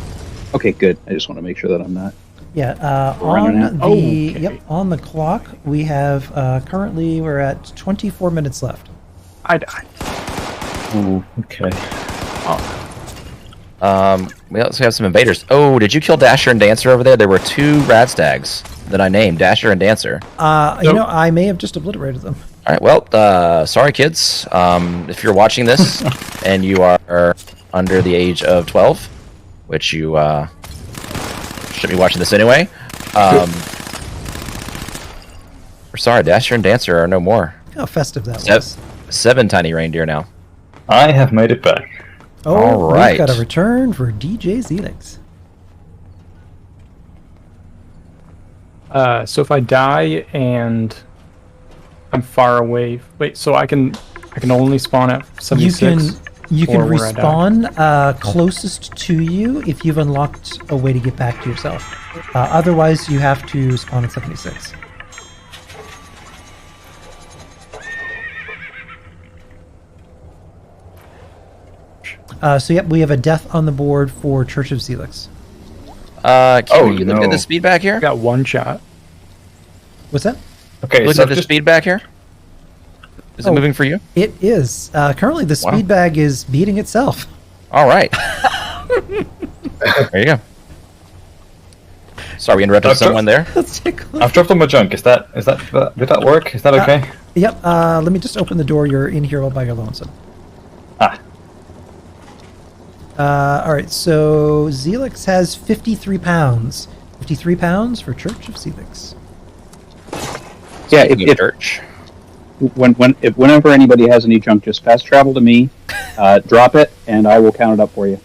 [SPEAKER 6] Okay, good. I just want to make sure that I'm not.
[SPEAKER 1] Yeah,
[SPEAKER 6] Running
[SPEAKER 1] on
[SPEAKER 6] out.
[SPEAKER 1] the
[SPEAKER 6] Okay.
[SPEAKER 1] yep, on the clock we have currently we're at 24 minutes left.
[SPEAKER 5] I died.
[SPEAKER 2] Ooh, okay.
[SPEAKER 8] We also have some invaders. Oh, did you kill Dasher and Dancer over there? There were two radstags that I named, Dasher and Dancer.
[SPEAKER 1] You know, I may have just obliterated them.
[SPEAKER 8] All right, well, sorry, kids. If you're watching this and you are under the age of 12, which you should be watching this anyway, we're sorry, Dasher and Dancer are no more.
[SPEAKER 1] How festive that was.
[SPEAKER 8] 7 tiny reindeer now.
[SPEAKER 2] I have made it back.
[SPEAKER 1] Oh,
[SPEAKER 8] All right.
[SPEAKER 1] we've got a return for DJ Zelix.
[SPEAKER 5] So if I die and I'm far away, wait, so I can only spawn at 76.
[SPEAKER 1] You can
[SPEAKER 5] or where I die?
[SPEAKER 1] respawn closest to you if you've unlocked a way to get back to yourself. Otherwise, you have to spawn at 76. So yep, we have a death on the board for Church of Zelix.
[SPEAKER 8] Can you look at the speed back here?
[SPEAKER 5] Got one shot.
[SPEAKER 1] What's that?
[SPEAKER 2] Okay,
[SPEAKER 8] Look
[SPEAKER 2] so
[SPEAKER 8] at the speed back here. Is it moving for you?
[SPEAKER 1] It is. Currently, the speed bag is beating itself.
[SPEAKER 8] All right. There you go. Sorry, we interrupted someone there.
[SPEAKER 1] Let's take a look.
[SPEAKER 2] I've dropped on my junk. Is that did that work? Is that okay?
[SPEAKER 1] Yep. Let me just open the door. You're in here all by your lonesome. All right. So Zelix has 53 pounds. 53 pounds for Church of Zelix.
[SPEAKER 6] Yeah, if
[SPEAKER 8] church.
[SPEAKER 6] Whenever anybody has any junk, just fast travel to me, drop it, and I will count it up for you.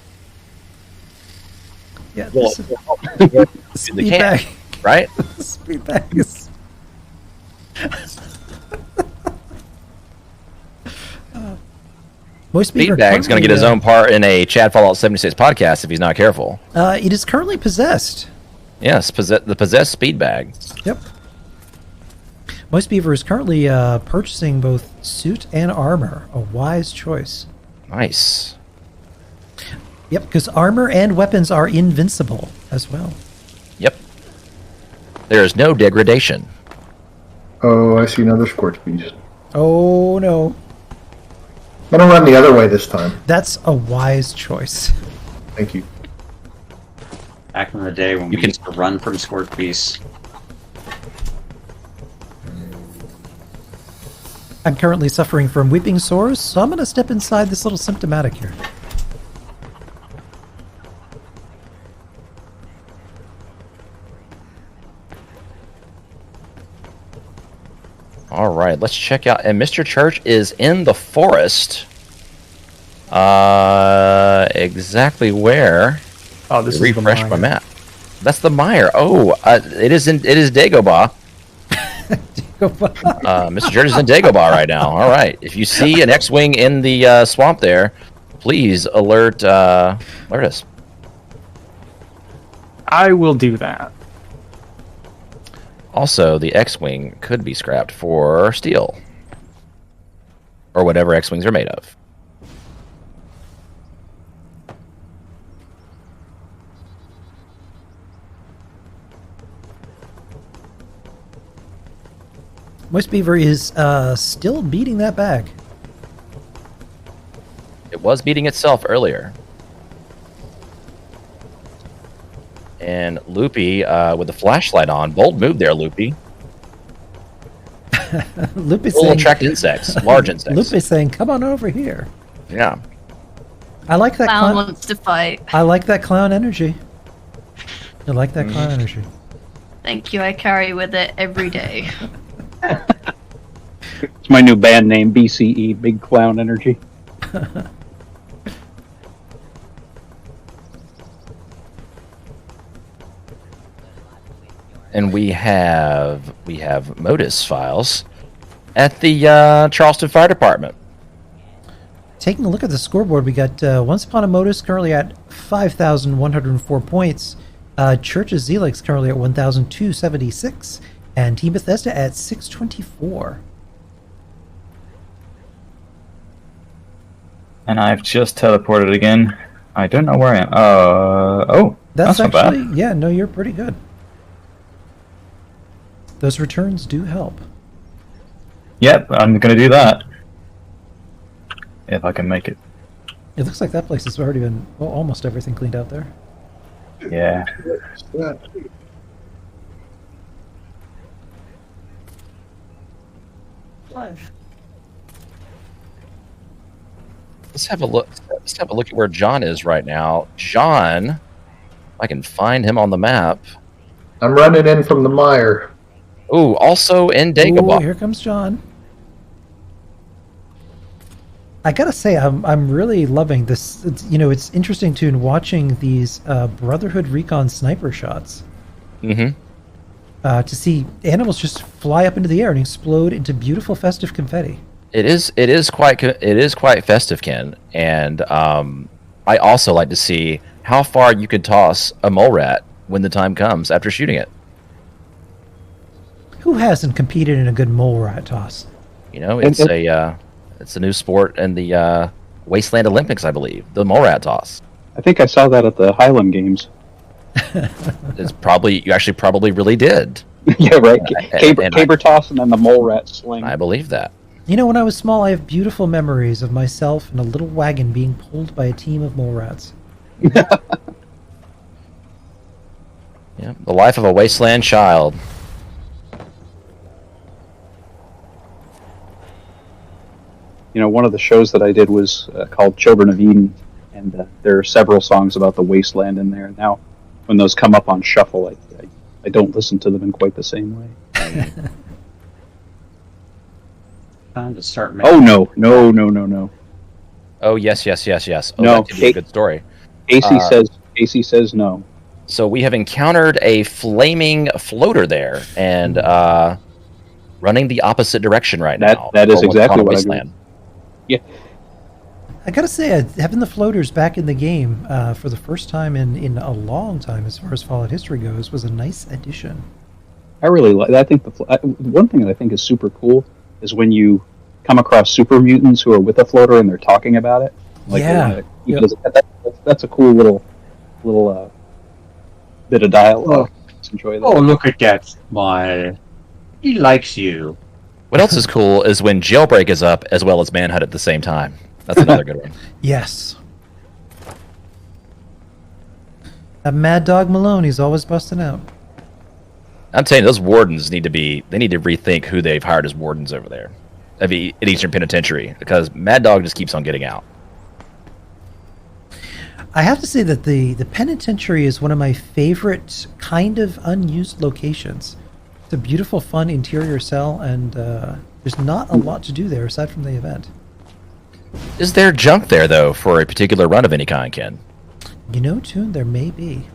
[SPEAKER 1] Yeah.
[SPEAKER 8] Well,
[SPEAKER 1] The speed bag.
[SPEAKER 8] Right?
[SPEAKER 1] The speed bag is. Most people
[SPEAKER 8] Speedbag's going to get his own part in a Chad Fallout 76 podcast if he's not careful.
[SPEAKER 1] It is currently possessed.
[SPEAKER 8] Yes, the possessed Speedbag.
[SPEAKER 1] Yep. Most Beaver is currently purchasing both suit and armor. A wise choice.
[SPEAKER 8] Nice.
[SPEAKER 1] Yep, because armor and weapons are invincible as well.
[SPEAKER 8] Yep. There is no degradation.
[SPEAKER 3] Oh, I see another Scorch Beast.
[SPEAKER 1] Oh no.
[SPEAKER 3] I'm gonna run the other way this time.
[SPEAKER 1] That's a wise choice.
[SPEAKER 3] Thank you.
[SPEAKER 7] Back in the day when we used to run from Scorch Beasts.
[SPEAKER 1] I'm currently suffering from weeping sores, so I'm going to step inside this little symptomatic here.
[SPEAKER 8] All right, let's check out. And Mr. Church is in the forest. Exactly where?
[SPEAKER 5] Oh, this is the
[SPEAKER 8] refresh my
[SPEAKER 5] mire.
[SPEAKER 8] map. That's the mire. Oh, it is Dagobah. Mr. Church is in Dagobah right now. All right. If you see an X-wing in the swamp there, please alert us.
[SPEAKER 5] I will do that.
[SPEAKER 8] Also, the X-Wing could be scrapped for steel. Or whatever X-Wings are made of.
[SPEAKER 1] Moist Beaver is still beating that bag.
[SPEAKER 8] It was beating itself earlier. And Loopy, with the flashlight on, bold move there, Loopy.
[SPEAKER 1] Loopy's
[SPEAKER 8] Will
[SPEAKER 1] saying,
[SPEAKER 8] attract insects, large insects.
[SPEAKER 1] Loopy's saying, "Come on over here."
[SPEAKER 8] Yeah.
[SPEAKER 1] I like that
[SPEAKER 4] Clown wants to fight.
[SPEAKER 1] I like that clown energy. I like that clown energy.
[SPEAKER 4] Thank you. I carry with it every day.
[SPEAKER 6] It's my new band name, BCE, Big Clown Energy.
[SPEAKER 8] And we have Modus files at the Charleston Fire Department.
[SPEAKER 1] Taking a look at the scoreboard, we got Once Upon a Modus currently at 5,104 points. Church's Zelix currently at 1,276. And Team Bethesda at 624.
[SPEAKER 2] And I've just teleported again. I don't know where I am. Oh, that's not
[SPEAKER 1] actually,
[SPEAKER 2] bad.
[SPEAKER 1] yeah, no, you're pretty good. Those returns do help.
[SPEAKER 2] Yep, I'm going to do that. If I can make it.
[SPEAKER 1] It looks like that place has already been, well, almost everything cleaned out there.
[SPEAKER 2] Yeah.
[SPEAKER 8] Let's have a look. Let's have a look at where John is right now. John, if I can find him on the map.
[SPEAKER 3] I'm running in from the mire.
[SPEAKER 8] Ooh, also in Dagobah.
[SPEAKER 1] Ooh, here comes John. I gotta say, I'm really loving this. It's interesting too in watching these Brotherhood Recon sniper shots.
[SPEAKER 8] Mm-hmm.
[SPEAKER 1] To see animals just fly up into the air and explode into beautiful festive confetti.
[SPEAKER 8] It is quite festive, Ken, and I also like to see how far you could toss a mole rat when the time comes after shooting it.
[SPEAKER 1] Who hasn't competed in a good mole rat toss?
[SPEAKER 8] It's a new sport in the Wasteland Olympics, I believe. The mole rat toss.
[SPEAKER 6] I think I saw that at the Highland Games.
[SPEAKER 8] You actually probably really did.
[SPEAKER 6] Yeah, right. Caber toss and then the mole rat sling.
[SPEAKER 8] I believe that.
[SPEAKER 1] When I was small, I have beautiful memories of myself in a little wagon being pulled by a team of mole rats.
[SPEAKER 8] Yeah, the life of a wasteland child.
[SPEAKER 6] One of the shows that I did was called Children of Eden, and there are several songs about the wasteland in there. Now, when those come up on shuffle, I don't listen to them in quite the same way.
[SPEAKER 7] Time to start making.
[SPEAKER 6] Oh no!
[SPEAKER 8] Oh yes. Oh,
[SPEAKER 6] no,
[SPEAKER 8] that could be a good story.
[SPEAKER 6] AC says no.
[SPEAKER 8] So we have encountered a flaming floater there, and running the opposite direction right now.
[SPEAKER 6] That is exactly what I do. Yeah.
[SPEAKER 1] I gotta say, having the floaters back in the game for the first time in a long time, as far as Fallout history goes, was a nice addition.
[SPEAKER 6] I really like. I think one thing that I think is super cool is when you come across super mutants who are with a floater and they're talking about it. That's a cool little bit of dialogue. Enjoy that.
[SPEAKER 7] Oh, look at that smile. He likes you.
[SPEAKER 8] What else is cool is when Jailbreak is up as well as Manhunt at the same time. That's another good one.
[SPEAKER 1] Yes. That Mad Dog Malone, he's always busting out.
[SPEAKER 8] I'm telling you, those wardens need to rethink who they've hired as wardens over there at Eastern Penitentiary, because Mad Dog just keeps on getting out.
[SPEAKER 1] I have to say that the penitentiary is one of my favorite kind of unused locations. It's a beautiful, fun interior cell, and there's not a lot to do there aside from the event.
[SPEAKER 8] Is there junk there, though, for a particular run of any kind, Ken?
[SPEAKER 1] Toon, there may be.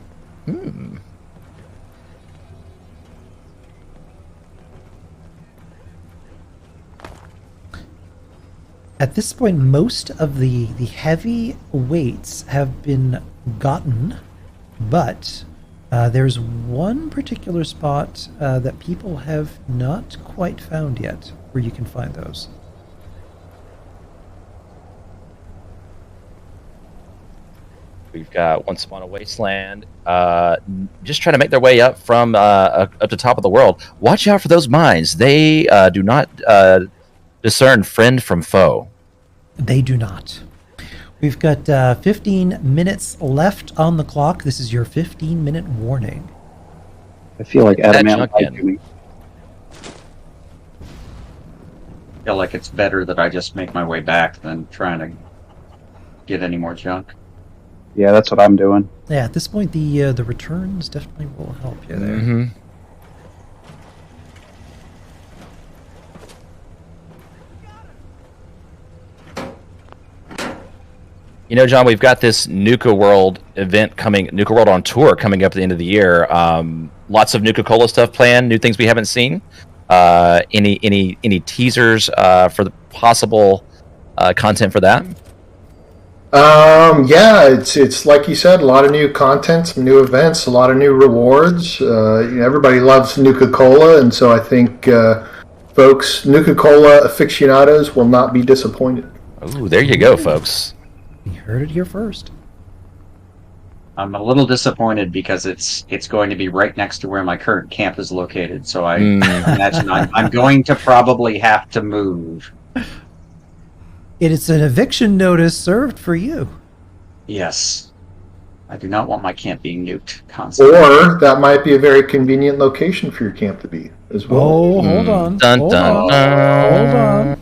[SPEAKER 1] At this point, most of the heavy weights have been gotten, but There's one particular spot that people have not quite found yet where you can find those.
[SPEAKER 8] We've got Once Upon a Wasteland, just trying to make their way up from up to top of the world. Watch out for those mines. They do not discern friend from foe.
[SPEAKER 1] They do not. We've got 15 minutes left on the clock. This is your 15-minute warning.
[SPEAKER 6] I feel like
[SPEAKER 8] That
[SPEAKER 6] Adam
[SPEAKER 8] junk
[SPEAKER 6] lied
[SPEAKER 8] in.
[SPEAKER 6] to me.
[SPEAKER 7] I feel like it's better that I just make my way back than trying to get any more junk.
[SPEAKER 6] Yeah, that's what I'm doing.
[SPEAKER 1] Yeah, at this point, the returns definitely will help you there.
[SPEAKER 8] Mm-hmm. You know, John, we've got this Nuka World event coming, Nuka World on tour coming up at the end of the year. Lots of Nuka-Cola stuff planned, new things we haven't seen. Any teasers for the possible content for that?
[SPEAKER 3] Yeah, it's like you said, a lot of new content, some new events, a lot of new rewards. Everybody loves Nuka-Cola, and so I think folks, Nuka-Cola aficionados will not be disappointed.
[SPEAKER 8] Ooh, there you go, folks.
[SPEAKER 1] You heard it here first.
[SPEAKER 7] I'm a little disappointed because it's going to be right next to where my current camp is located. So I imagine I'm going to probably have to move.
[SPEAKER 1] It is an eviction notice served for you.
[SPEAKER 7] Yes. I do not want my camp being nuked constantly.
[SPEAKER 3] Or that might be a very convenient location for your camp to be as well.
[SPEAKER 1] Oh, hold on.
[SPEAKER 8] Dun,
[SPEAKER 1] hold
[SPEAKER 8] dun,
[SPEAKER 1] on.
[SPEAKER 8] dun.
[SPEAKER 1] Hold on.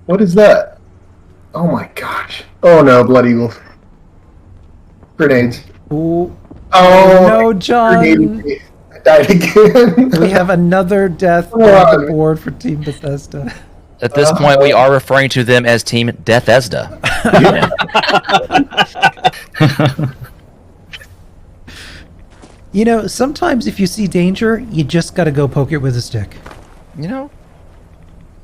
[SPEAKER 3] What is that? Oh my gosh. Oh no, Blood Eagle. Grenades.
[SPEAKER 1] Ooh.
[SPEAKER 3] Oh
[SPEAKER 1] no, John.
[SPEAKER 3] I died again.
[SPEAKER 1] We have another death on the board for Team Bethesda.
[SPEAKER 8] At this point, we are referring to them as Team Deathesda.
[SPEAKER 1] You know, sometimes if you see danger, you just got to go poke it with a stick.
[SPEAKER 8] You know,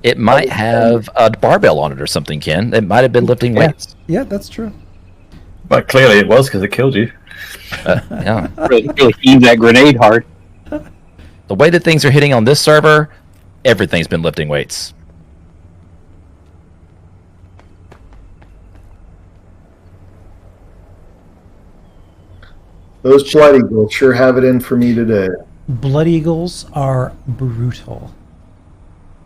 [SPEAKER 8] it might have a barbell on it or something, Ken. It might have been lifting weights.
[SPEAKER 1] Yeah, that's true.
[SPEAKER 2] But clearly it was because it killed you.
[SPEAKER 8] Yeah.
[SPEAKER 6] Really aimed that grenade hard.
[SPEAKER 8] The way that things are hitting on this server, everything's been lifting weights.
[SPEAKER 3] Those Blood Eagles sure have it in for me today.
[SPEAKER 1] Blood Eagles are brutal.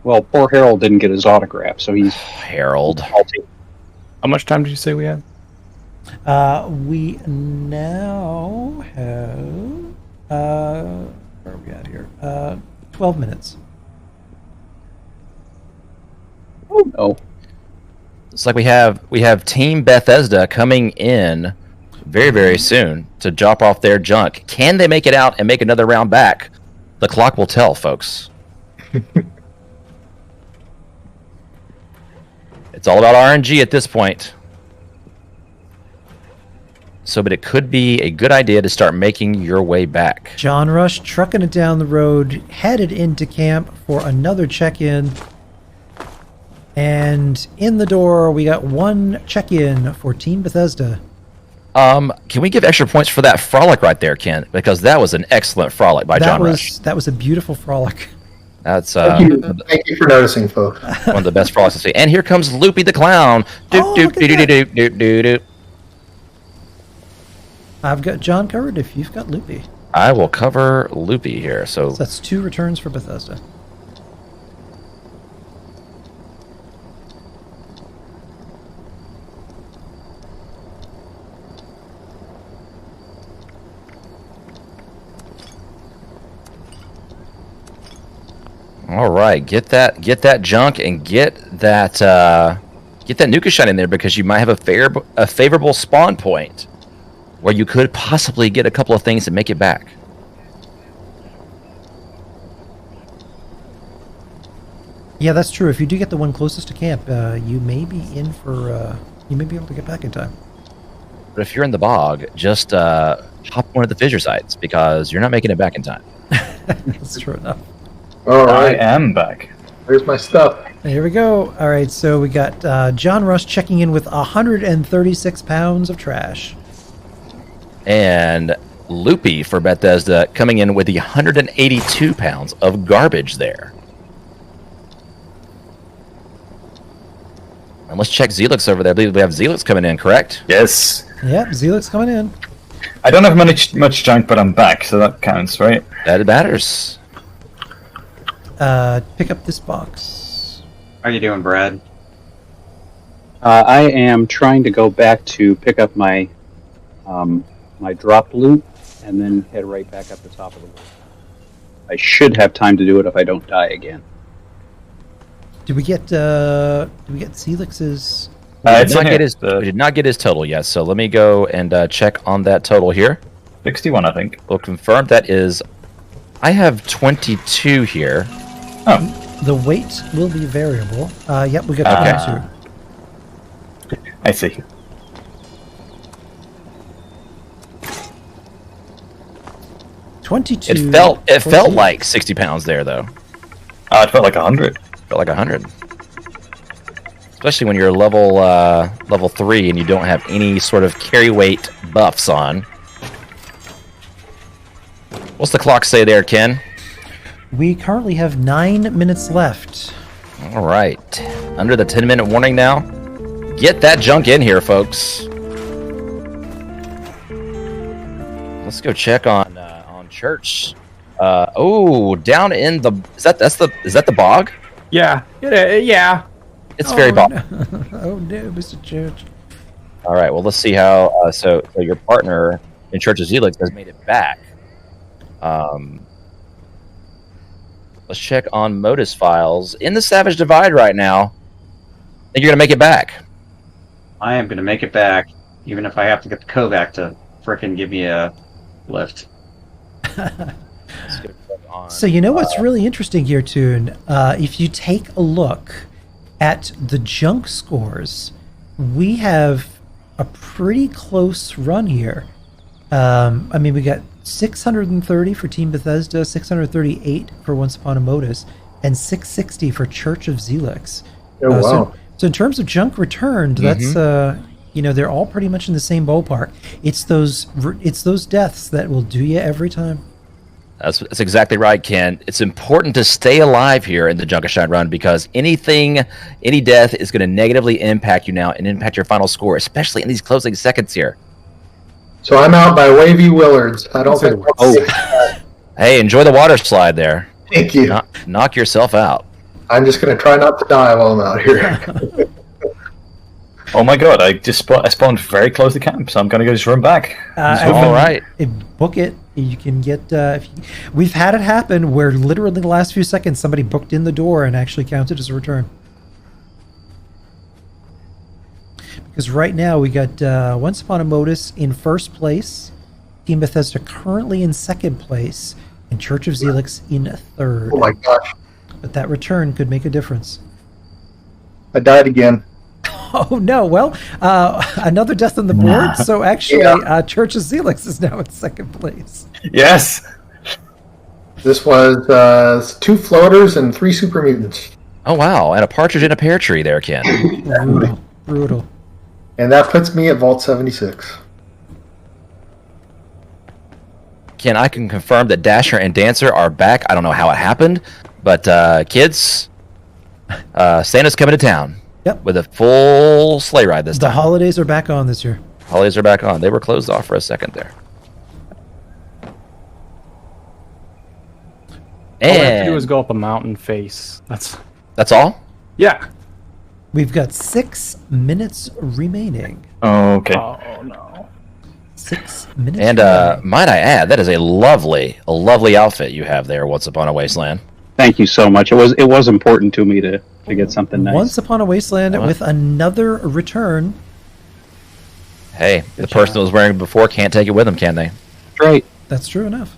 [SPEAKER 6] Well, poor Harold didn't get his autograph, so he's
[SPEAKER 8] Harold.
[SPEAKER 6] salty.
[SPEAKER 5] How much time did you say we had?
[SPEAKER 1] We now have where are we at here? 12 minutes.
[SPEAKER 6] Oh no.
[SPEAKER 8] It's like we have Team Bethesda coming in very, very soon to drop off their junk. Can they make it out and make another round back? The clock will tell, folks. It's all about RNG at this point. So, but it could be a good idea to start making your way back.
[SPEAKER 1] John Rush trucking it down the road, headed into camp for another check-in. And in the door, we got one check-in for Team Bethesda.
[SPEAKER 8] Can we give extra points for that frolic right there, Ken? Because that was an excellent frolic by John Rush.
[SPEAKER 1] That was a beautiful frolic.
[SPEAKER 8] That's
[SPEAKER 3] Thank you for noticing, folks.
[SPEAKER 8] one of the best frolics to see. And here comes Loopy the Clown. Doop, doop, doop, doop, doop, doop, doop, doop.
[SPEAKER 1] I've got John covered if you've got Loopy.
[SPEAKER 8] I will cover Loopy here. So
[SPEAKER 1] that's 2 returns for Bethesda.
[SPEAKER 8] all right, get that junk and get that JunkaShine in there because you might have a favorable spawn point where you could possibly get a couple of things to make it back.
[SPEAKER 1] Yeah, that's true. If you do get the one closest to camp, you may be in for. You may be able to get back in time.
[SPEAKER 8] But if you're in the bog, just hop one of the fissure sites because you're not making it back in time.
[SPEAKER 1] That's true enough.
[SPEAKER 3] All right,
[SPEAKER 2] I am back.
[SPEAKER 3] There's my stuff.
[SPEAKER 1] Here we go. All right, so we got John Rush checking in with 136 pounds of trash.
[SPEAKER 8] And Loopy for Bethesda coming in with the 182 pounds of garbage there. And let's check Zelix over there. I believe we have Zelix coming in, correct?
[SPEAKER 2] Yes.
[SPEAKER 1] Yep, Zelix coming in.
[SPEAKER 2] I don't have much junk, but I'm back, so that counts, right?
[SPEAKER 8] That matters.
[SPEAKER 1] Pick up this box.
[SPEAKER 7] How are you doing, Brad?
[SPEAKER 6] I am trying to go back to pick up my my drop loot and then head right back up the top of the wall. I should have time to do it if I don't die again.
[SPEAKER 1] Did we get Zelix's?
[SPEAKER 8] We did not get his total yet, so let me go and check on that total here.
[SPEAKER 2] 61, I think.
[SPEAKER 8] We'll confirm that is. I have 22 here.
[SPEAKER 2] Oh.
[SPEAKER 1] The weight will be variable. Yep, we got 22.
[SPEAKER 2] I see.
[SPEAKER 1] $22.
[SPEAKER 8] It felt like 60 pounds there, though.
[SPEAKER 2] It felt like 100.
[SPEAKER 8] Felt like 100. Especially when you're level 3 and you don't have any sort of carry weight buffs on. What's the clock say there, Ken?
[SPEAKER 1] We currently have 9 minutes left.
[SPEAKER 8] All right. Under the 10-minute warning now. Get that junk in here, folks. Let's go check on Church. Down in the is that the bog?
[SPEAKER 5] Yeah. Yeah.
[SPEAKER 8] It's very bog.
[SPEAKER 1] No. Oh no, Mr. Church.
[SPEAKER 8] All right. Well, let's see how. So your partner in Church of Zelix has made it back. Let's check on Modus files in the Savage Divide right now. Think you're gonna make it back?
[SPEAKER 7] I am going to make it back, even if I have to get the Kovac to frickin' give me a lift.
[SPEAKER 1] So you know what's really interesting here, Toon? If you take a look at the junk scores, we have a pretty close run here. I mean, we got 630 for Team Bethesda, 638 for Once Upon a Modus, and 660 for Church of Zelix.
[SPEAKER 3] Oh, wow.
[SPEAKER 1] So in terms of junk returned, that's they're all pretty much in the same ballpark. It's those deaths that will do you every time.
[SPEAKER 8] That's exactly right, Ken. It's important to stay alive here in the JunkaShine run because any death is going to negatively impact you now and impact your final score, especially in these closing seconds here.
[SPEAKER 3] So I'm out by Wavy Willards. I don't think.
[SPEAKER 8] Hey, enjoy the water slide there.
[SPEAKER 3] Thank you.
[SPEAKER 8] Knock yourself out.
[SPEAKER 3] I'm just going to try not to die while I'm out here.
[SPEAKER 2] Oh my god, I spawned very close to camp, so I'm going to go just run back.
[SPEAKER 8] All right.
[SPEAKER 1] Book it. You can get... we've had it happen where literally the last few seconds somebody booked in the door and actually counted as a return. Because right now we got Once Upon a Modus in first place, Team Bethesda currently in second place, and Church of Zelix in third.
[SPEAKER 3] Oh my gosh.
[SPEAKER 1] But that return could make a difference.
[SPEAKER 3] I died again.
[SPEAKER 1] Oh no! Well, another death on the board. So actually, Church of Zelix is now in second place.
[SPEAKER 2] Yes.
[SPEAKER 3] This was 2 floaters and 3 super mutants.
[SPEAKER 8] Oh wow! And a partridge in a pear tree there, Ken.
[SPEAKER 1] Brutal.
[SPEAKER 3] And that puts me at Vault 76.
[SPEAKER 8] Ken, I can confirm that Dasher and Dancer are back. I don't know how it happened, but kids, Santa's coming to town.
[SPEAKER 1] Yep.
[SPEAKER 8] With a full sleigh ride this time.
[SPEAKER 1] The holidays are back on this year.
[SPEAKER 8] Holidays are back on. They were closed off for a second there.
[SPEAKER 5] All I have to do is go up a mountain face.
[SPEAKER 8] That's all?
[SPEAKER 5] Yeah.
[SPEAKER 1] We've got 6 minutes remaining.
[SPEAKER 2] Okay.
[SPEAKER 5] Oh no.
[SPEAKER 1] 6 minutes.
[SPEAKER 8] And might I add, that is a lovely outfit you have there, Once Upon a Wasteland.
[SPEAKER 6] Thank you so much. It was important to me to get something nice.
[SPEAKER 1] Once Upon a Wasteland with another return.
[SPEAKER 8] Hey, the person that was wearing it before can't take it with them, can they?
[SPEAKER 6] Right.
[SPEAKER 1] That's true enough.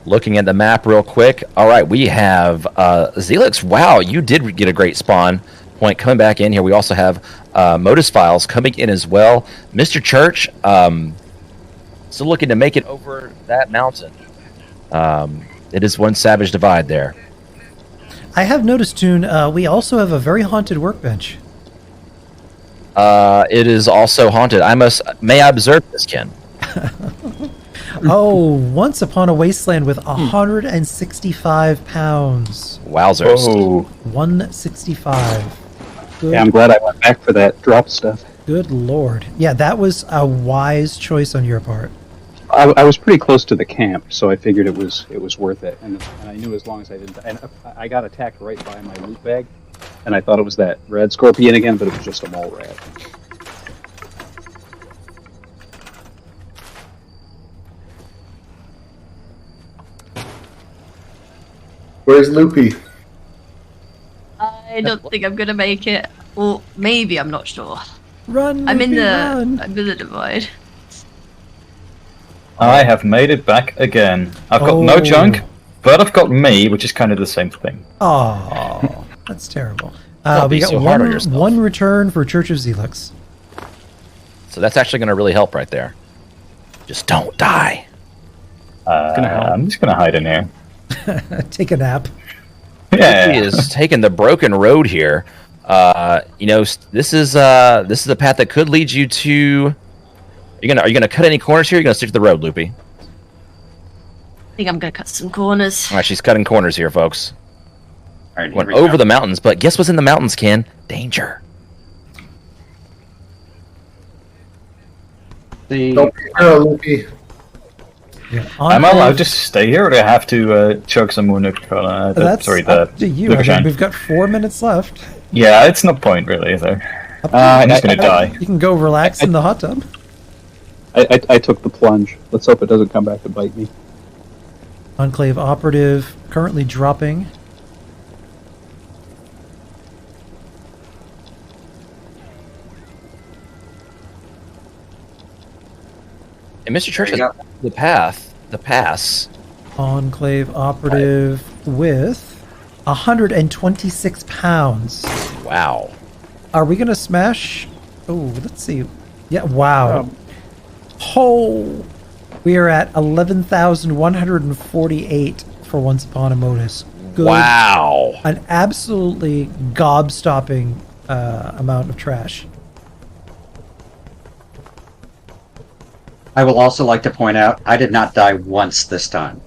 [SPEAKER 8] Looking at the map real quick. All right, we have Zelix. Wow, you did get a great spawn point coming back in here. We also have Modus Files coming in as well. Mr. Church, Still looking to make it over that mountain. It is one savage divide there.
[SPEAKER 1] I have noticed, Toon, we also have a very haunted workbench.
[SPEAKER 8] It is also haunted. May I observe this, Ken?
[SPEAKER 1] Oh, once upon a wasteland with 165 pounds.
[SPEAKER 8] Wowzers.
[SPEAKER 2] Oh,
[SPEAKER 1] 165. Good,
[SPEAKER 6] Yeah, I'm glad I went back for that drop stuff.
[SPEAKER 1] good lord. Yeah, that was a wise choice on your part.
[SPEAKER 6] I was pretty close to the camp, so I figured it was worth it. And I knew as long as I didn't... And I got attacked right by my loot bag, and I thought it was that red scorpion again, but it was just a mole rat.
[SPEAKER 3] Where's Loopy?
[SPEAKER 4] I don't think I'm gonna make it. Or maybe, I'm not sure.
[SPEAKER 1] Run,
[SPEAKER 4] I'm in
[SPEAKER 1] Loopy,
[SPEAKER 4] the
[SPEAKER 1] run.
[SPEAKER 4] I'm in the divide.
[SPEAKER 2] I have made it back again. I've got
[SPEAKER 1] Oh.
[SPEAKER 2] no junk, but I've got me, which is kind of the same thing.
[SPEAKER 1] Oh, that's terrible.
[SPEAKER 8] Don't
[SPEAKER 1] We
[SPEAKER 8] be
[SPEAKER 1] got
[SPEAKER 8] so hard on
[SPEAKER 1] one,
[SPEAKER 8] yourself.
[SPEAKER 1] one return for Church of Zelix.
[SPEAKER 8] So that's actually going to really help right there. Just don't die.
[SPEAKER 5] gonna help.
[SPEAKER 2] I'm just gonna hide in here.
[SPEAKER 1] Take a nap.
[SPEAKER 8] He
[SPEAKER 2] Yeah.
[SPEAKER 8] is taking the broken road here. This is a path that could lead you to. Are you gonna cut any corners here? Or are you gonna stick to the road, Loopy?
[SPEAKER 4] I think I'm gonna cut some corners.
[SPEAKER 8] All right, she's cutting corners here, folks.
[SPEAKER 7] All right,
[SPEAKER 8] Went
[SPEAKER 7] here we
[SPEAKER 8] over
[SPEAKER 7] go.
[SPEAKER 8] the mountains, but guess what's in the mountains, Ken? Danger.
[SPEAKER 3] Don't be a Loopy.
[SPEAKER 1] Yeah,
[SPEAKER 2] Am I allowed to stay here, or do I have to chug some more Nuka-Cola?
[SPEAKER 1] That's
[SPEAKER 2] Sorry,
[SPEAKER 1] up to you. I mean,
[SPEAKER 2] JunkaShine.
[SPEAKER 1] we've got 4 minutes left.
[SPEAKER 2] Yeah, it's no point really, is there?
[SPEAKER 1] Up to
[SPEAKER 2] I'm
[SPEAKER 1] you.
[SPEAKER 2] just gonna die.
[SPEAKER 1] You can go relax in the hot tub.
[SPEAKER 6] I took the plunge. Let's hope it doesn't come back to bite me.
[SPEAKER 1] Enclave operative currently dropping.
[SPEAKER 8] And Mr. Church
[SPEAKER 7] There
[SPEAKER 8] has
[SPEAKER 7] you
[SPEAKER 8] the pass.
[SPEAKER 1] Enclave operative with 126 pounds.
[SPEAKER 8] Wow.
[SPEAKER 1] Are we gonna smash? Oh, let's see. Yeah, wow. Oh, we are at 11,148 for Once Upon a Modus. Good.
[SPEAKER 8] Wow.
[SPEAKER 1] An absolutely gob-stopping amount of trash.
[SPEAKER 7] I will also like to point out, I did not die once this time.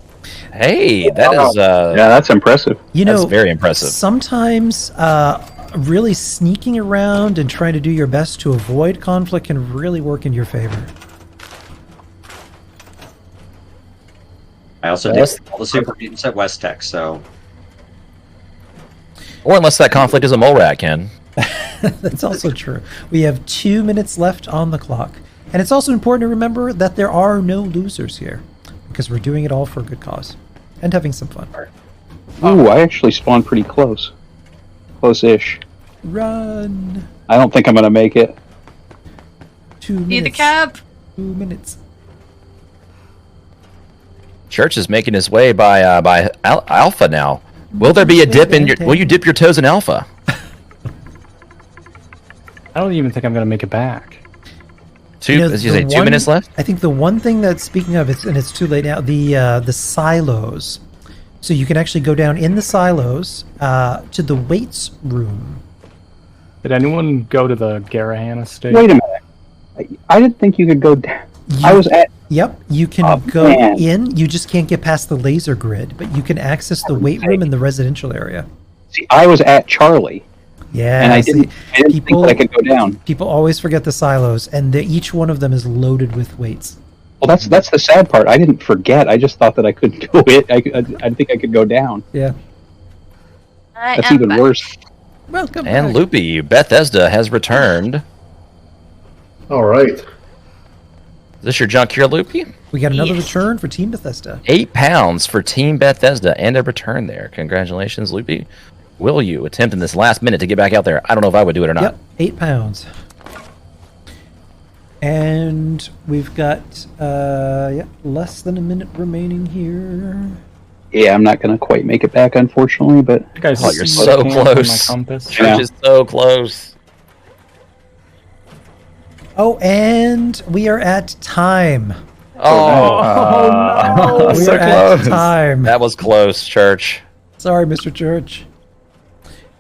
[SPEAKER 8] Hey, that is
[SPEAKER 6] Yeah, that's impressive.
[SPEAKER 1] You
[SPEAKER 8] that's
[SPEAKER 1] know,
[SPEAKER 8] very impressive.
[SPEAKER 1] sometimes really sneaking around and trying to do your best to avoid conflict can really work in your favor.
[SPEAKER 7] I also did all the super mutants at West Tech, so
[SPEAKER 8] Or unless that conflict is a mole rat, Ken.
[SPEAKER 1] That's also true. We have 2 minutes left on the clock. And it's also important to remember that there are no losers here, because we're doing it all for a good cause and having some fun.
[SPEAKER 6] Ooh, I actually spawned pretty close. Close-ish.
[SPEAKER 1] Run!
[SPEAKER 6] I don't think I'm gonna make it.
[SPEAKER 1] 2 minutes.
[SPEAKER 4] Need the cab.
[SPEAKER 1] 2 minutes.
[SPEAKER 8] Church is making his way by Alpha now. Will there be a dip in your? Will you dip your toes in Alpha?
[SPEAKER 5] I don't even think I'm gonna make it back.
[SPEAKER 8] Two? As you say, 2 minutes left.
[SPEAKER 1] I think the one thing that, speaking of, and it's too late now, the silos. So you can actually go down in the silos to the weights room.
[SPEAKER 5] Did anyone go to the Garahan estate?
[SPEAKER 6] Wait a minute. I didn't think you could go down. I was at...
[SPEAKER 1] Yep, you can go in. You just can't get past the laser grid, but you can access the weight room in the residential area.
[SPEAKER 6] See, I was at Charlie.
[SPEAKER 1] Yeah,
[SPEAKER 6] And I didn't think that I could go down.
[SPEAKER 1] People always forget the silos, and each one of them is loaded with weights.
[SPEAKER 6] Well, that's the sad part. I didn't forget. I just thought that I couldn't go in. I didn't think I could go down.
[SPEAKER 1] Yeah.
[SPEAKER 6] That's even worse.
[SPEAKER 1] Welcome
[SPEAKER 8] And
[SPEAKER 1] back.
[SPEAKER 8] Loopy, Bethesda has returned.
[SPEAKER 3] All right.
[SPEAKER 8] Is this your junk here, Loopy?
[SPEAKER 1] We got another return for Team Bethesda.
[SPEAKER 8] £8 for Team Bethesda and a return there. Congratulations, Loopy. Will you attempt in this last minute to get back out there? I don't know if I would do it or not.
[SPEAKER 1] Yep, £8. And we've got less than a minute remaining here.
[SPEAKER 6] Yeah, I'm not going to quite make it back, unfortunately, but...
[SPEAKER 5] You guys
[SPEAKER 8] Oh, you're
[SPEAKER 5] see
[SPEAKER 8] so
[SPEAKER 5] the camp on my
[SPEAKER 8] close.
[SPEAKER 5] compass?
[SPEAKER 8] Church is so close.
[SPEAKER 1] Oh, and we are at time.
[SPEAKER 8] Oh,
[SPEAKER 1] We're
[SPEAKER 2] so
[SPEAKER 1] at
[SPEAKER 2] close.
[SPEAKER 1] time.
[SPEAKER 8] that was close, Church.
[SPEAKER 1] Sorry, Mr. Church.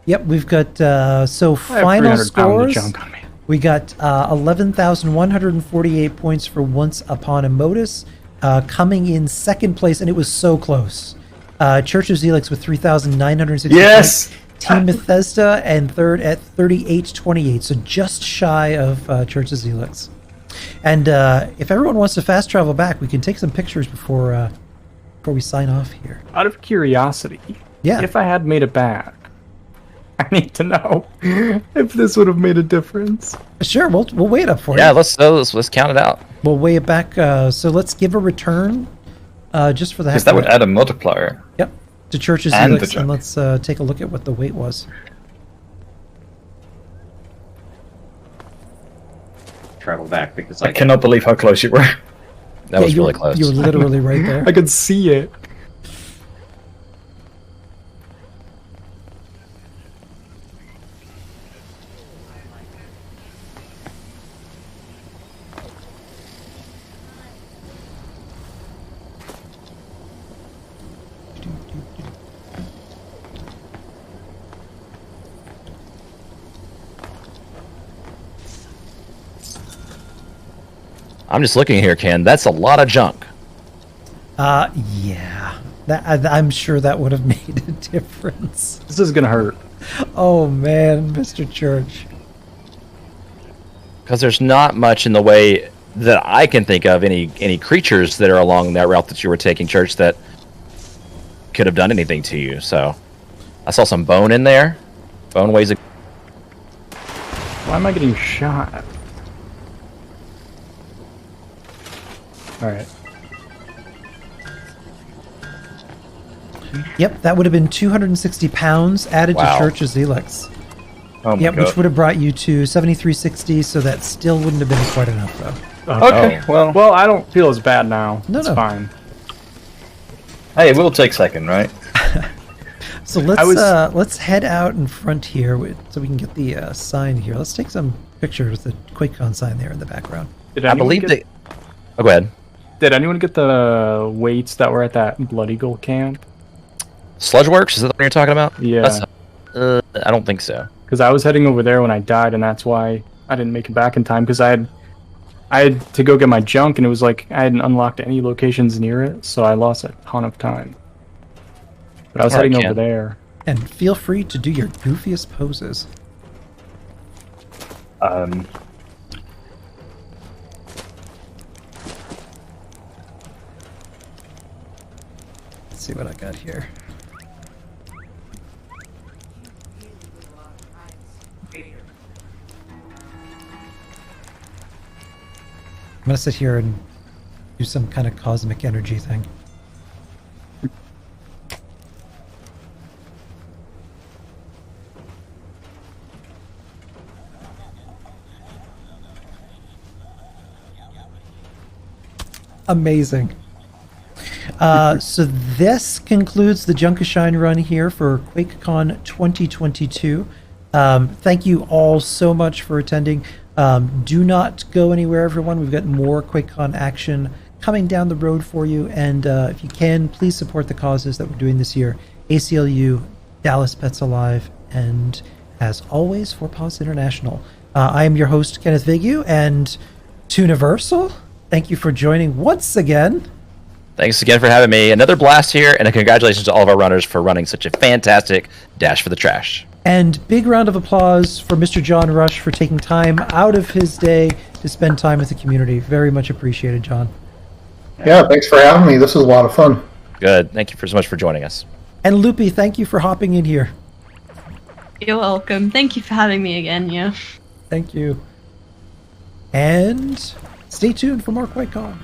[SPEAKER 1] Yep, we've got so
[SPEAKER 5] I have
[SPEAKER 1] final
[SPEAKER 5] 300 pounds of
[SPEAKER 1] scores.
[SPEAKER 5] junk on me.
[SPEAKER 1] We got 11,148 points for Once Upon a Modus, coming in second place, and it was so close. Church of Zelix with 3,960
[SPEAKER 2] Yes!
[SPEAKER 1] points. Team Bethesda and third at 3828, so just shy of Church of Zelix. And if everyone wants to fast travel back, we can take some pictures before we sign off here.
[SPEAKER 5] Out of curiosity,
[SPEAKER 1] Yeah.
[SPEAKER 5] if I had made it back, I need to know if this would have made a difference.
[SPEAKER 1] Sure, we'll weigh it up for
[SPEAKER 8] Yeah,
[SPEAKER 1] you.
[SPEAKER 8] let's count it out.
[SPEAKER 1] We'll weigh it back. So let's give a return just for the heck
[SPEAKER 2] Because that
[SPEAKER 1] of
[SPEAKER 2] would
[SPEAKER 1] it.
[SPEAKER 2] add a multiplier.
[SPEAKER 1] Yep, to Church of
[SPEAKER 2] And the
[SPEAKER 1] Zelix,
[SPEAKER 2] junk.
[SPEAKER 1] and let's take a look at what the weight was.
[SPEAKER 7] Travel back because
[SPEAKER 2] I cannot believe how close you were.
[SPEAKER 8] That was really close.
[SPEAKER 1] You were literally right there.
[SPEAKER 5] I could see it.
[SPEAKER 8] I'm just looking here, Ken. That's a lot of junk.
[SPEAKER 1] Yeah. I'm sure that would have made a difference.
[SPEAKER 5] This is gonna hurt.
[SPEAKER 1] Oh man, Mr. Church.
[SPEAKER 8] Because there's not much in the way that I can think of any creatures that are along that route that you were taking, Church, that could have done anything to you. So I saw some bone in there. Bone weighs a...
[SPEAKER 5] Why am I getting shot? Alright.
[SPEAKER 1] Yep, that would have been 260 pounds added
[SPEAKER 8] Wow.
[SPEAKER 1] to Church of Zelix.
[SPEAKER 2] Oh my
[SPEAKER 1] Yep,
[SPEAKER 2] god.
[SPEAKER 1] which would have brought you to 7360, so that still wouldn't have been quite enough, though.
[SPEAKER 2] Okay, well,
[SPEAKER 5] Well, I don't feel as bad now.
[SPEAKER 1] No,
[SPEAKER 5] it's
[SPEAKER 1] no.
[SPEAKER 5] fine.
[SPEAKER 2] hey, we'll take second, right?
[SPEAKER 1] So let's head out in front here so we can get the sign here. Let's take some pictures with the QuakeCon sign there in the background.
[SPEAKER 5] Did
[SPEAKER 8] I
[SPEAKER 5] anyone
[SPEAKER 8] believe
[SPEAKER 5] get,
[SPEAKER 8] that... Oh, go ahead.
[SPEAKER 5] Did anyone get the weights that were at that Blood Eagle camp?
[SPEAKER 8] Sludgeworks? Is that what you're talking about?
[SPEAKER 5] Yeah.
[SPEAKER 8] I don't think so.
[SPEAKER 5] Because I was heading over there when I died, and that's why I didn't make it back in time. Because I had to go get my junk, and it was like I hadn't unlocked any locations near it, so I lost a ton of time. But I was
[SPEAKER 8] Alright,
[SPEAKER 5] heading
[SPEAKER 8] Ken.
[SPEAKER 5] over there.
[SPEAKER 1] And feel free to do your goofiest poses. Let's see what I got here. I'm gonna sit here and do some kind of cosmic energy thing. Amazing. So this concludes the JunkaShine run here for QuakeCon 2022. Thank you all so much for attending. Do not go anywhere, everyone. We've got more QuakeCon action coming down the road for you. And if you can, please support the causes that we're doing this year. ACLU, Dallas Pets Alive, and as always, For Paws International. I am your host, Kenneth Vigu, and Tuniversal, thank you for joining once again.
[SPEAKER 8] Thanks again for having me. Another blast here, and congratulations to all of our runners for running such a fantastic Dash for the Trash.
[SPEAKER 1] And big round of applause for Mr. John Rush for taking time out of his day to spend time with the community. Very much appreciated, John.
[SPEAKER 3] Yeah, thanks for having me. This was a lot of fun.
[SPEAKER 8] Good. Thank you so much for joining us.
[SPEAKER 1] And Loopy, thank you for hopping in here.
[SPEAKER 4] You're welcome. Thank you for having me again, yeah.
[SPEAKER 1] Thank you. And stay tuned for more QuakeCon.